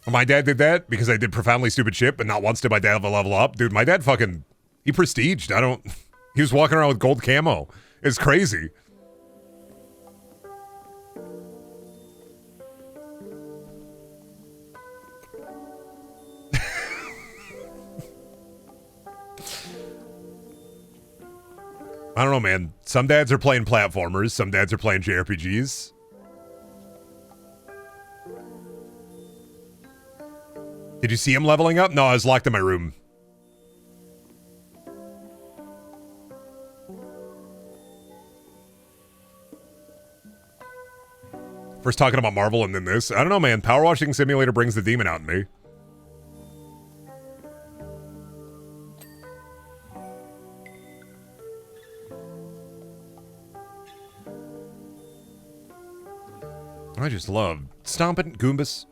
My dad did that because I did profoundly stupid shit, but not once did my dad have a level up. Dude, my dad fucking... He prestiged. He was walking around with gold camo. It's crazy. I don't know, man. Some dads are playing platformers. Some dads are playing JRPGs. Did you see him leveling up? No, I was locked in my room. First talking about Marvel and then this. I don't know, man. Power washing simulator brings the demon out in me. I just love stomping Goombas.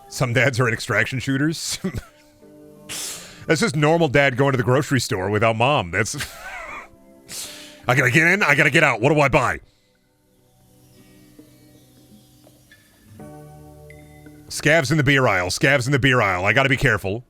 Some dads are in extraction shooters. That's just normal dad going to the grocery store without mom. That's... I gotta get in, I gotta get out. What do I buy? Scavs in the beer aisle. Scavs in the beer aisle. I gotta be careful.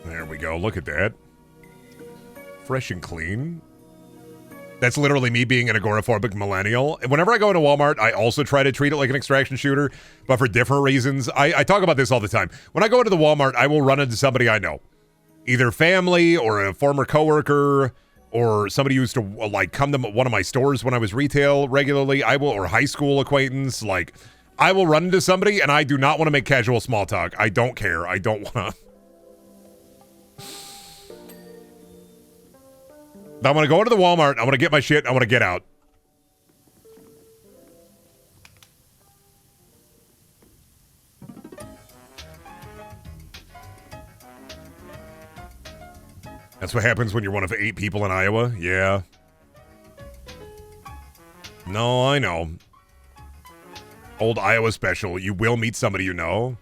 There we go. Look at that. Fresh and clean. That's literally me being an agoraphobic millennial. And whenever I go into Walmart, I also try to treat it like an extraction shooter, but for different reasons. I talk about this all the time. When I go into the Walmart, I will run into somebody I know. Either family or a former coworker or somebody who used to like come to one of my stores when I was retail regularly. Or high school acquaintance. Like, I will run into somebody and I do not want to make casual small talk. I don't care. I don't want to. I want to go into the Walmart. I want to get my shit. I want to get out. That's what happens when you're one of 8 people in Iowa. Yeah. No, I know. Old Iowa special. You will meet somebody you know.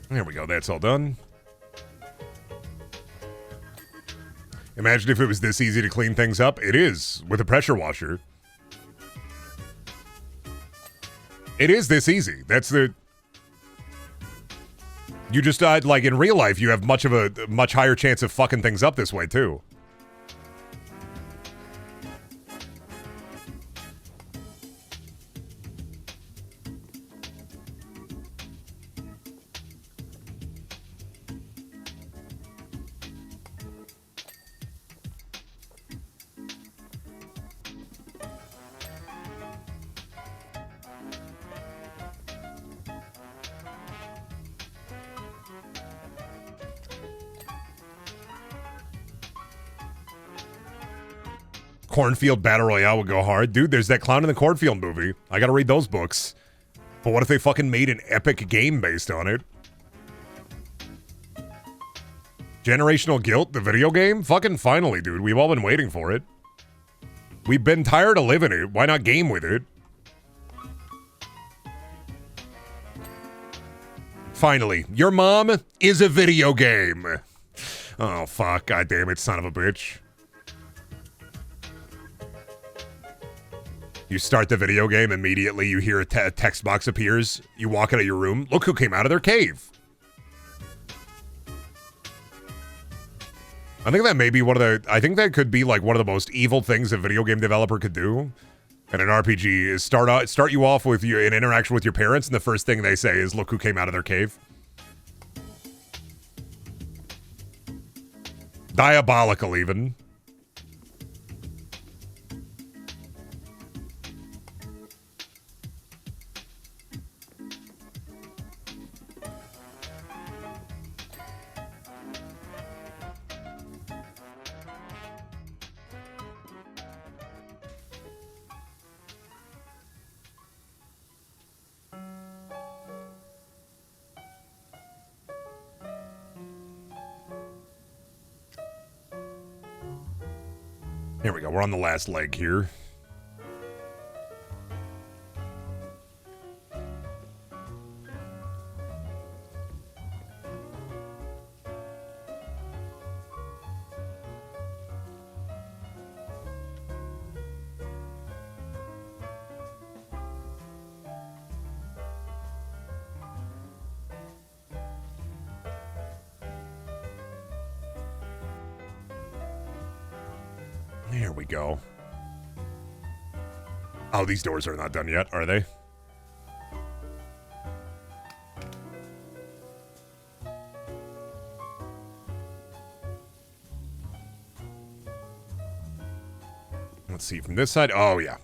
There we go. That's all done. Imagine if it was this easy to clean things up. It is, with a pressure washer. It is this easy. That's the... You just, like, in real life, you have much higher chance of fucking things up this way, too. Cornfield Battle Royale would go hard. Dude, there's that Clown in the Cornfield movie. I gotta read those books. But what if they fucking made an epic game based on it? Generational Guilt, the video game? Fucking finally, dude. We've all been waiting for it. We've been tired of living it. Why not game with it? Finally, your mom is a video game. Oh, fuck. God damn it, son of a bitch. You start the video game, immediately you hear a text box appears. You walk out of your room. Look who came out of their cave. I think that may be I think that could be like one of the most evil things a video game developer could do. And an RPG is start you off with an interaction with your parents, and the first thing they say is, look who came out of their cave. Diabolical, even. Here we go. We're on the last leg here. There we go. Oh, these doors are not done yet, are they? Let's see from this side. Oh, yeah.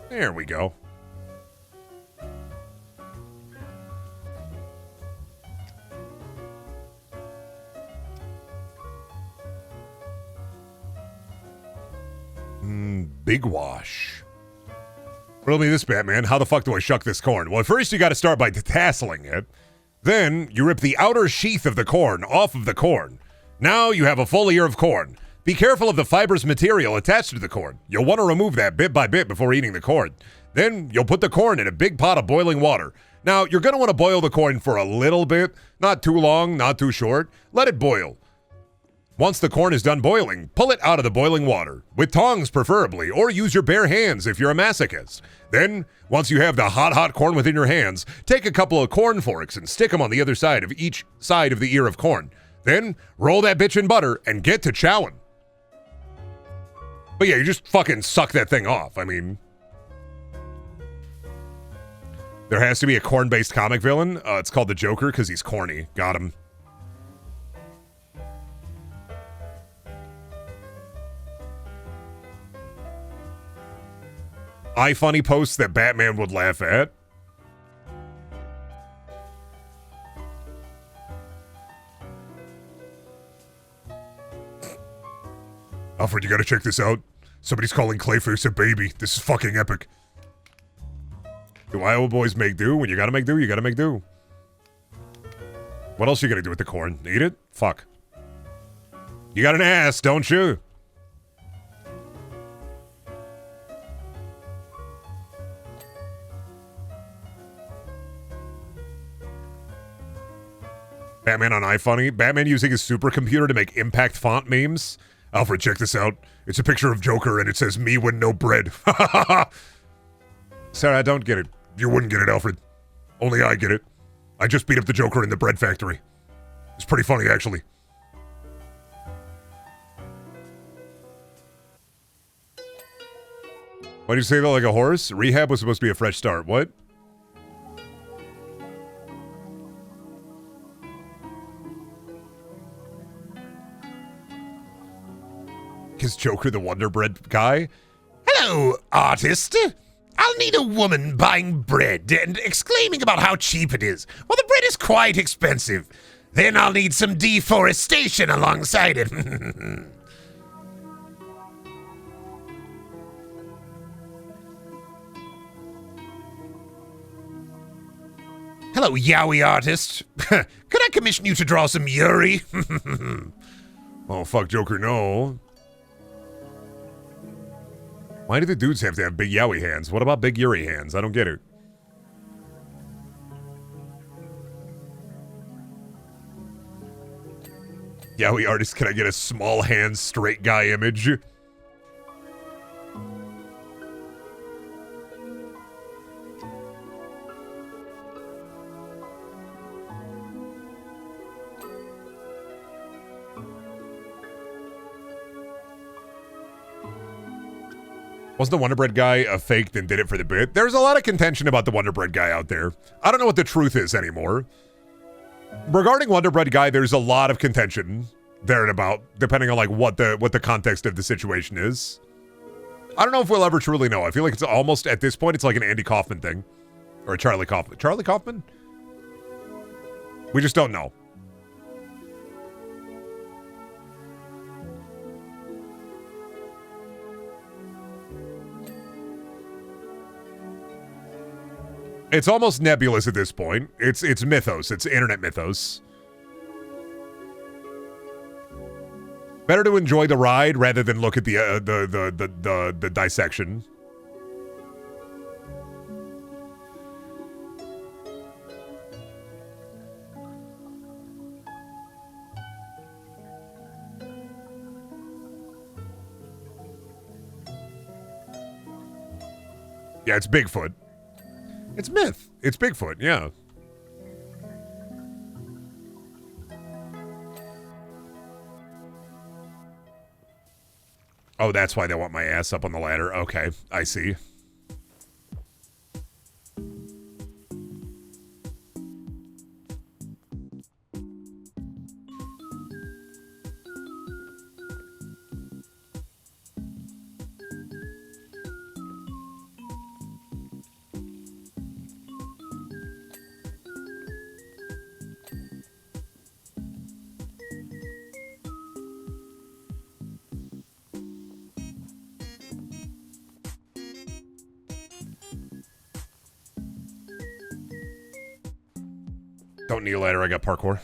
There we go. Big wash. Riddle me this, Batman. How the fuck do I shuck this corn? Well, first you got to start by detasseling it. Then you rip the outer sheath of the corn off of the corn. Now you have a full ear of corn. Be careful of the fibrous material attached to the corn. You'll want to remove that bit by bit before eating the corn. Then you'll put the corn in a big pot of boiling water. Now, you're going to want to boil the corn for a little bit. Not too long, not too short. Let it boil. Once the corn is done boiling, pull it out of the boiling water, with tongs preferably, or use your bare hands if you're a masochist. Then, once you have the hot corn within your hands, take a couple of corn forks and stick them on the other side of each side of the ear of corn. Then, roll that bitch in butter and get to chowing. But yeah, you just fucking suck that thing off. I mean, there has to be a corn-based comic villain. It's called the Joker because he's corny. Got him. iFunny posts that Batman would laugh at. Alfred, you gotta check this out. Somebody's calling Clayface a baby. This is fucking epic. Do Iowa boys make do? When you gotta make do, you gotta make do. What else you gonna do with the corn? Eat it? Fuck. You got an ass, don't you? Batman on iFunny. Batman using his supercomputer to make impact font memes. Alfred, check this out. It's a picture of Joker and it says, me when no bread. Sorry, I don't get it. You wouldn't get it, Alfred. Only I get it. I just beat up the Joker in the bread factory. It's pretty funny, actually. Why do you say that like a horse? Rehab was supposed to be a fresh start. What? Is Joker the Wonder Bread guy? Hello, artist. I'll need a woman buying bread and exclaiming about how cheap it is. Well, the bread is quite expensive. Then I'll need some deforestation alongside it. Hello, Yowie artist. Could I commission you to draw some Yuri? Oh, fuck Joker, no. Why do the dudes have to have big Yowie hands? What about big Yuri hands? I don't get it. Yowie artist, can I get a small hand straight guy image? Wasn't the Wonder Bread guy a fake and did it for the bit? There's a lot of contention about the Wonder Bread guy out there. I don't know what the truth is anymore. Regarding Wonder Bread guy, there's a lot of contention there and about, depending on like what the context of the situation is. I don't know if we'll ever truly know. I feel like it's almost, at this point, it's like an Andy Kaufman thing. Or a Charlie Kaufman. Charlie Kaufman? We just don't know. It's almost nebulous at this point. It's mythos. It's internet mythos. Better to enjoy the ride rather than look at the dissection. Yeah, it's Bigfoot. It's myth. It's Bigfoot, yeah. Oh, that's why they want my ass up on the ladder. Okay, I see. Don't need a ladder, I got parkour.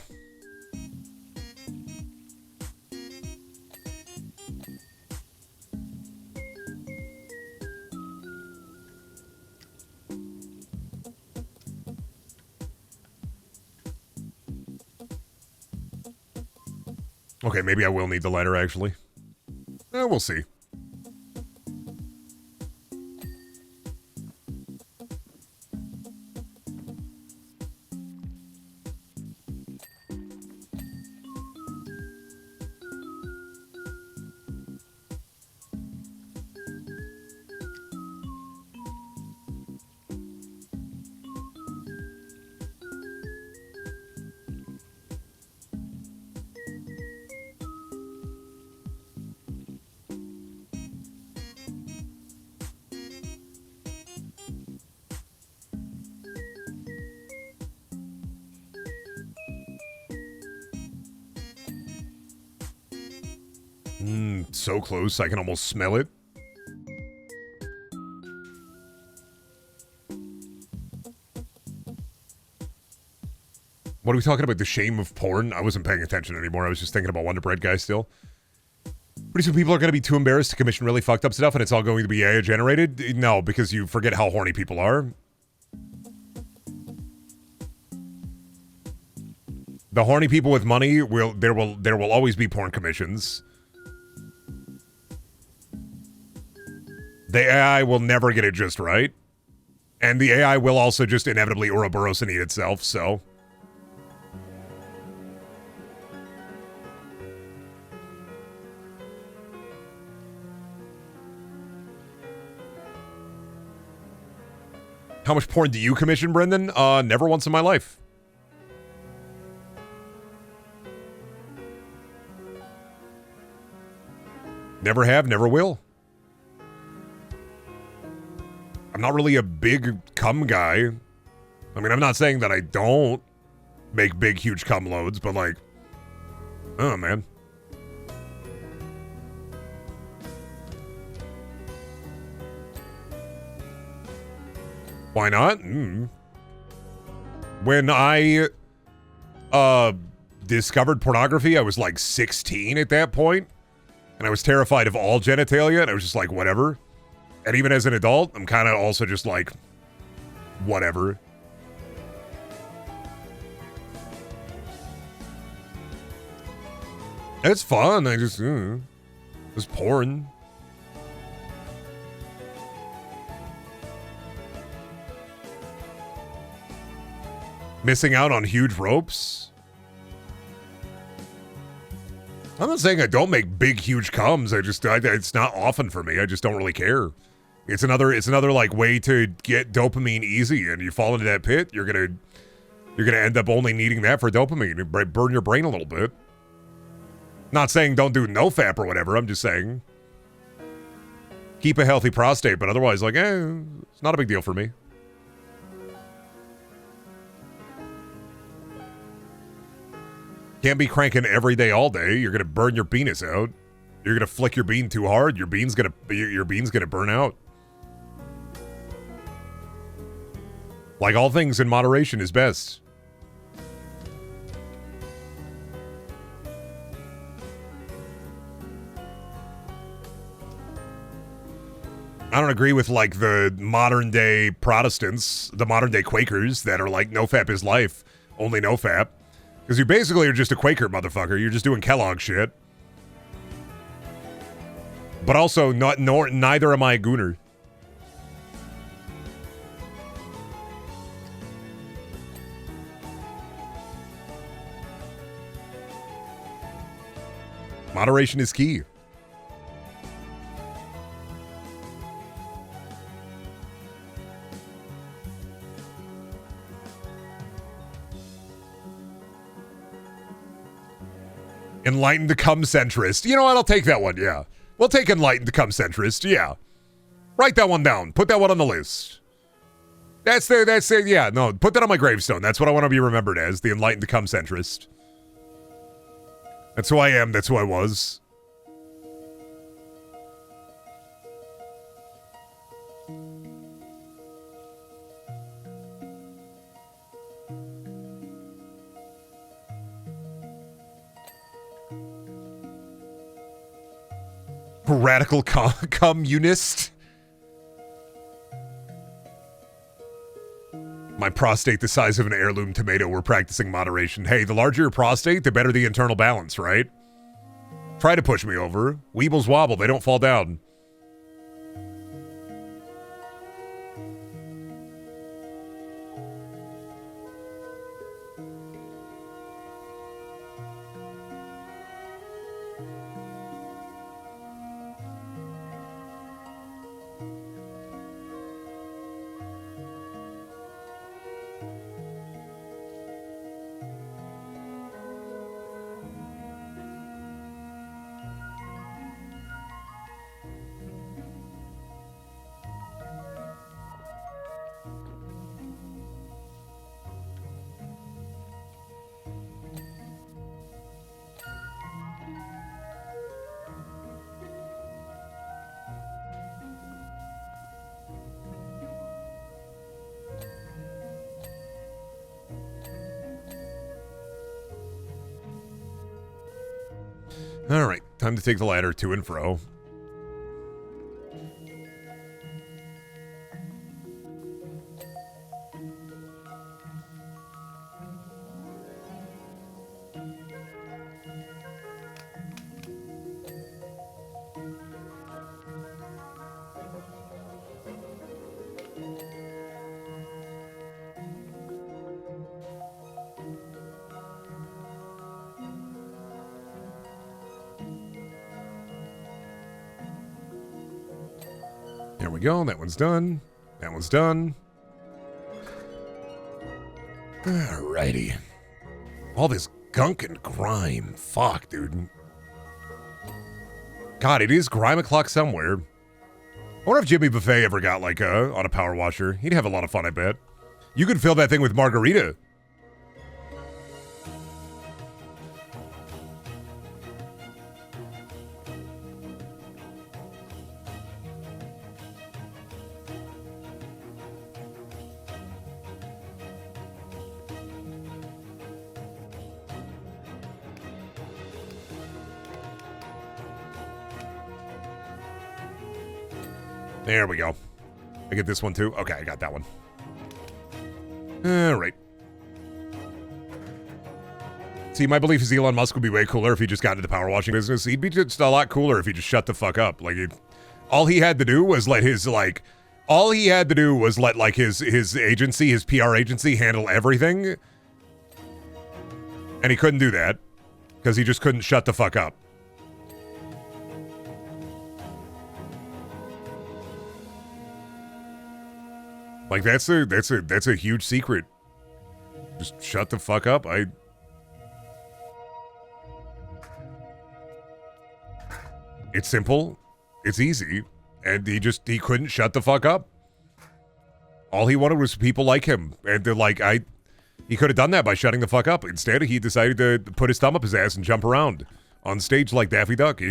Okay, maybe I will need the ladder, actually. We'll see. So close, I can almost smell it. What are we talking about? The shame of porn? I wasn't paying attention anymore. I was just thinking about Wonder Bread guy still. Pretty soon people are going to be too embarrassed to commission really fucked up stuff and it's all going to be AI generated? No, because you forget how horny people are. The horny people with money there will always be porn commissions. The AI will never get it just right. And the AI will also just inevitably Ouroboros and eat itself, so. How much porn do you commission, Brendan? Never once in my life. Never have, never will. I'm not really a big cum guy. I mean, I'm not saying that I don't make big, huge cum loads, but like, oh, man. Why not? When I discovered pornography, I was like 16 at that point, and I was terrified of all genitalia, and I was just like, whatever. And even as an adult, I'm kind of also just like, whatever. It's fun. I just, it's porn. Missing out on huge ropes? I'm not saying I don't make big, huge comes. It's not often for me. I just don't really care. It's another like way to get dopamine easy, and you fall into that pit, you're gonna end up only needing that for dopamine. Burn your brain a little bit. Not saying don't do nofap or whatever. I'm just saying keep a healthy prostate, but otherwise, like, it's not a big deal for me. Can't be cranking every day, all day. You're gonna burn your penis out. You're gonna flick your bean too hard. Your bean's gonna burn out. Like all things in moderation is best. I don't agree with like the modern day Protestants, the modern day Quakers that are like no fap is life, only no fap. Because you basically are just a Quaker, motherfucker. You're just doing Kellogg shit. But also, neither am I a gooner. Moderation is key. Enlightened to come centrist. You know what? I'll take that one, yeah. We'll take enlightened to come centrist, yeah. Write that one down. Put that one on the list. Yeah, no, put that on my gravestone. That's what I want to be remembered as, the enlightened to come centrist. That's who I am, that's who I was. Radical communist. My prostate the size of an heirloom tomato. We're practicing moderation. Hey, the larger your prostate, the better the internal balance, right? Try to push me over. Weebles wobble, they don't fall down. All right, time to take the ladder to and fro. There we go. That one's done. That one's done. Alrighty. All this gunk and grime. Fuck, dude. God, it is grime o'clock somewhere. I wonder if Jimmy Buffet ever got like on a power washer. He'd have a lot of fun, I bet. You could fill that thing with margarita. There we go. I get this one too? Okay, I got that one. All right. See, my belief is Elon Musk would be way cooler if he just got into the power washing business. He'd be just a lot cooler if he just shut the fuck up. Like, all he had to do was let his, like, his agency, his PR agency handle everything. And he couldn't do that because he just couldn't shut the fuck up. Like, that's a huge secret. Just shut the fuck up. It's simple. It's easy. And he couldn't shut the fuck up. All he wanted was people like him. And they're like, he could have done that by shutting the fuck up. Instead, he decided to put his thumb up his ass and jump around on stage like Daffy Duck.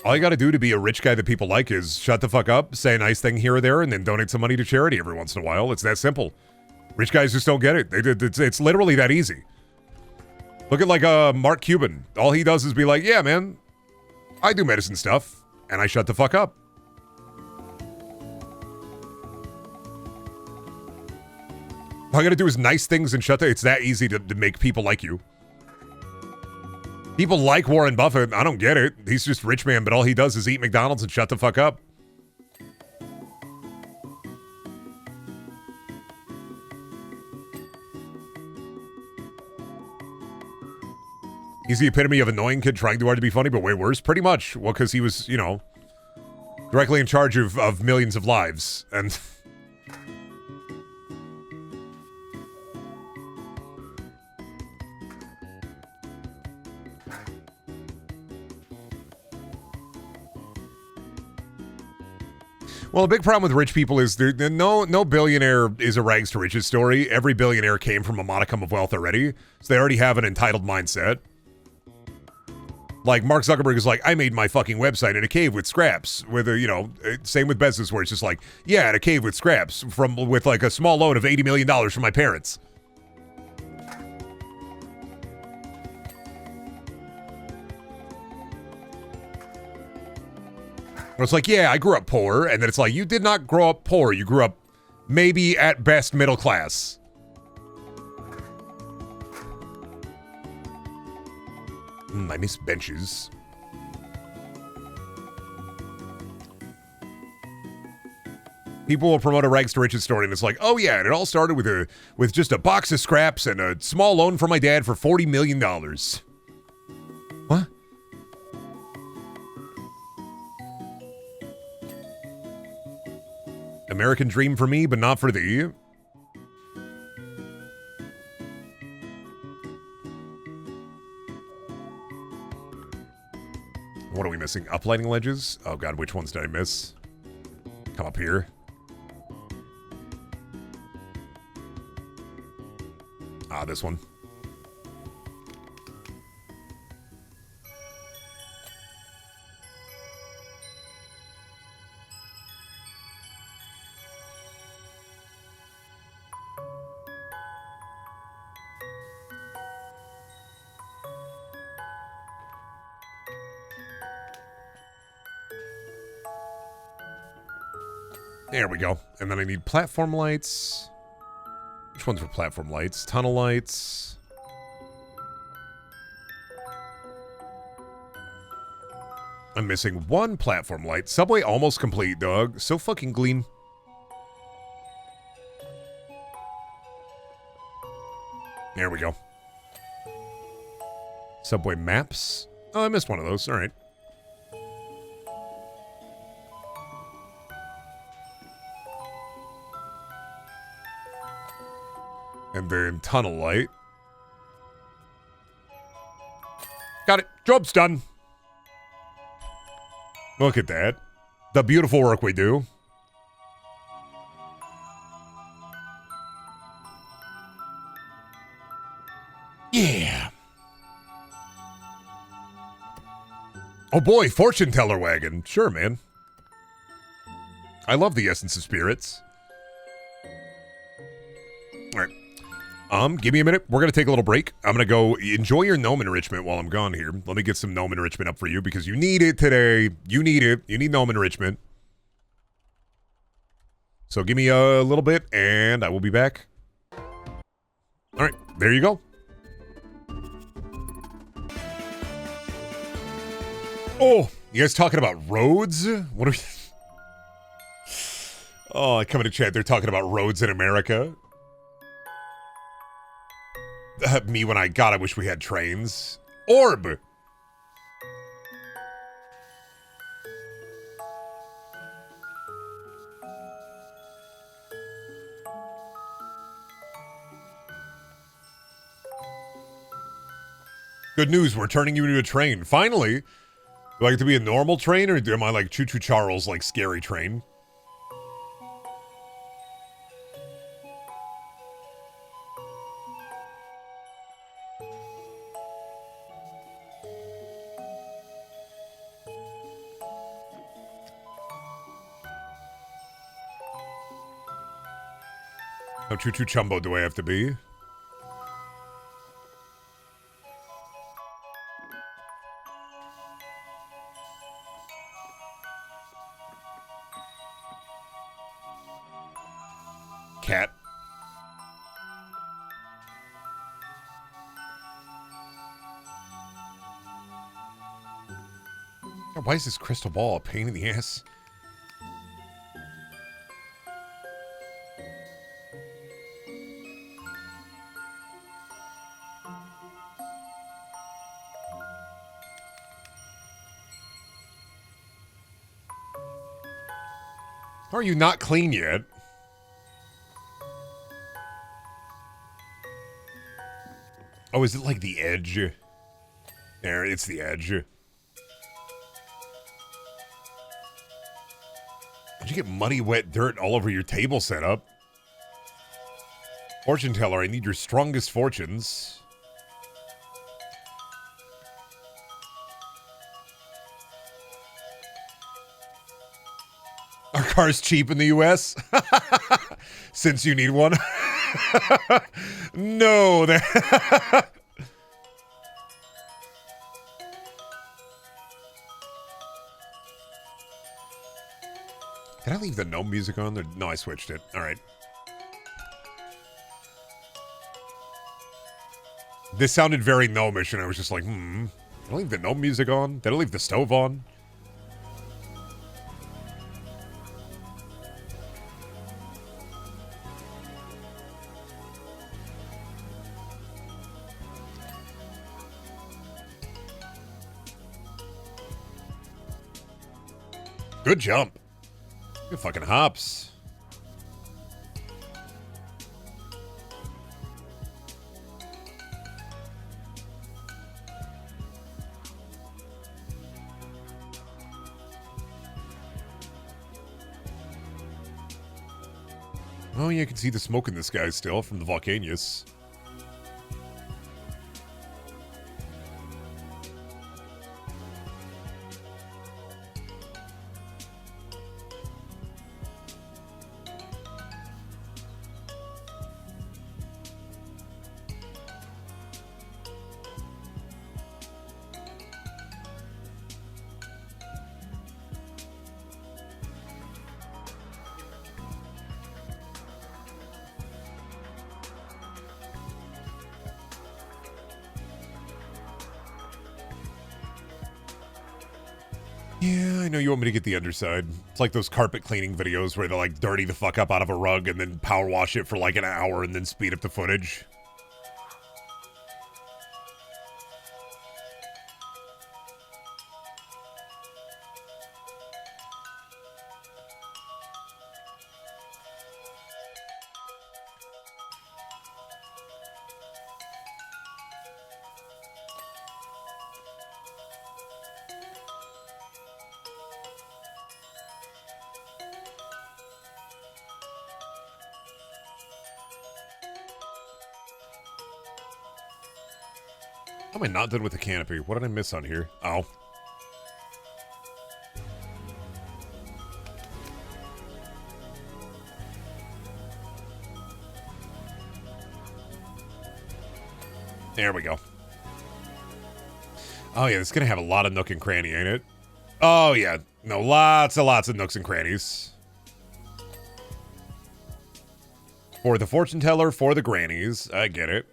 All you got to do to be a rich guy that people like is shut the fuck up, say a nice thing here or there, and then donate some money to charity every once in a while. It's that simple. Rich guys just don't get it. It's literally that easy. Look at like Mark Cuban. All he does is be like, yeah, man, I do medicine stuff, and I shut the fuck up. All you gotta do is nice things and shut the... It's that easy to make people like you. People like Warren Buffett. I don't get it. He's just rich man, but all he does is eat McDonald's and shut the fuck up. He's the epitome of annoying kid trying too hard to be funny, but way worse. Pretty much. Well, because he was, you know, directly in charge of millions of lives. And... Well, a big problem with rich people is no billionaire is a rags to riches story. Every billionaire came from a modicum of wealth already, so they already have an entitled mindset. Like Mark Zuckerberg is like, I made my fucking website in a cave with scraps. With a, you know, same with Bezos, where it's just like, yeah, in a cave with scraps with like a small loan of $80 million from my parents. It's like, yeah, I grew up poor, and then it's like, you did not grow up poor. You grew up maybe at best middle class. I miss benches. People will promote a rags to riches story, and it's like, oh yeah, and it all started with just a box of scraps and a small loan from my dad for $40 million. What? American dream for me, but not for thee. What are we missing? Uplighting ledges? Oh god, which ones did I miss? Come up here. Ah, this one. There we go. And then I need platform lights. Which ones were platform lights? Tunnel lights. I'm missing one platform light. Subway almost complete, dog. So fucking clean. There we go. Subway maps. Oh, I missed one of those. All right. And then tunnel light. Got it. Job's done. Look at that. The beautiful work we do. Yeah. Oh boy, fortune teller wagon. Sure, man. I love the essence of spirits. All right. Give me a minute. We're going to take a little break. I'm going to go enjoy your gnome enrichment while I'm gone here. Let me get some gnome enrichment up for you because you need it today. You need it. You need gnome enrichment. So give me a little bit and I will be back. All right. There you go. Oh, you guys talking about roads? What are we... Oh, I come into chat. They're talking about roads in America. Me when I wish we had trains. Orb! Good news, we're turning you into a train. Finally! Do I get to be a normal train, or am I like Choo Choo Charles, like scary train? How choo-choo chumbo do I have to be? Cat. Why is this crystal ball a pain in the ass? How are you not clean yet? Oh, is it like the edge? There, it's the edge. Did you get muddy, wet dirt all over your table setup? Fortune teller, I need your strongest fortunes. Are cars cheap in the US? Since you need one? No. Did I leave the gnome music on there? No, I switched it. All right. This sounded very gnomish, and I was just like, Did I leave the gnome music on? Did I leave the stove on? Good jump. Good fucking hops. Oh, yeah, you can see the smoke in the sky still from the volcanoes. Yeah, I know you want me to get the underside. It's like those carpet cleaning videos where they like dirty the fuck up out of a rug and then power wash it for like an hour and then speed up the footage. How am I not done with the canopy? What did I miss on here? Oh. There we go. Oh, yeah, it's going to have a lot of nook and cranny, ain't it? Oh, yeah. No, lots of nooks and crannies. For the fortune teller, for the grannies. I get it.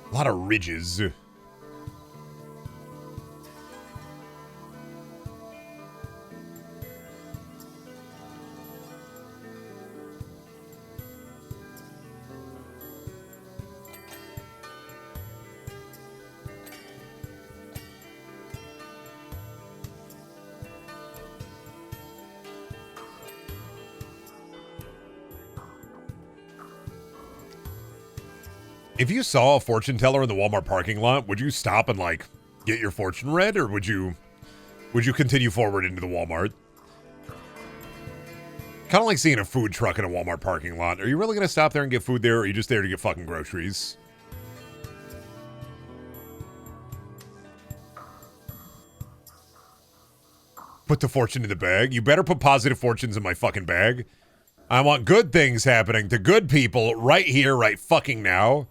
A lot of ridges. If you saw a fortune teller in the Walmart parking lot, would you stop and like get your fortune read, or would you continue forward into the Walmart? Kind of like seeing a food truck in a Walmart parking lot. Are you really going to stop there and get food there, or are you just there to get fucking groceries? Put the fortune in the bag. You better put positive fortunes in my fucking bag. I want good things happening to good people right here, right fucking now.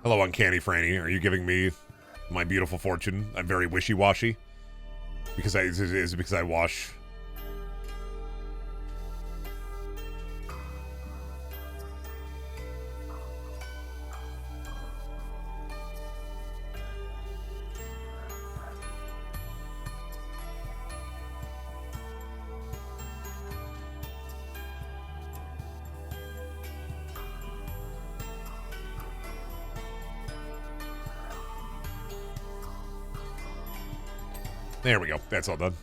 Hello, Uncanny Franny. Are you giving me my beautiful fortune? I'm very wishy-washy. Is it because I wash? There we go. That's all done.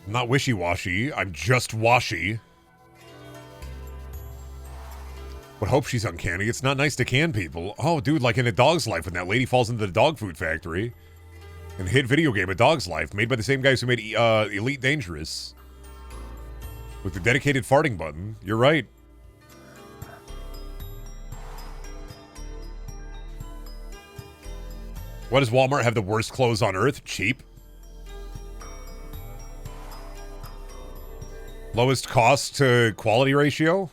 I'm not wishy-washy. I'm just washy. Would hope she's uncanny. It's not nice to can people. Oh, dude, like in A Dog's Life when that lady falls into the dog food factory. In the hit video game A Dog's Life, made by the same guys who made Elite Dangerous. With the dedicated farting button. You're right. Why does Walmart have the worst clothes on earth? Cheap. Lowest cost to quality ratio?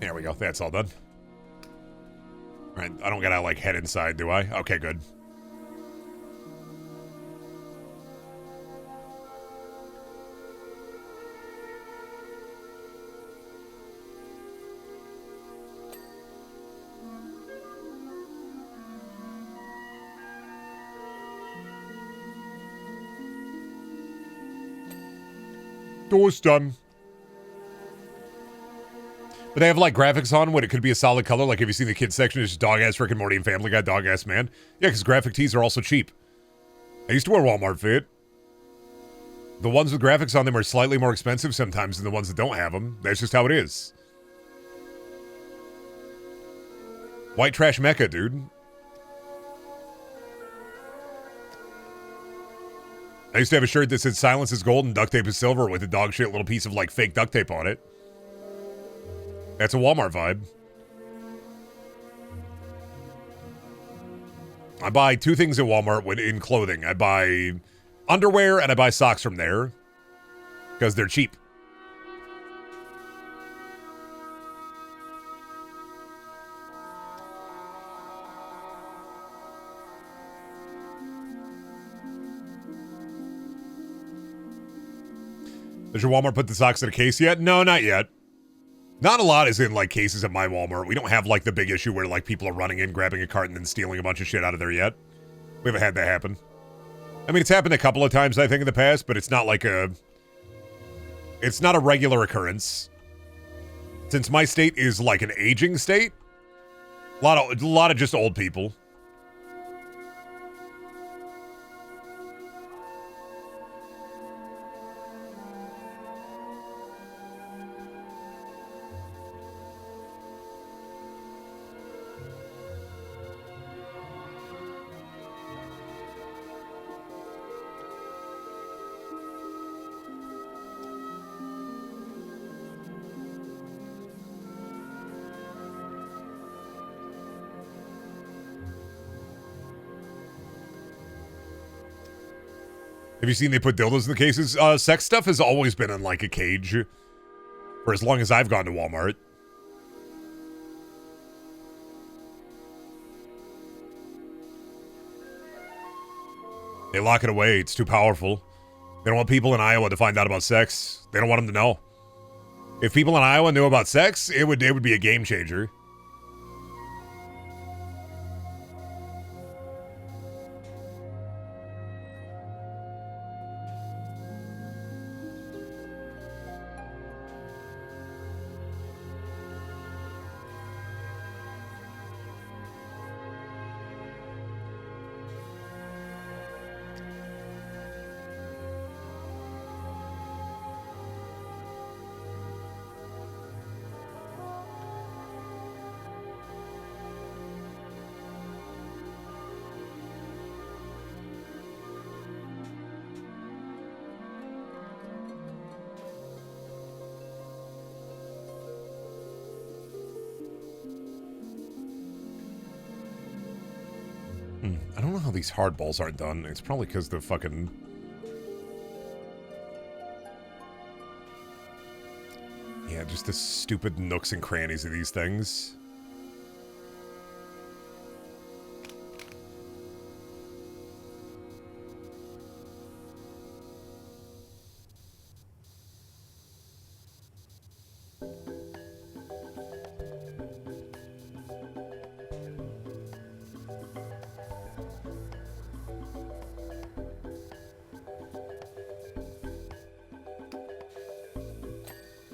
There we go. That's all done. All right. I don't gotta, like, head inside, do I? Okay, good. Door's done. But they have, like, graphics on when it could be a solid color. Like, have you seen the kids section? It's just dog-ass Rick and Morty and Family Guy, dog-ass man. Yeah, because graphic tees are also cheap. I used to wear Walmart Fit. The ones with graphics on them are slightly more expensive sometimes than the ones that don't have them. That's just how it is. White trash mecca, dude. I used to have a shirt that said silence is gold and duct tape is silver with a dog shit little piece of, like, fake duct tape on it. That's a Walmart vibe. I buy two things at Walmart in clothing. I buy underwear and I buy socks from there because they're cheap. Does your Walmart put the socks in a case yet? No, not yet. Not a lot is in, like, cases at my Walmart. We don't have, like, the big issue where, like, people are running in, grabbing a cart, and then stealing a bunch of shit out of there yet. We haven't had that happen. I mean, it's happened a couple of times, I think, in the past, but it's not like a... It's not a regular occurrence. Since my state is, like, an aging state, a lot of just old people. Have you seen they put dildos in the cases? Sex stuff has always been in, like, a cage. For as long as I've gone to Walmart. They lock it away. It's too powerful. They don't want people in Iowa to find out about sex. They don't want them to know. If people in Iowa knew about sex, it would be a game changer. I don't know how these hard balls aren't done. It's probably because the fucking... Yeah, just the stupid nooks and crannies of these things.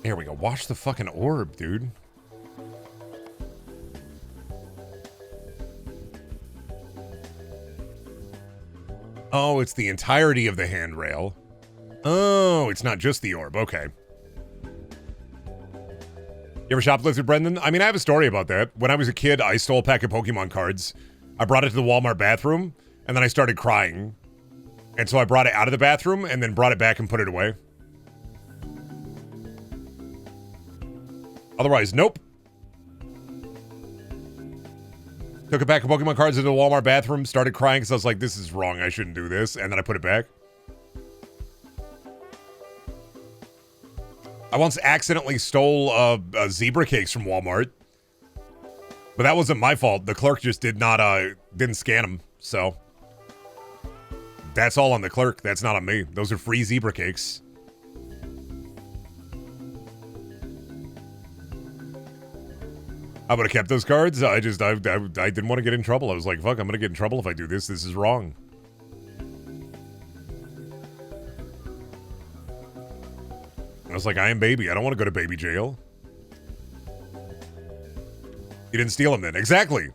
There we go. Watch the fucking orb, dude. Oh, it's the entirety of the handrail. Oh, it's not just the orb. Okay. You ever shoplifted with Brendan? I mean, I have a story about that. When I was a kid, I stole a pack of Pokemon cards. I brought it to the Walmart bathroom, and then I started crying. And so I brought it out of the bathroom, and then brought it back and put it away. Otherwise, nope. Took a pack of Pokemon cards into the Walmart bathroom, started crying because I was like, this is wrong, I shouldn't do this, and then I put it back. I once accidentally stole a zebra cakes from Walmart. But that wasn't my fault. The clerk just didn't scan them, so. That's all on the clerk, that's not on me. Those are free zebra cakes. I would have kept those cards. I didn't want to get in trouble. I was like, fuck, I'm going to get in trouble if I do this. This is wrong. I was like, I am baby. I don't want to go to baby jail. You didn't steal them then. Exactly.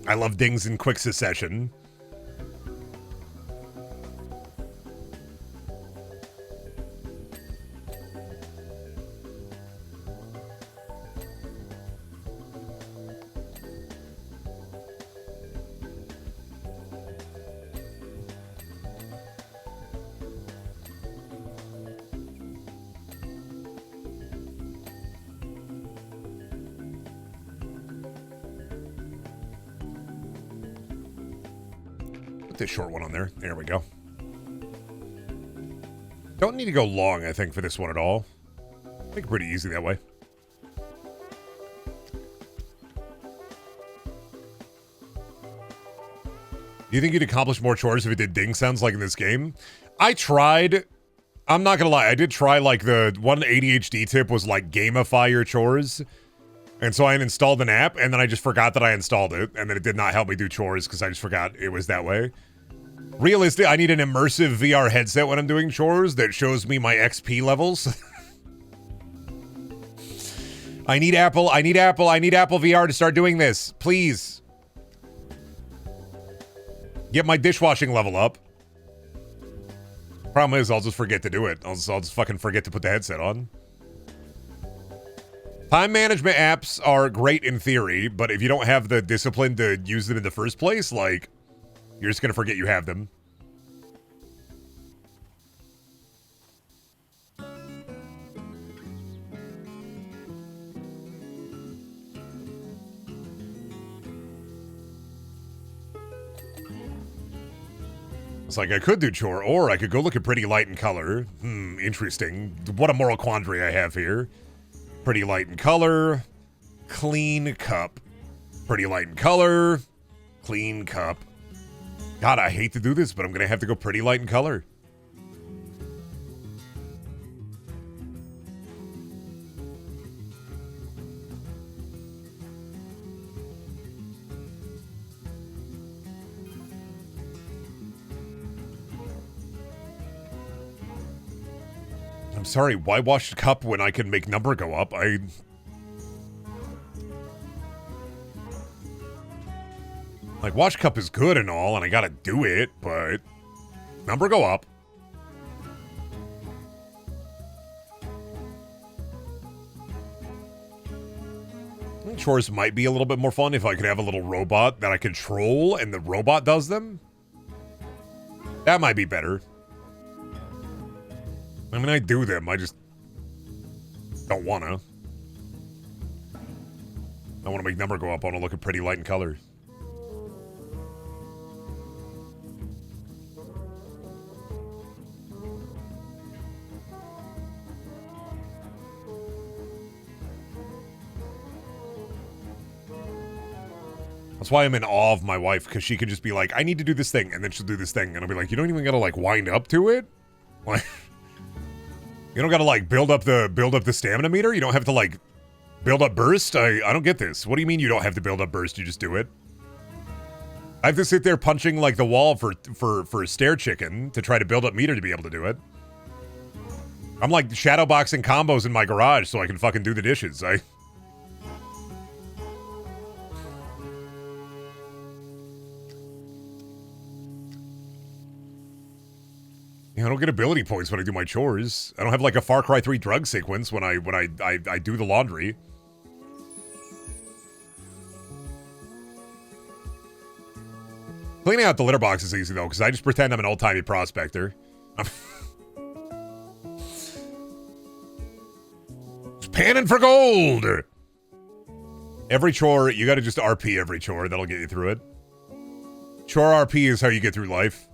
I love dings in quick succession. This short one on there. There we go. Don't need to go long, I think, for this one at all. I think pretty easy that way. Do you think you'd accomplish more chores if it did ding sounds like in this game? I tried. I'm not gonna lie. I did try, like, the one ADHD tip was, like, gamify your chores. And so I installed an app, and then I just forgot that I installed it, and then it did not help me do chores because I just forgot it was that way. Realistic, I need an immersive VR headset when I'm doing chores that shows me my XP levels. I need Apple VR to start doing this. Please. Get my dishwashing level up. Problem is, I'll just forget to do it. I'll just fucking forget to put the headset on. Time management apps are great in theory, but if you don't have the discipline to use them in the first place, like, you're just gonna forget you have them. It's like I could do chore, or I could go look at Pretty Light in Color. Interesting. What a moral quandary I have here. Pretty Light in Color. Clean cup. Pretty Light in Color. Clean cup. God, I hate to do this, but I'm going to have to go Pretty Light in Color. I'm sorry, why wash the cup when I can make number go up? Like, wash cup is good and all, and I gotta do it, but number go up. I think chores might be a little bit more fun if I could have a little robot that I control and the robot does them. That might be better. I mean, I do them, I just don't wanna. I wanna make number go up, I wanna look at Pretty Light in Color. That's why I'm in awe of my wife, because she can just be like, I need to do this thing, and then she'll do this thing, and I'll be like, you don't even gotta, like, wind up to it? Like, you don't gotta, like, build up the stamina meter? You don't have to, like, build up burst? I don't get this. What do you mean you don't have to build up burst, you just do it? I have to sit there punching, like, the wall for Stair Chicken to try to build up meter to be able to do it. I'm, like, shadowboxing combos in my garage so I can fucking do the dishes. I don't get ability points when I do my chores. I don't have like a Far Cry 3 drug sequence when I do the laundry. Cleaning out the litter box is easy though, because I just pretend I'm an old-timey prospector. Just panning for gold! Every chore, you gotta just RP every chore, that'll get you through it. Chore RP is how you get through life.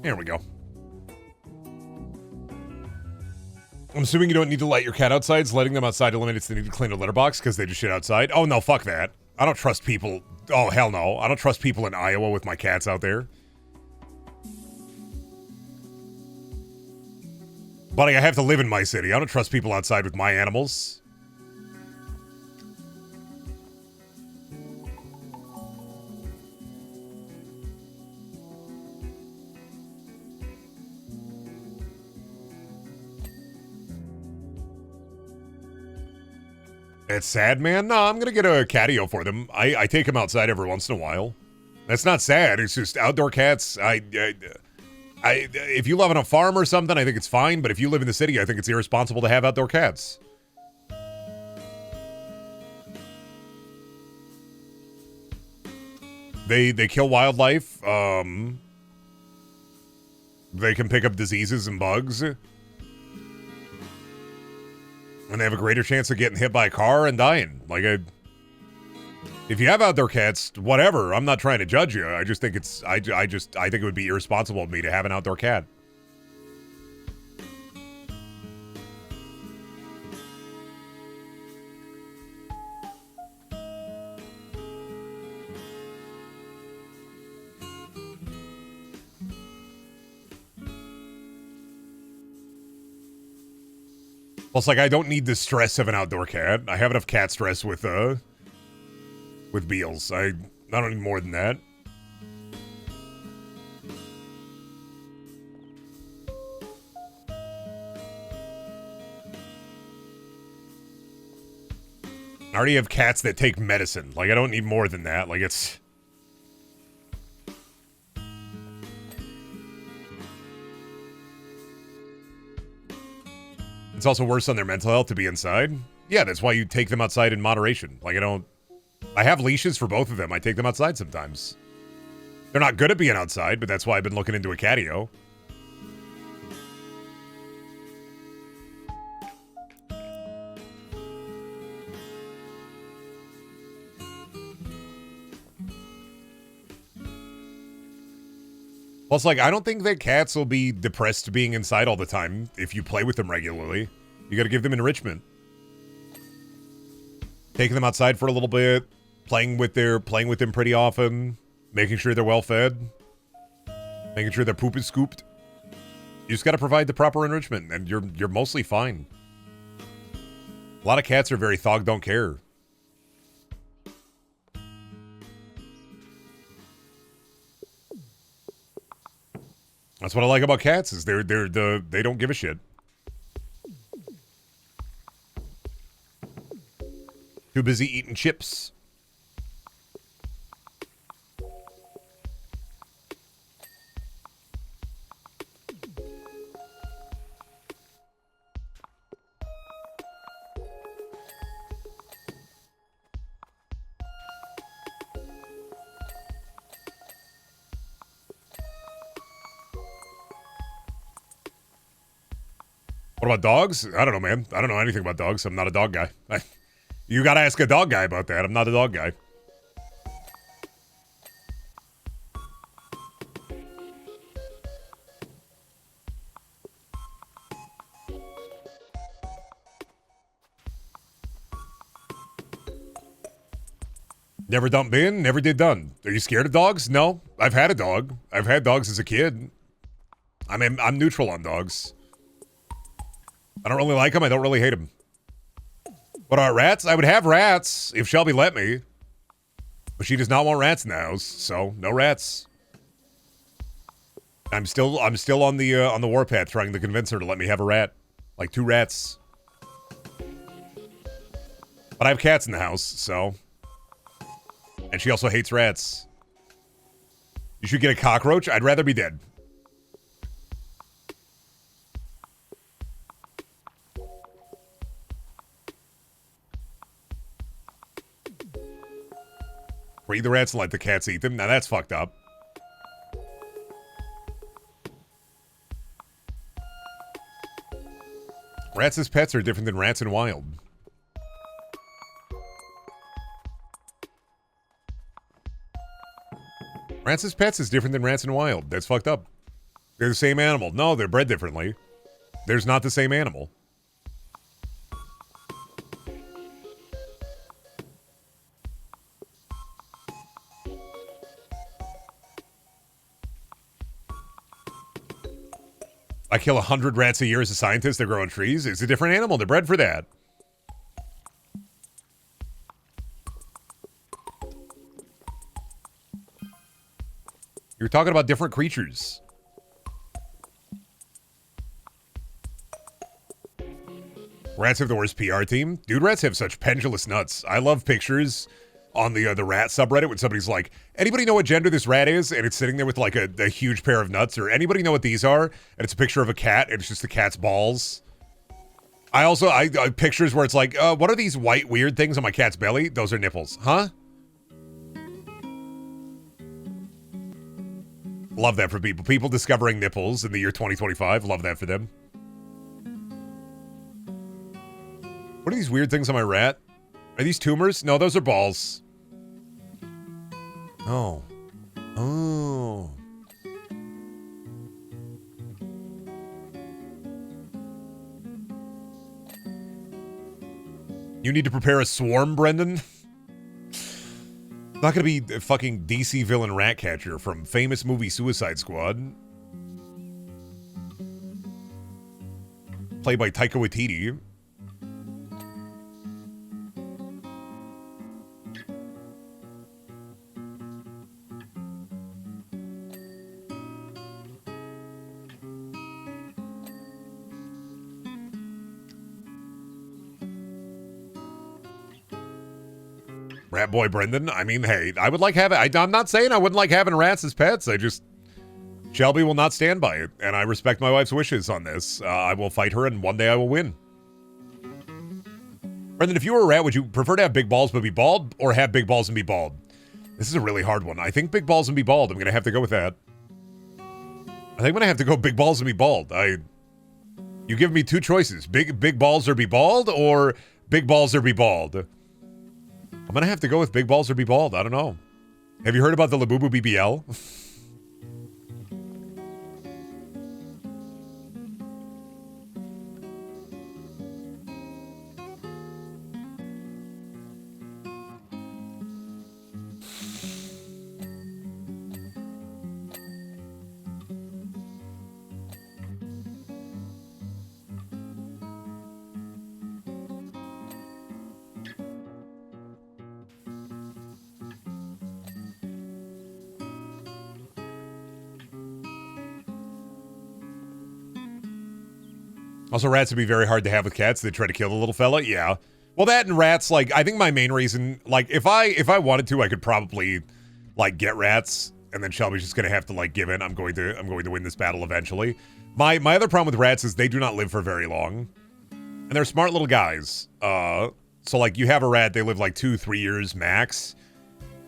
There we go. I'm assuming you don't need to let your cat outside, so letting them outside eliminates the need to clean a litter box because they just shit outside. Oh, no, fuck that. I don't trust people. Oh, hell no. I don't trust people in Iowa with my cats out there. Buddy, I have to live in my city. I don't trust people outside with my animals. It's sad, man. No, I'm gonna get a catio for them. I take them outside every once in a while. That's not sad. It's just outdoor cats. If you live on a farm or something, I think it's fine. But if you live in the city, I think it's irresponsible to have outdoor cats. They kill wildlife. They can pick up diseases and bugs. And they have a greater chance of getting hit by a car and dying. Like, if you have outdoor cats, whatever. I'm not trying to judge you. I just think it's, I think it would be irresponsible of me to have an outdoor cat. Plus, like, I don't need the stress of an outdoor cat. I have enough cat stress with Beals. I don't need more than that. I already have cats that take medicine. Like, I don't need more than that. Like, it's... It's also worse on their mental health to be inside. Yeah, that's why you take them outside in moderation. Like, I have leashes for both of them. I take them outside sometimes. They're not good at being outside, but that's why I've been looking into a catio. Plus, like, I don't think that cats will be depressed being inside all the time if you play with them regularly. You gotta give them enrichment. Taking them outside for a little bit, playing with them pretty often, making sure they're well fed, making sure their poop is scooped. You just gotta provide the proper enrichment, and you're mostly fine. A lot of cats are very thog don't care. That's what I like about cats, is they don't give a shit. Too busy eating chips. What about dogs? I don't know, man. I don't know anything about dogs. I'm not a dog guy. You gotta ask a dog guy about that. I'm not a dog guy. Never done been, never did done. Are you scared of dogs? No. I've had a dog. I've had dogs as a kid. I'm neutral on dogs. I don't really like them. I don't really hate them. What are rats? I would have rats if Shelby let me. But she does not want rats in the house, so no rats. I'm still on the warpath trying to convince her to let me have a rat. Like 2 rats. But I have cats in the house, so. And she also hates rats. You should get a cockroach? I'd rather be dead. Breed the rats and let the cats eat them? Now that's fucked up. Rats as pets are different than rats in wild. Rats as pets is different than rats in wild. That's fucked up. They're the same animal. No, they're bred differently. There's not the same animal. I kill 100 rats a year as a scientist. They're growing trees. It's a different animal. They're bred for that. You're talking about different creatures. Rats have the worst PR team. Dude, rats have such pendulous nuts. I love pictures on the rat subreddit when somebody's like, anybody know what gender this rat is? And it's sitting there with like a huge pair of nuts. Or anybody know what these are? And it's a picture of a cat and it's just the cat's balls. I pictures where it's like, what are these white weird things on my cat's belly? Those are nipples. Huh? Love that for people. People discovering nipples in the year 2025. Love that for them. What are these weird things on my rat? Are these tumors? No, those are balls. Oh. Oh. You need to prepare a swarm, Brendan? Not gonna be a fucking DC villain Ratcatcher from famous movie Suicide Squad. Played by Taika Waititi. Rat boy Brendan. I mean, hey, I would like having. I'm not saying I wouldn't like having rats as pets. I just Shelby will not stand by it, and I respect my wife's wishes on this. I will fight her, and one day I will win. Brendan, if you were a rat, would you prefer to have big balls but be bald, or have big balls and be bald? This is a really hard one. I think big balls and be bald. I'm gonna have to go with that. I think I'm gonna have to go big balls and be bald. You give me two choices: big balls or be bald, or big balls or be bald. I'm gonna have to go with big balls or be bald. I don't know. Have you heard about the Labubu BBL? Also, rats would be very hard to have with cats. They try to kill the little fella. Yeah. Well, that and rats, like, I think my main reason, like, if I wanted to, I could probably, like, get rats, and then Shelby's just gonna have to, like, give in. I'm going to win this battle eventually. My other problem with rats is they do not live for very long. And they're smart little guys. So, like, you have a rat, they live, like, 2-3 years max.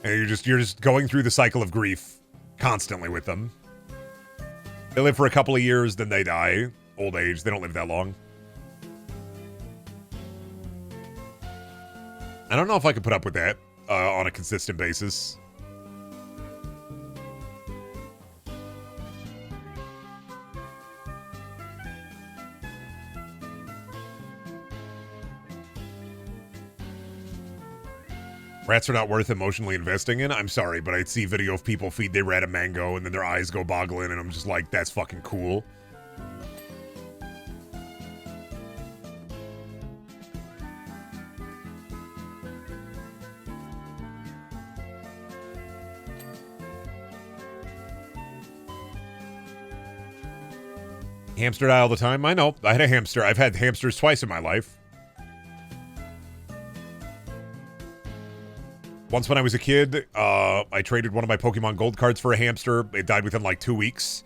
And you're just going through the cycle of grief constantly with them. They live for a couple of years, then they die. Old age. They don't live that long. I don't know if I could put up with that on a consistent basis. Rats are not worth emotionally investing in. I'm sorry, but I see video of people feed their rat a mango and then their eyes go boggling and I'm just like, that's fucking cool. Hamster die all the time? I know. I had a hamster. I've had hamsters twice in my life. Once when I was a kid, I traded one of my Pokemon Gold cards for a hamster. It died within like 2 weeks.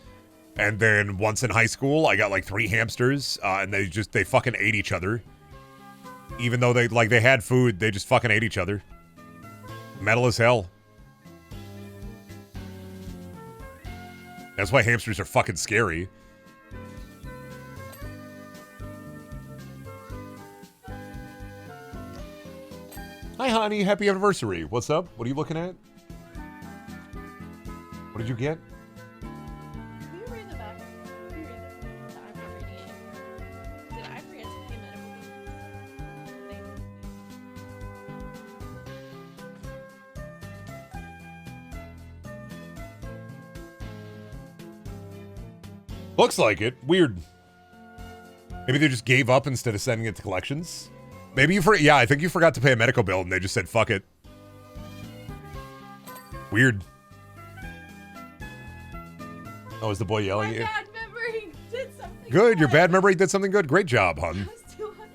And then once in high school, I got like 3 hamsters, and they fucking ate each other. Even though they had food, they just fucking ate each other. Metal as hell. That's why hamsters are fucking scary. Hi, honey. Happy anniversary. What's up? What are you looking at? What did you get? Can you read the back? Can you read it? I'm not reading it. Did I forget to pay medical? Looks like it. Weird. Maybe they just gave up instead of sending it to collections. Maybe yeah, I think you forgot to pay a medical bill and they just said, fuck it. Weird. Oh, is the boy yelling at you? My bad memory did something Good, your bad memory did something good. Great job, hun. That was 200.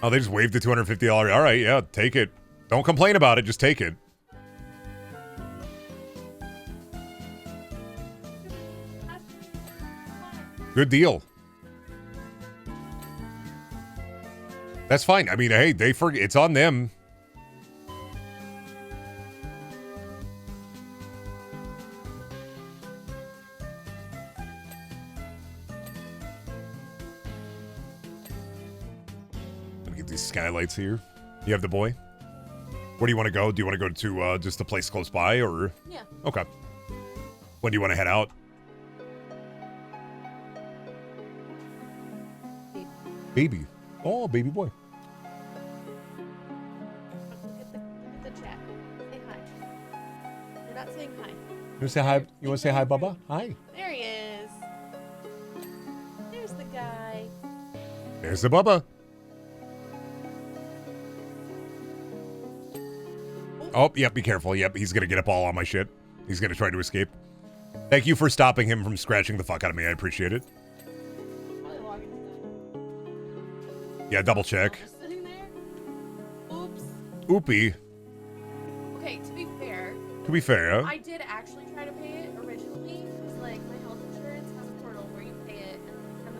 Oh, they just waived the $250. All right, yeah, take it. Don't complain about it. Just take it. Good deal. That's fine. I mean, hey, they forget. It's on them. Let me get these skylights here. You have the boy? Where do you want to go? Do you want to go to just a place close by, or? Yeah. Okay. When do you want to head out? Baby. Oh, baby boy. Look at the chat. Say hi. You're not saying hi. You want to say hi? You want to say hi, Bubba? Hi. There he is. There's the guy. There's the Bubba. Oh, yep, be careful. Yep, he's going to get up all on my shit. He's going to try to escape. Thank you for stopping him from scratching the fuck out of me. I appreciate it. Probably logging Yeah, double check. Just sitting there. Oops. Oopie. Okay, to be fair, Huh? I did actually try to pay it originally. It's like my health insurance has a portal where you pay it and they send a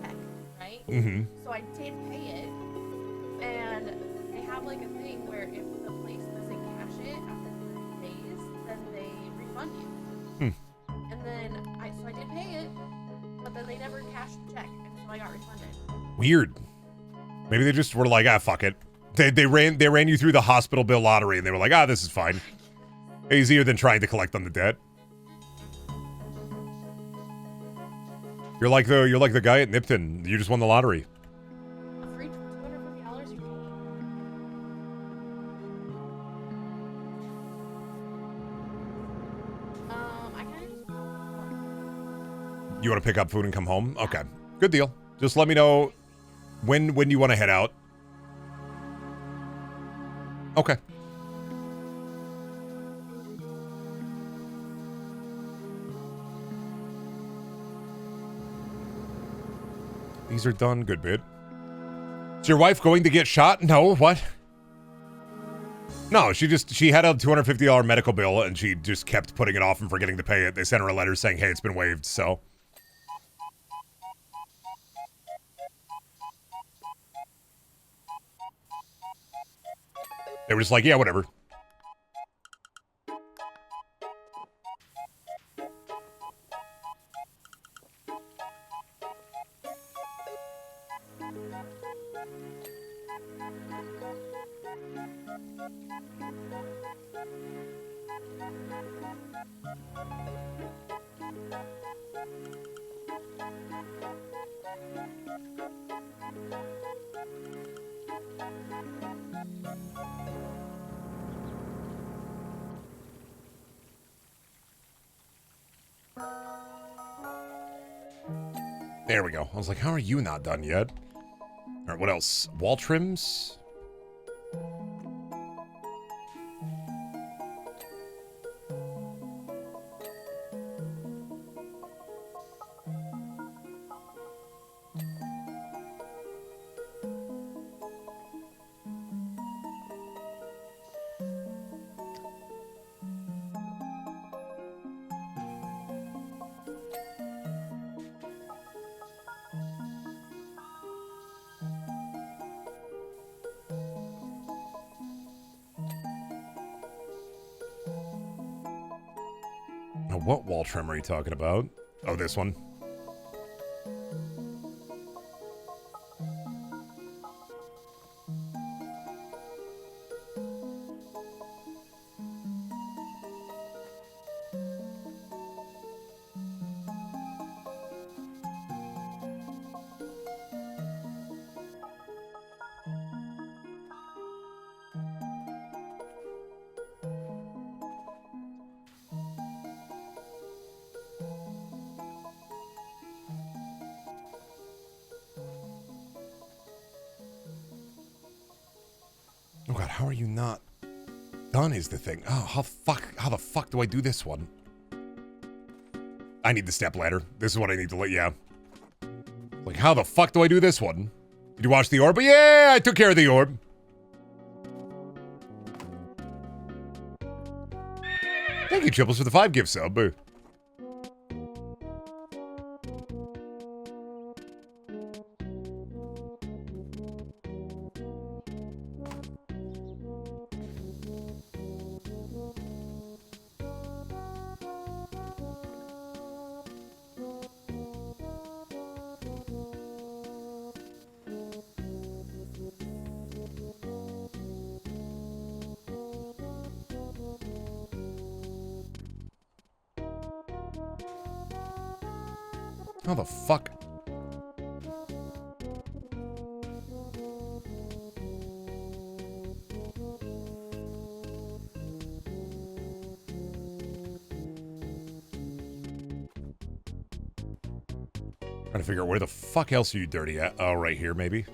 check, right? Mm-hmm. So I did pay it, and they have like a thing where if the place doesn't cash it after 30 days, then they refund you. And then I did pay it, but then they never cashed the check, and so I got refunded. Weird. Maybe they just were like, ah, fuck it. They ran you through the hospital bill lottery, and they were like, ah, this is fine. Easier than trying to collect on the debt. You're like the guy at Nipton. You just won the lottery. A free $250 you paid. I kind of just. You want to pick up food and come home? Okay. Good deal. Just let me know when you want to head out. Okay. These are done. Good bit. Is your wife going to get shot? No. What? No, she had a $250 medical bill and she just kept putting it off and forgetting to pay it. They sent her a letter saying, hey, it's been waived, so. They were just like, yeah, whatever. There we go. I was like, how are you not done yet? All right, what else? Wall trims? Now, what wall trim are you talking about? Oh, this one. Oh god, how are you not done is the thing. Oh, how the fuck do I do this one? I need the step ladder. This is what I need to let, yeah. Like, how the fuck do I do this one? Did you watch the orb? Yeah, I took care of the orb. Thank you, Chibbles, for the 5 gift sub. How the fuck? Trying to figure out where the fuck else are you dirty at? Oh, right here, maybe.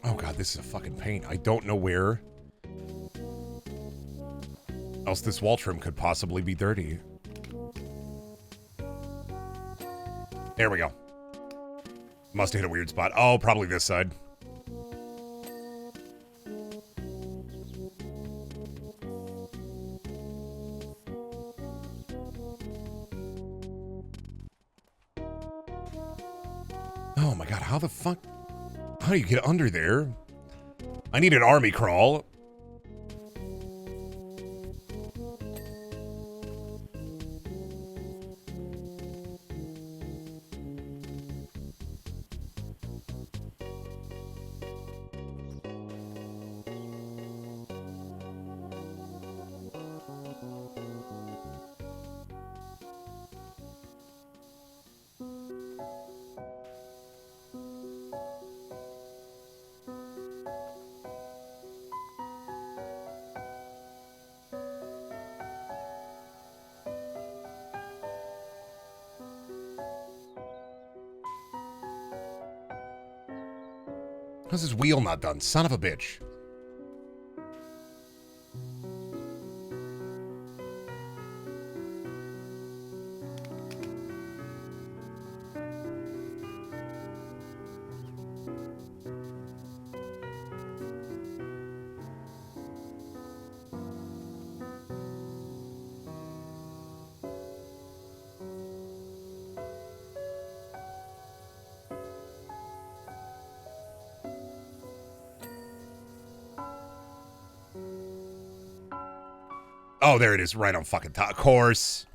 Oh god, this is a fucking pain. I don't know where else this wall trim could possibly be dirty. There we go. Must have hit a weird spot. Oh, probably this side. Oh my god, how the fuck? How do you get under there? I need an army crawl. How's his wheel not done? Son of a bitch. Oh, there it is, right on fucking top. Of course.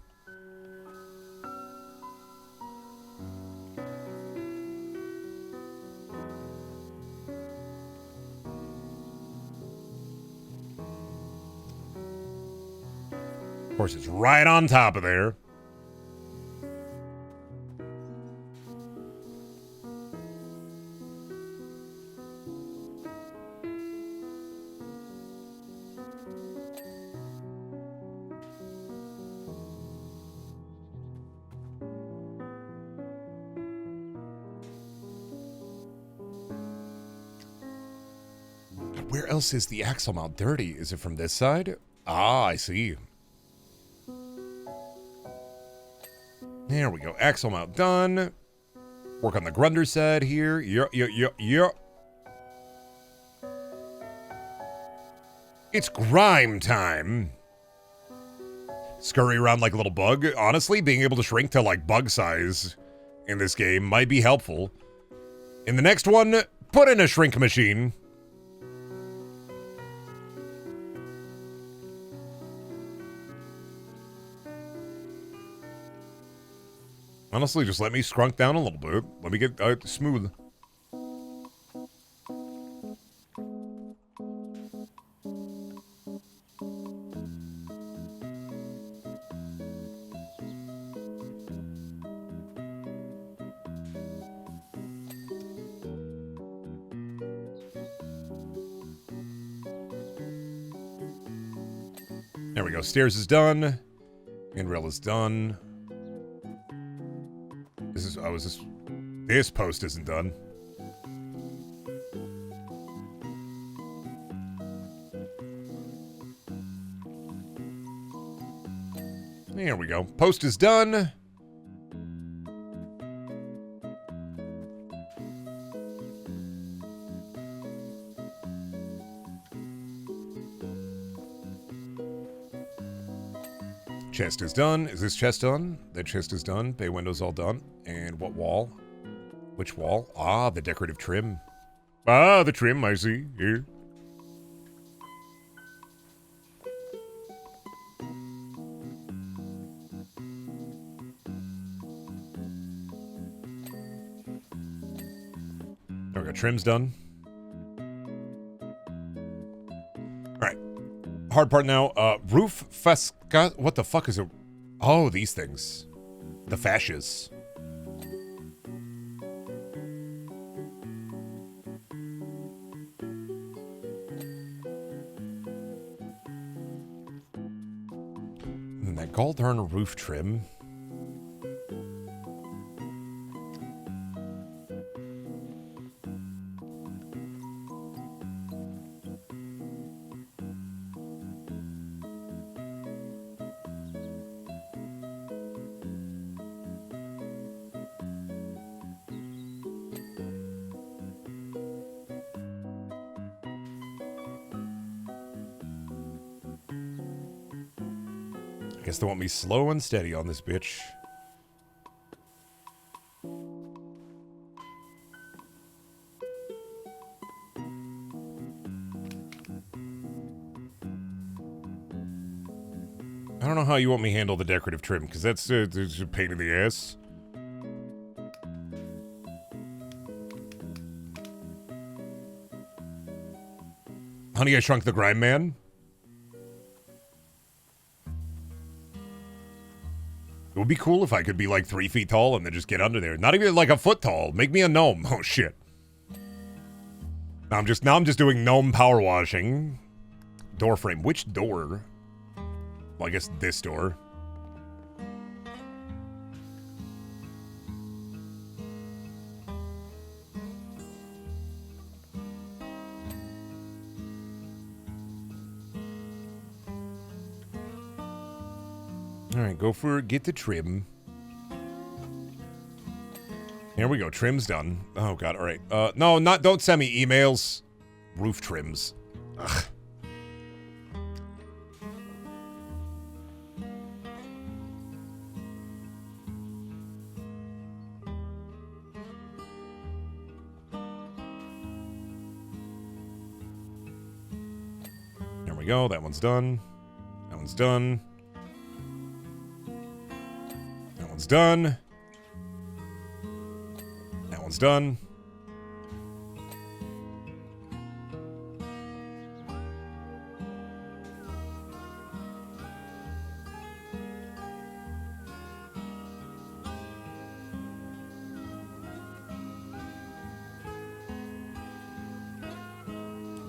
Of course, it's right on top of there. Where else is the axle mount dirty? Is it from this side? Ah, I see. There we go. Axle mount done. Work on the grunder side here. Yup. It's grime time. Scurry around like a little bug. Honestly, being able to shrink to like bug size in this game might be helpful. In the next one, put in a shrink machine. Honestly, just let me scrunk down a little bit. Let me get smooth. There we go. Stairs is done. Handrail is done. This post isn't done. There we go. Post is done. Chest is done. Is this chest done? That chest is done. Bay windows all done. And what wall? Which wall? Ah, the decorative trim. Ah, the trim, I see. Here. There we go. Trim's done. Alright. Hard part now. Roof fascia. What the fuck is it? Oh, these things. The fascias. And that galldarn roof trim. I guess they want me slow and steady on this bitch. I don't know how you want me handle the decorative trim, because that's a pain in the ass. Honey, I Shrunk the Grime Man? It would be cool if I could be like 3 feet tall and then just get under there. Not even like a foot tall. Make me a gnome. Oh shit. Now I'm just doing gnome power washing. Door frame. Which door? Well, I guess this door. Alright, go for get the trim. Here we go, trim's done. Oh god, alright. No, don't send me emails. Roof trims. Ugh. There we go, that one's done. That one's done. That one's done. That one's done.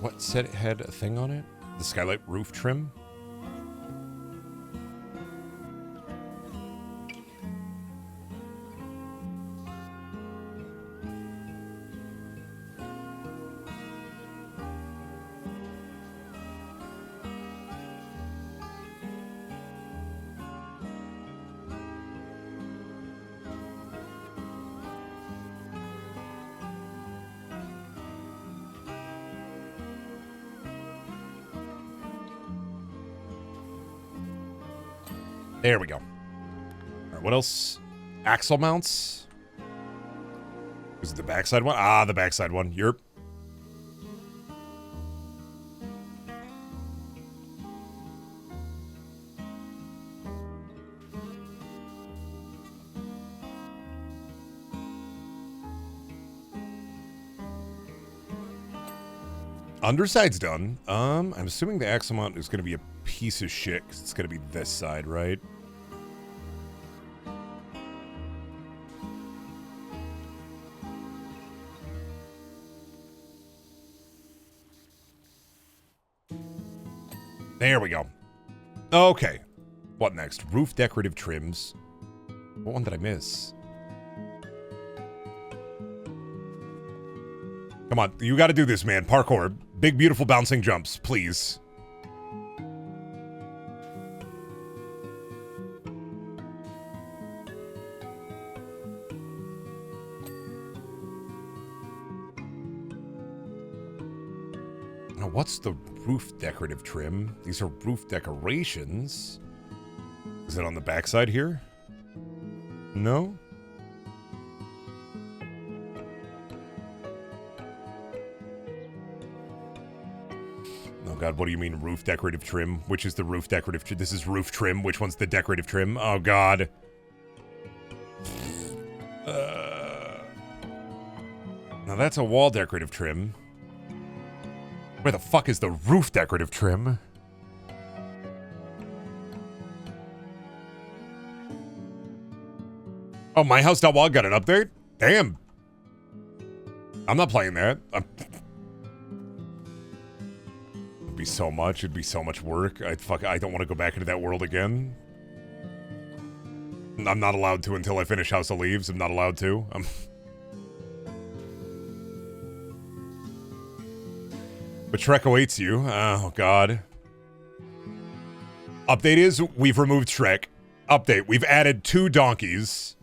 What set had a thing on it? The skylight roof trim? There we go. All right, what else? Axle mounts. Is it the backside one? Ah, the backside one. Yerp. Underside's done. I'm assuming the axle mount is going to be a piece of shit because it's going to be this side, right? There we go. Okay. What next? Roof decorative trims. What one did I miss? Come on, you gotta do this, man. Parkour. Big, beautiful bouncing jumps, please. Now, what's the roof decorative trim? These are roof decorations. Is it on the backside here? No? Oh god, what do you mean roof decorative trim? Which is the roof decorative trim? This is roof trim. Which one's the decorative trim? Oh god. Now that's a wall decorative trim. Where the fuck is the roof decorative trim? Oh, My House.wog got an update? Damn. I'm not playing that. It'd be so much. It'd be so much work. I don't want to go back into that world again. I'm not allowed to until I finish House of Leaves. I'm not allowed to. But Shrek awaits you. Oh, God. Update is, we've removed Shrek. Update, we've added 2 donkeys.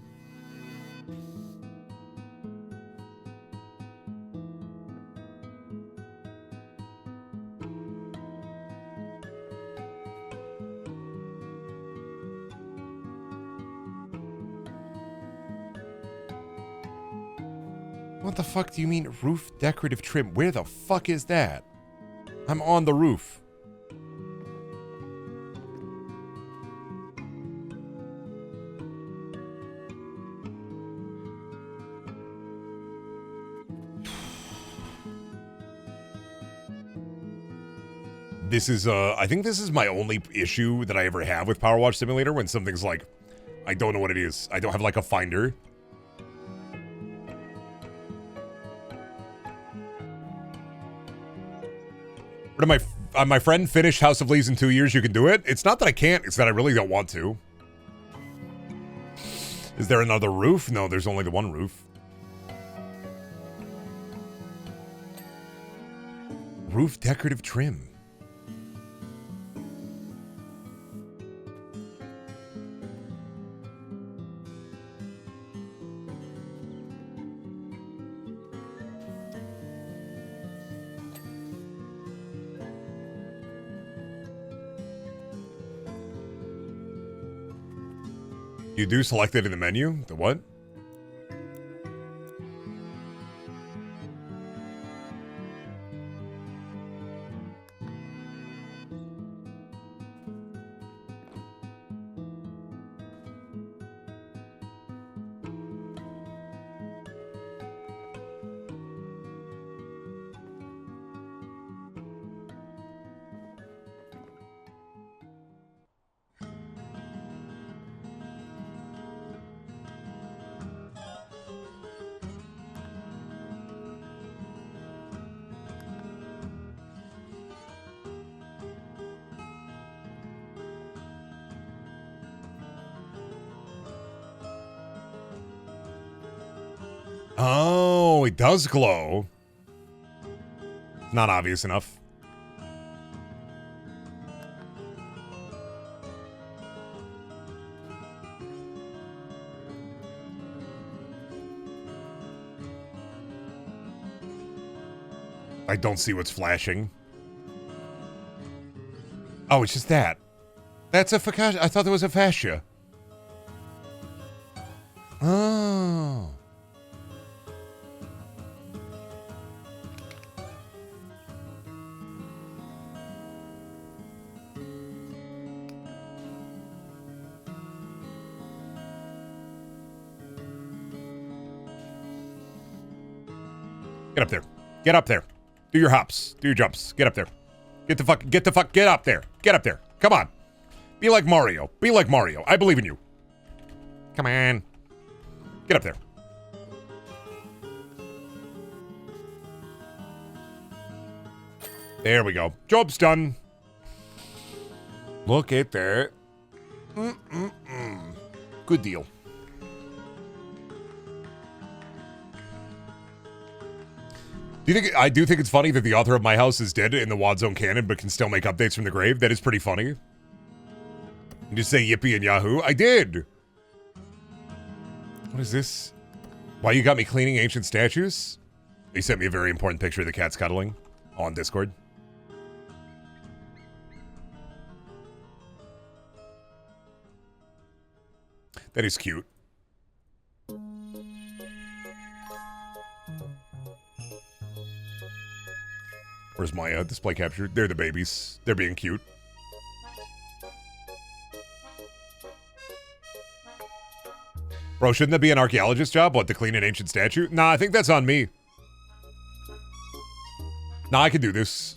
What the fuck do you mean roof decorative trim? Where the fuck is that? I'm on the roof. This is, I think this is my only issue that I ever have with PowerWash Simulator, when something's like, I don't know what it is. I don't have like a finder. My friend finished House of Leaves in 2 years. You can do it. It's not that I can't. It's that I really don't want to. Is there another roof? No, there's only the one roof. Roof decorative trim. You do select it in the menu? The what? Oh, it does glow. Not obvious enough. I don't see what's flashing. Oh, it's just that. That's a fascia. I thought there was a fascia. Oh. Get up there. Get up there. Do your hops. Do your jumps. Get up there. Get up there. Get up there. Come on. Be like Mario. Be like Mario. I believe in you. Come on. Get up there. There we go. Job's done. Look at that. Good deal. I do think it's funny that the author of My House is dead in the WAD Zone canon, but can still make updates from the grave. That is pretty funny. You just say yippee and Yahoo. I did. What is this? Why you got me cleaning ancient statues? He sent me a very important picture of the cats cuddling on Discord. That is cute. Where's my display capture? They're the babies. They're being cute. Bro, shouldn't that be an archaeologist's job? What, to clean an ancient statue? Nah, I think that's on me. Nah, I can do this.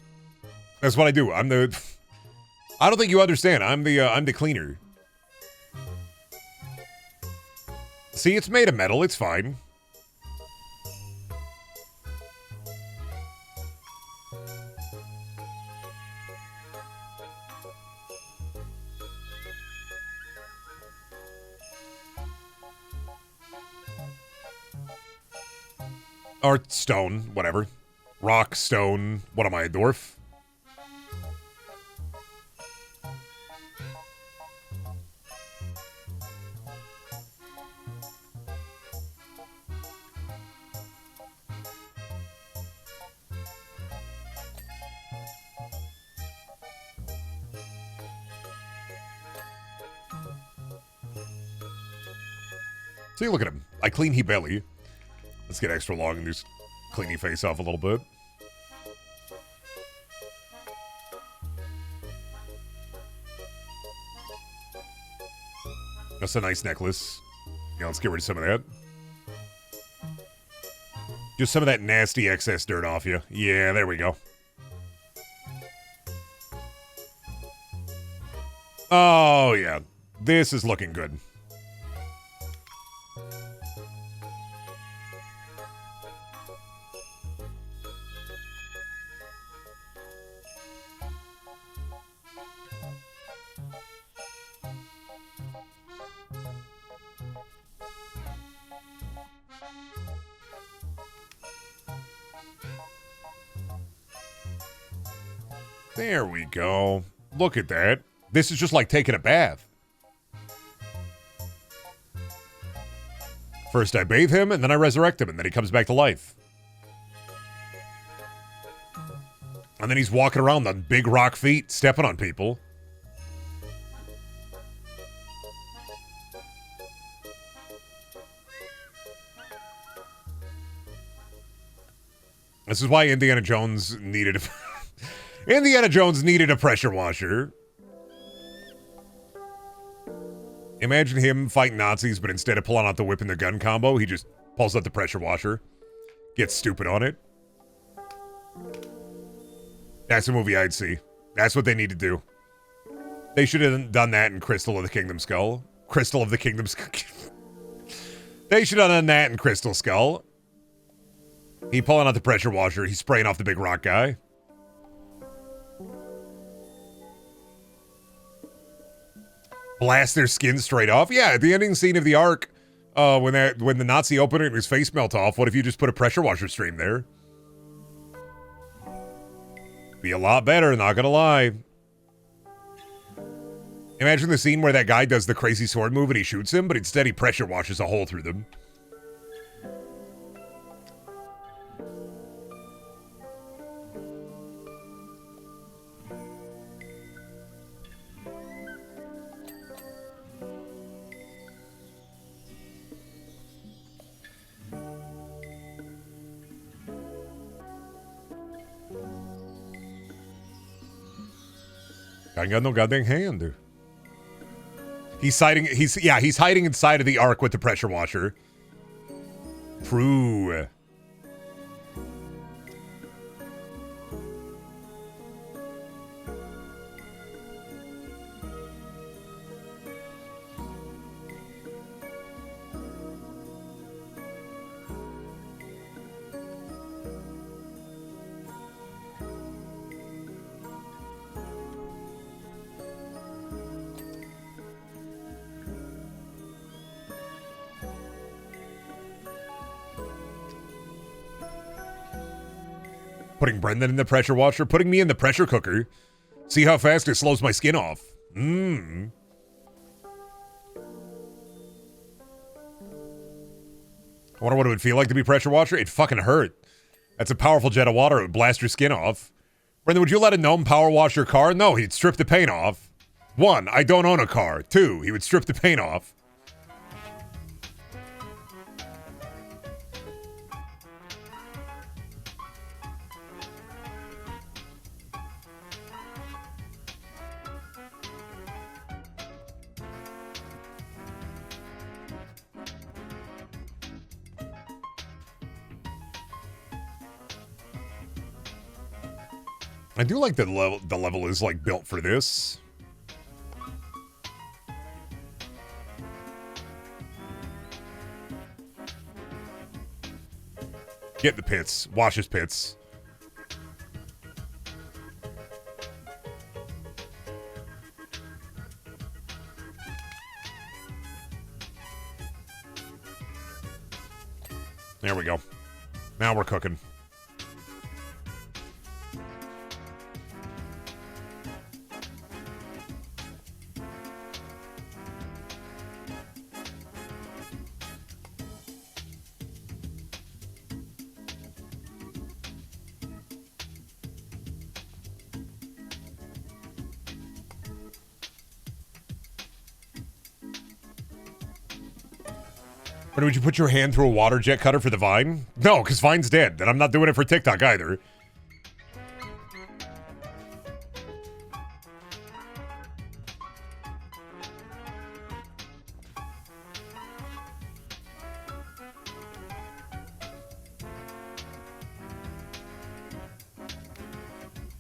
That's what I do. I'm the... I don't think you understand. I'm the cleaner. See, it's made of metal. It's fine. Or stone, whatever. Rock, stone, what am I, a dwarf? See, look at him. I clean he belly. Let's get extra long and just clean your face off a little bit. That's a nice necklace. Yeah, let's get rid of some of that. Just some of that nasty excess dirt off you. Yeah, there we go. Oh, yeah. This is looking good. There we go. Look at that. This is just like taking a bath. First I bathe him, and then I resurrect him, and then he comes back to life. And then he's walking around on big rock feet, stepping on people. This is why Indiana Jones needed... Indiana Jones needed a pressure washer. Imagine him fighting Nazis, but instead of pulling out the whip and the gun combo, he just pulls out the pressure washer. Gets stupid on it. That's a movie I'd see. That's what they need to do. They should have done that in Crystal of the Kingdom Skull. Crystal of the Kingdom Skull. They should have done that in Crystal Skull. He pulling out the pressure washer. He's spraying off the big rock guy. Blast their skin straight off. Yeah, the ending scene of the Ark, when the Nazi opened it and his face melt off, what if you just put a pressure washer stream there? Be a lot better, not gonna lie. Imagine the scene where that guy does the crazy sword move and he shoots him, but instead he pressure washes a hole through them. I got no goddamn hand. He's hiding inside of the Ark with the pressure washer. True. Putting Brendan in the pressure washer, putting me in the pressure cooker. See how fast it slows my skin off. I wonder what it would feel like to be pressure washer. It'd fucking hurt. That's a powerful jet of water. It would blast your skin off. Brendan, would you let a gnome power wash your car? No, he'd strip the paint off. 1, I don't own a car. 2, he would strip the paint off. I do like that the level is like built for this. Get the pits. Wash his pits. There we go. Now we're cooking. Or would you put your hand through a water jet cutter for the Vine? No, because Vine's dead. And I'm not doing it for TikTok either.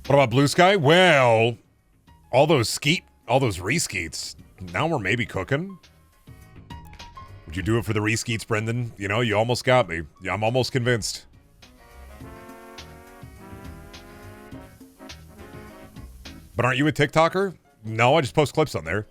What about Blue Sky? Well, all those reskeets. Now we're maybe cooking. Would you do it for the reskeets, Brendan? You know, you almost got me. Yeah, I'm almost convinced. But aren't you a TikToker? No, I just post clips on there.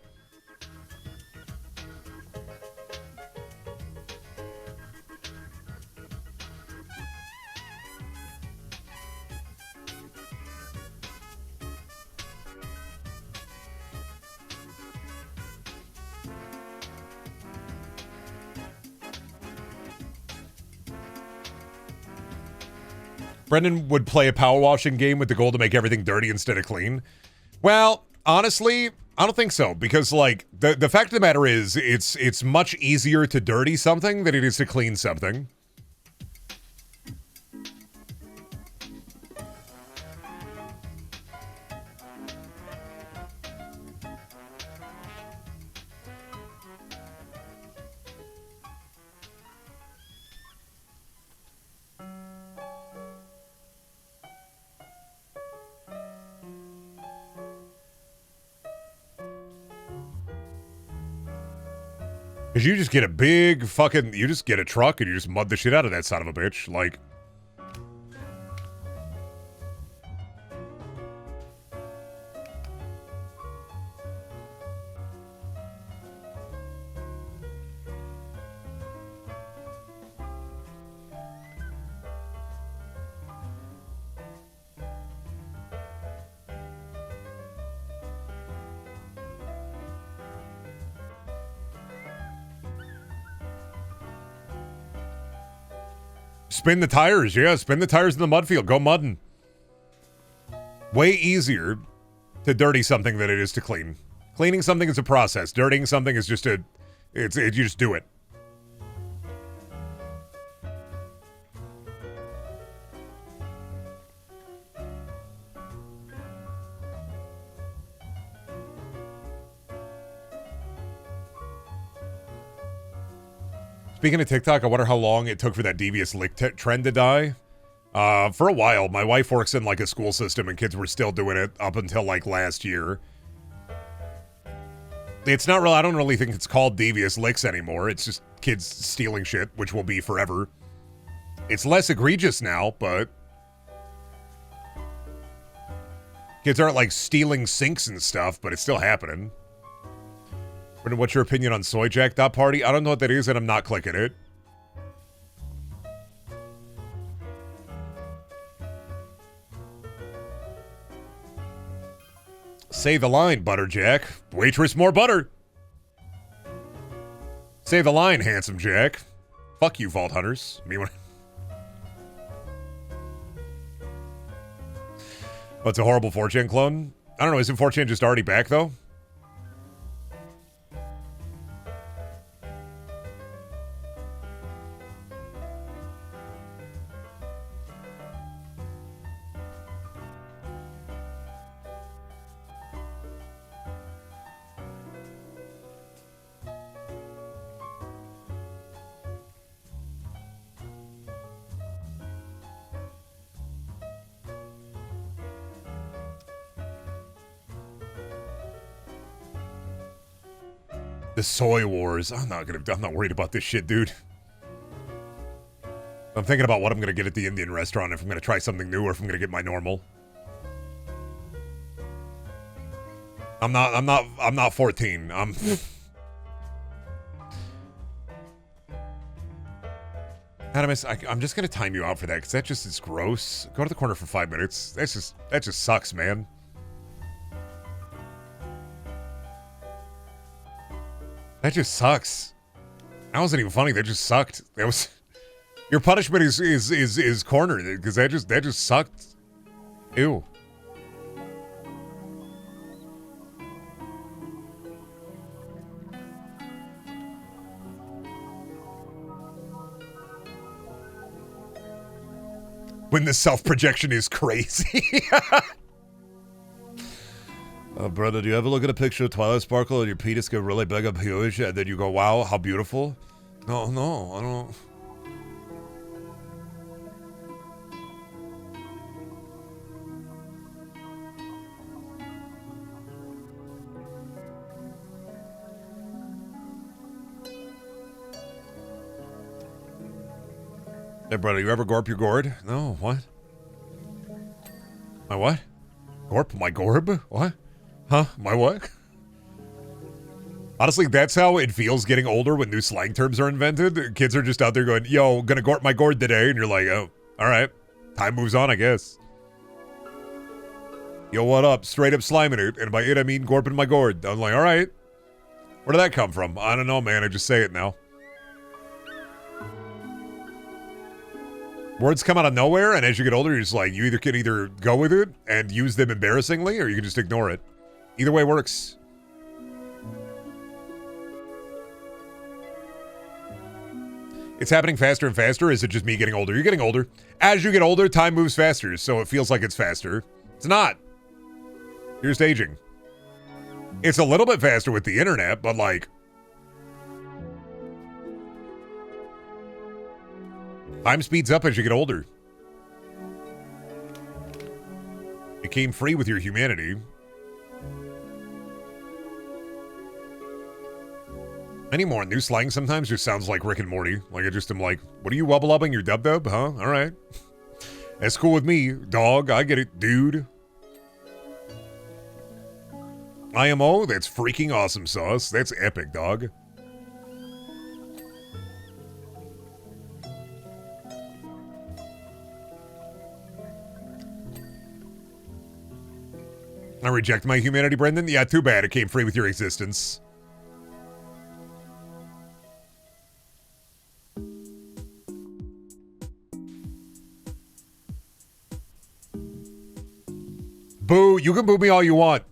Brendan would play a power washing game with the goal to make everything dirty instead of clean. Well, honestly, I don't think so, because like the fact of the matter is it's much easier to dirty something than it is to clean something. Because you just get a big fucking, you just get a truck and you just mud the shit out of that son of a bitch. Like, spin the tires. Yeah, spin the tires in the mud field. Go mudding. Way easier to dirty something than it is to clean. Cleaning something is a process. Dirtying something is just you just do it. Speaking of TikTok, I wonder how long it took for that devious lick trend to die. For a while, my wife works in like a school system and kids were still doing it up until like last year. It's not really, I don't really think it's called devious licks anymore. It's just kids stealing shit, which will be forever. It's less egregious now, but kids aren't like stealing sinks and stuff, but it's still happening. What's your opinion on soyjack.party? I don't know what that is, and I'm not clicking it. Say the line, Butterjack. Waitress, more butter. Say the line, Handsome Jack. Fuck you, Vault Hunters. What's a horrible 4chan clone? I don't know, isn't 4chan just already back, though? The soy wars. I'm not worried about this shit, dude. I'm thinking about what I'm gonna get at the Indian restaurant, if I'm gonna try something new or if I'm gonna get my normal. I'm not 14. Adamus, I'm just gonna time you out for that because that just is gross. Go to the corner for 5 minutes. That just sucks, man. That just sucks. That wasn't even funny. That just sucked. That was your punishment is corner because that just sucked. Ew. When the self-projection is crazy. Brother, do you ever look at a picture of Twilight Sparkle and your penis get really big up huge and then you go, wow, how beautiful? No, I don't. Hey, brother, you ever gorp your gourd? No, what? My what? Gorp? My gorb? What? Huh? My what? Honestly, that's how it feels getting older when new slang terms are invented. Kids are just out there going, yo, gonna gorp my gourd today. And you're like, oh, all right. Time moves on, I guess. Yo, what up? Straight up sliming it. And by it, I mean gorping my gourd. I'm like, all right. Where did that come from? I don't know, man. I just say it now. Words come out of nowhere, and as you get older, you're just like, you can either go with it and use them embarrassingly, or you can just ignore it. Either way works. It's happening faster and faster. Is it just me getting older? You're getting older. As you get older, time moves faster, so it feels like it's faster. It's not. You're just aging. It's a little bit faster with the internet, but like... time speeds up as you get older. It came free with your humanity. Anymore, new slang sometimes just sounds like Rick and Morty. Like, I just am like, what are you wubble-ubbing your dub-dub, huh? All right. That's cool with me, dog. I get it, dude. IMO, that's freaking awesome sauce. That's epic, dog. I reject my humanity, Brendan. Yeah, too bad. It came free with your existence. Boo. You can boo me all you want.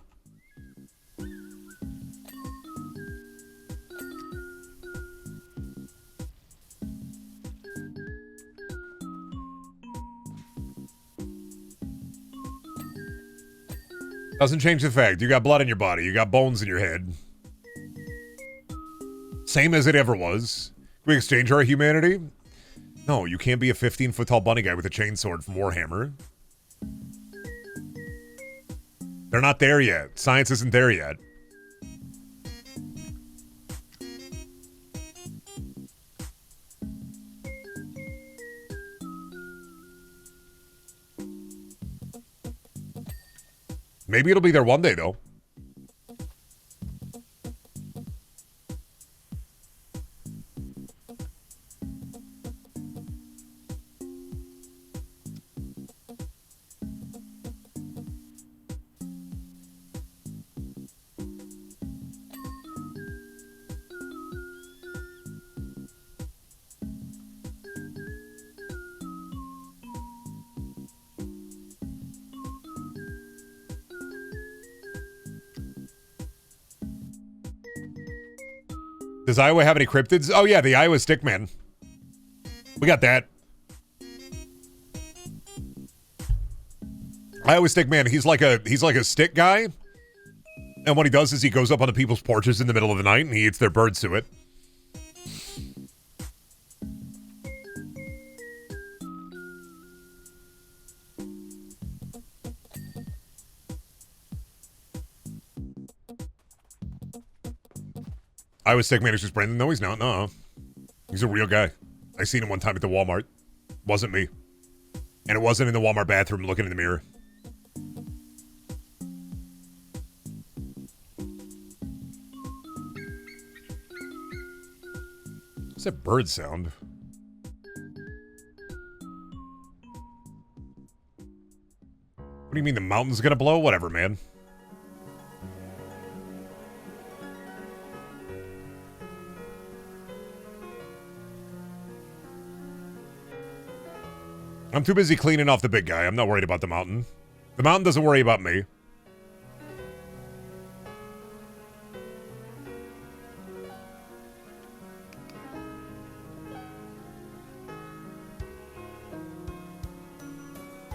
Doesn't change the fact. You got blood in your body. You got bones in your head. Same as it ever was. Can we exchange our humanity? No, you can't be a 15-foot-tall bunny guy with a chainsword from Warhammer. They're not there yet. Science isn't there yet. Maybe it'll be there one day, though. Does Iowa have any cryptids? Oh yeah, the Iowa Stickman. We got that. Iowa Stickman, he's like a stick guy. And what he does is he goes up onto people's porches in the middle of the night and he eats their bird suet. Iowa Steak Manager's Brandon. No, he's not. No. He's a real guy. I seen him one time at the Walmart. Wasn't me. And it wasn't in the Walmart bathroom looking in the mirror. What's that bird sound? What do you mean the mountain's gonna blow? Whatever, man. I'm too busy cleaning off the big guy. I'm not worried about the mountain. The mountain doesn't worry about me.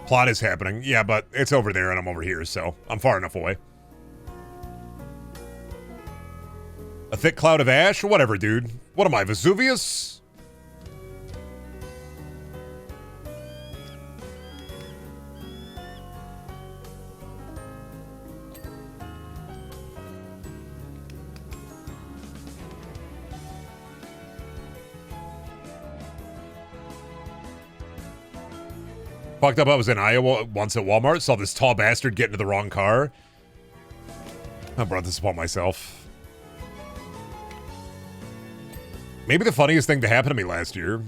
Plot is happening. Yeah, but it's over there and I'm over here, so I'm far enough away. A thick cloud of ash? Whatever, dude. What am I, Vesuvius? Fucked up, I was in Iowa once at Walmart, saw this tall bastard get into the wrong car. I brought this upon myself. Maybe the funniest thing to happen to me last year.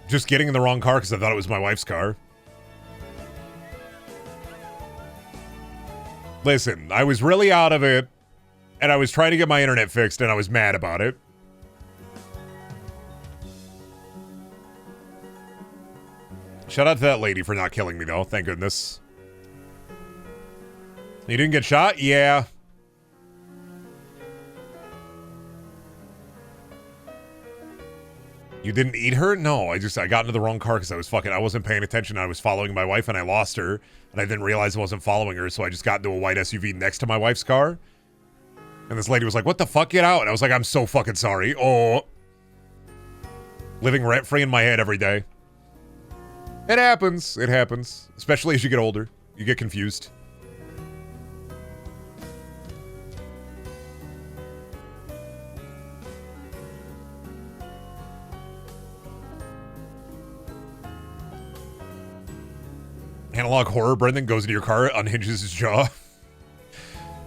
Just getting in the wrong car because I thought it was my wife's car. Listen, I was really out of it, and I was trying to get my internet fixed, and I was mad about it. Shout out to that lady for not killing me, though. Thank goodness. You didn't get shot? Yeah. You didn't eat her? No, I got into the wrong car because I wasn't paying attention. I was following my wife and I lost her, and I didn't realize I wasn't following her, so I just got into a white SUV next to my wife's car. And this lady was like, "What the fuck? Get out." And I was like, "I'm so fucking sorry." Oh. Living rent-free in my head every day. It happens. It happens. Especially as you get older. You get confused. Analog horror, Brendan goes into your car, unhinges his jaw.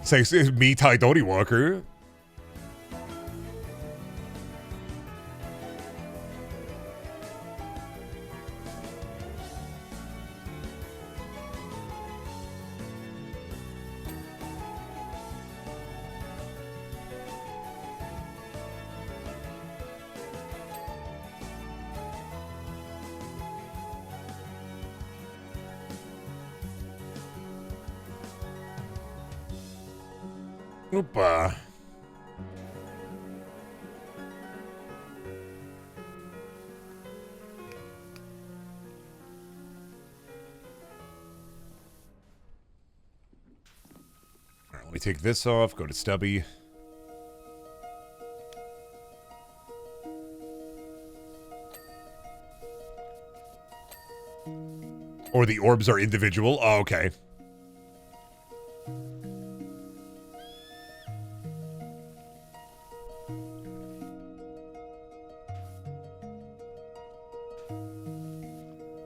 Says, "Me, Tai Dodi Walker." Oopa. Alright, let me take this off, go to Stubby. Or the orbs are individual. Oh, okay.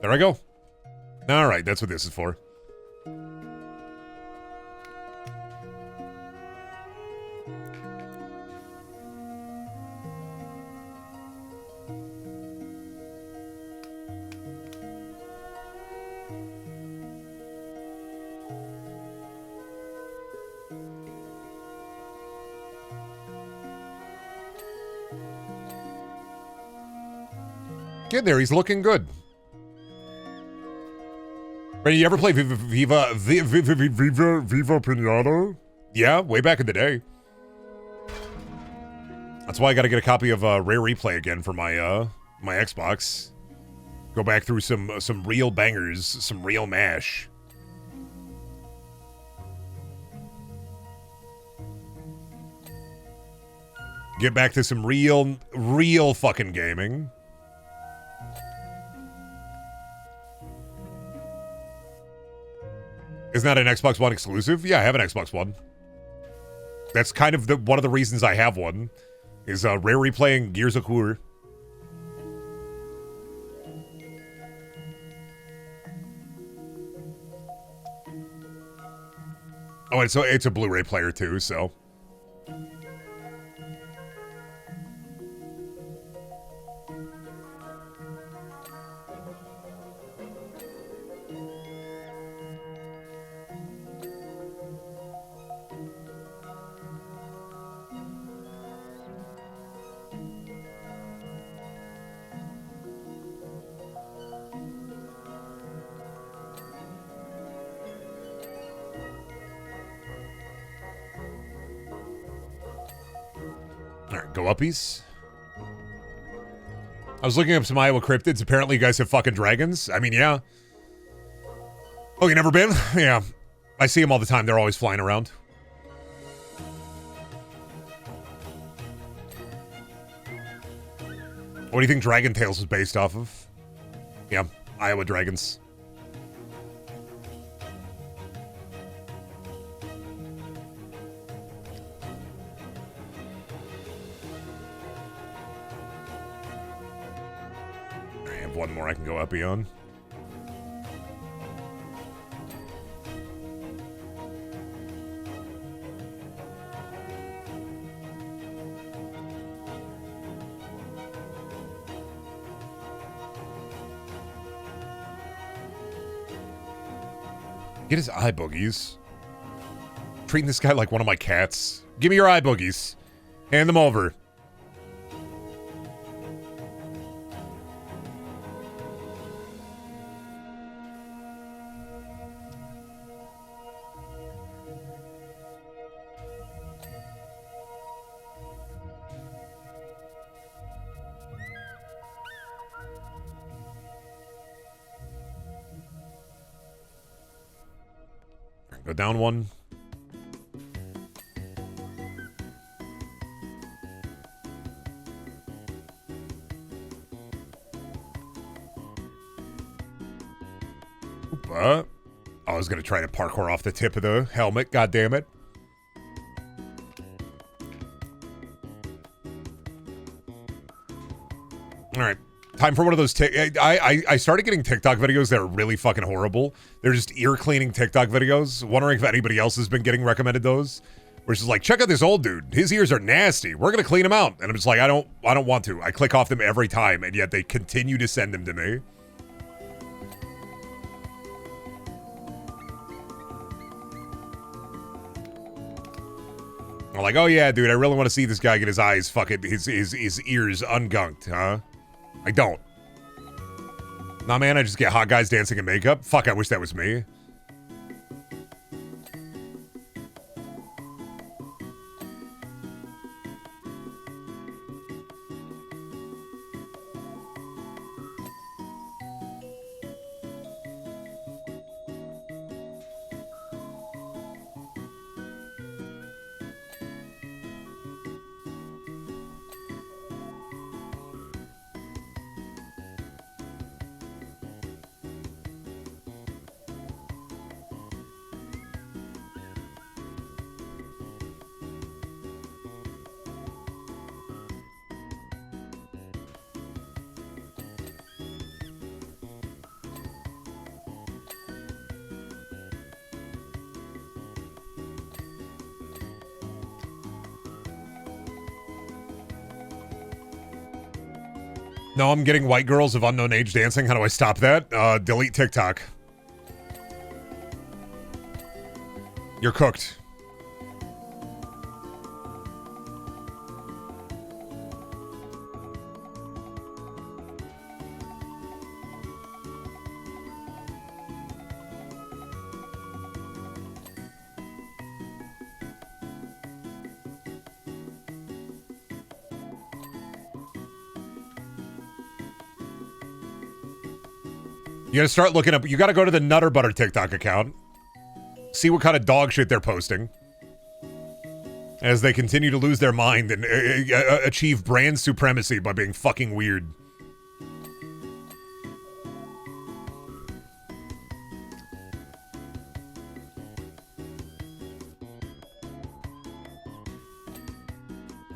There I go. Alright, that's what this is for. Get there, he's looking good. Brady, you ever play Viva Pinata? Yeah, way back in the day. That's why I gotta get a copy of Rare Replay again for my my Xbox. Go back through some real bangers, some real mash. Get back to some real fucking gaming. Isn't that an Xbox One exclusive? Yeah, I have an Xbox One. That's kind of one of the reasons I have one. is rare replaying Gears of War. Oh, and so it's a Blu-ray player too, so. Alright, go uppies. I was looking up some Iowa cryptids. Apparently you guys have fucking dragons. I mean, yeah. Oh, you never been? Yeah. I see them all the time. They're always flying around. What do you think Dragon Tales is based off of? Yeah, Iowa dragons. I have one more I can go uppy on. Get his eye boogies. Treating this guy like one of my cats. Give me your eye boogies. Hand them over. Go down one. Oopa. I was going to try to parkour off the tip of the helmet. God damn it. All right. Time for one of those. I started getting TikTok videos that are really fucking horrible. They're just ear cleaning TikTok videos. Wondering if anybody else has been getting recommended those. Where it's just like, check out this old dude. His ears are nasty. We're gonna clean them out. And I'm just like, I don't want to. I click off them every time, and yet they continue to send them to me. I'm like, oh yeah, dude, I really want to see this guy get his eyes fucking his ears ungunked, huh? I don't. Nah, man, I just get hot guys dancing in makeup. Fuck, I wish that was me. No, I'm getting white girls of unknown age dancing. How do I stop that? Delete TikTok. You're cooked. You gotta start looking up. You gotta go to the Nutter Butter TikTok account. See what kind of dog shit they're posting. As they continue to lose their mind and achieve brand supremacy by being fucking weird.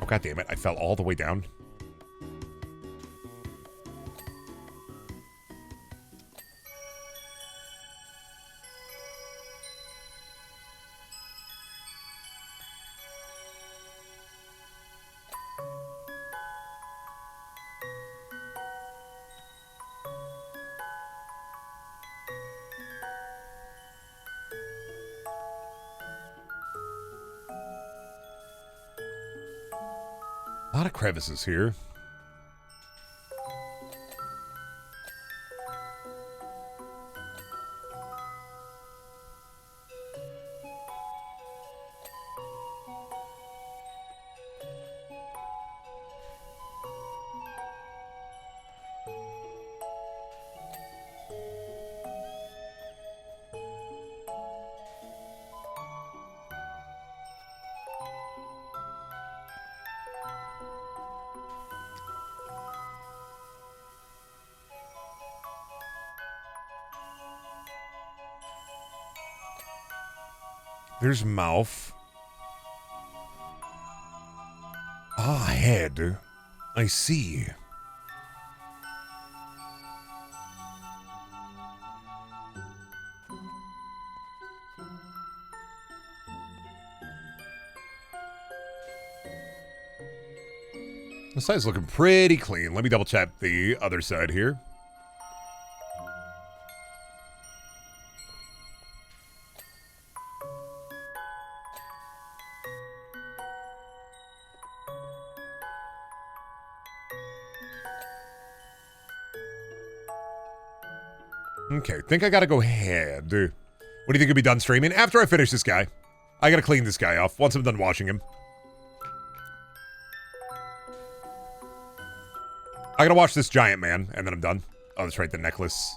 God damn it. I fell all the way down. A lot of crevices here. There's mouth. Ah, head. I see. This side's looking pretty clean. Let me double check the other side here. Okay, think I gotta go ahead. What do you think will be done streaming? After I finish this guy. I gotta clean this guy off once I'm done washing him. I gotta wash this giant man, and then I'm done. Oh, that's right, the necklace.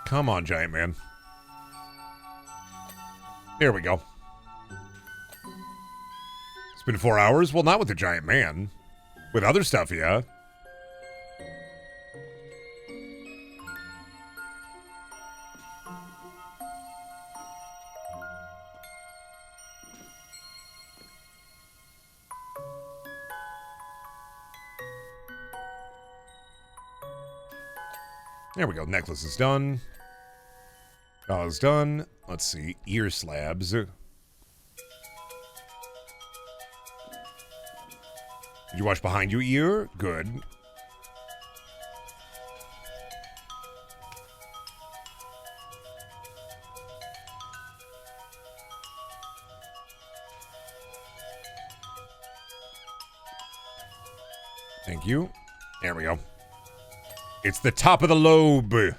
Come on, giant man. There we go. It's been 4 hours? Well, not with the giant man. With other stuff, yeah. There we go. Necklace is done. Is done. Let's see. Ear slabs. Did you wash behind your ear? Good. Thank you. There we go. It's the top of the lobe.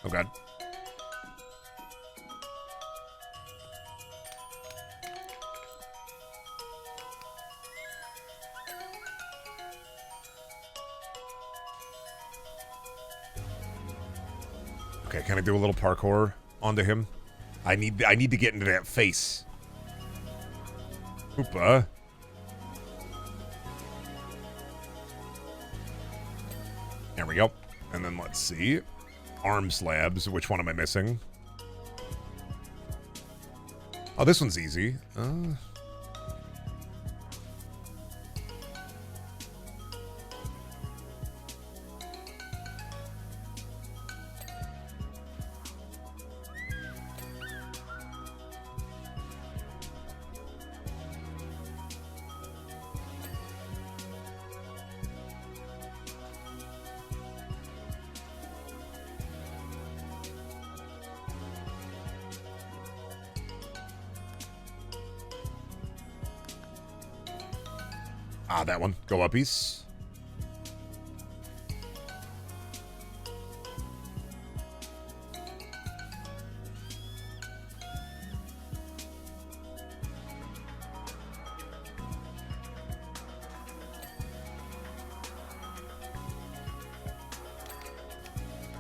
Oh, God. Okay, can I do a little parkour onto him? I need to get into that face. Oopa. There we go. And then let's see. Arm slabs. Which one am I missing? Oh, this one's easy. Ah, that one. Go uppies.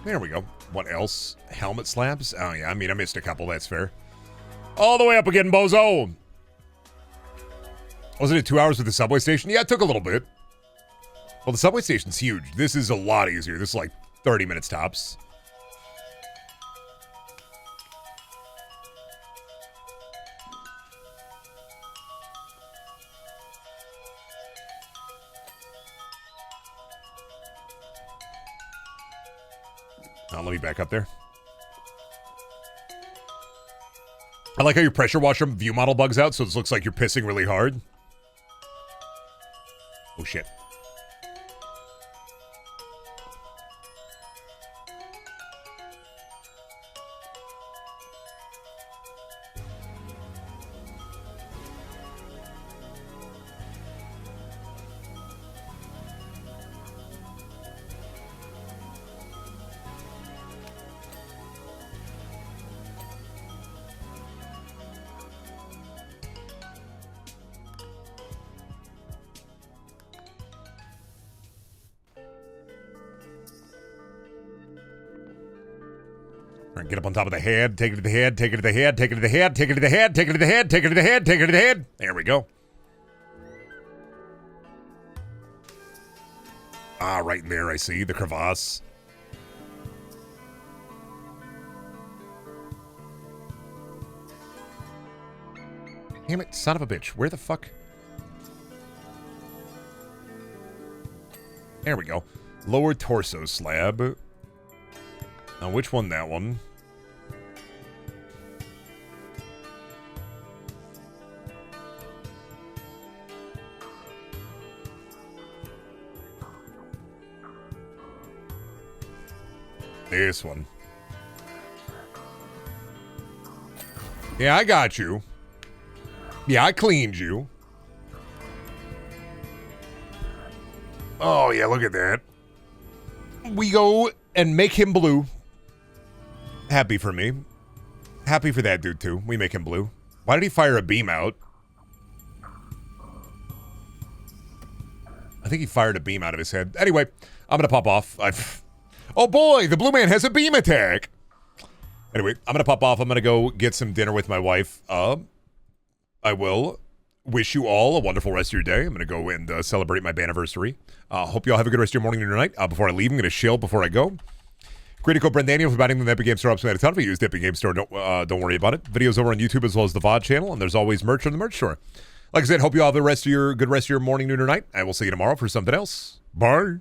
There we go. What else? Helmet slabs? Oh, yeah. I mean, I missed a couple. That's fair. All the way up again, bozo. Wasn't it 2 hours with the subway station? Yeah, it took a little bit. Well, the subway station's huge. This is a lot easier. This is like 30 minutes tops. Let me back up there. I like how your pressure washer view model bugs out, so it looks like you're pissing really hard. Oh, shit. All right, get up on top of the head, take it to the head, take it to the head, take it to the head, take it to the head, take it to the head, take it to the head, take it to the head. There we go. Ah, right in there, I see the crevasse. Damn it, son of a bitch. Where the fuck? There we go. Lower torso slab. Now, which one? That one. This one. Yeah, I got you. Yeah, I cleaned you. Oh, yeah, look at that. We go and make him blue. Happy for me. Happy for that dude, too. We make him blue. Why did he fire a beam out? I think he fired a beam out of his head. Anyway, I'm going to pop off. Oh, boy, the blue man has a beam attack. Anyway, I'm going to pop off. I'm going to go get some dinner with my wife. I will wish you all a wonderful rest of your day. I'm going to go and celebrate my anniversary. Hope you all have a good rest of your morning and your night. Before I leave, I'm going to shill before I go. Creator code Brendaniel for buying the Epic Game Store. Upside a ton. If you use the Epic Game Store, don't worry about it. Videos over on YouTube as well as the VOD channel, and there's always merch on the merch store. Like I said, hope you all have a good rest of your morning, noon, or night. I will see you tomorrow for something else. Bye.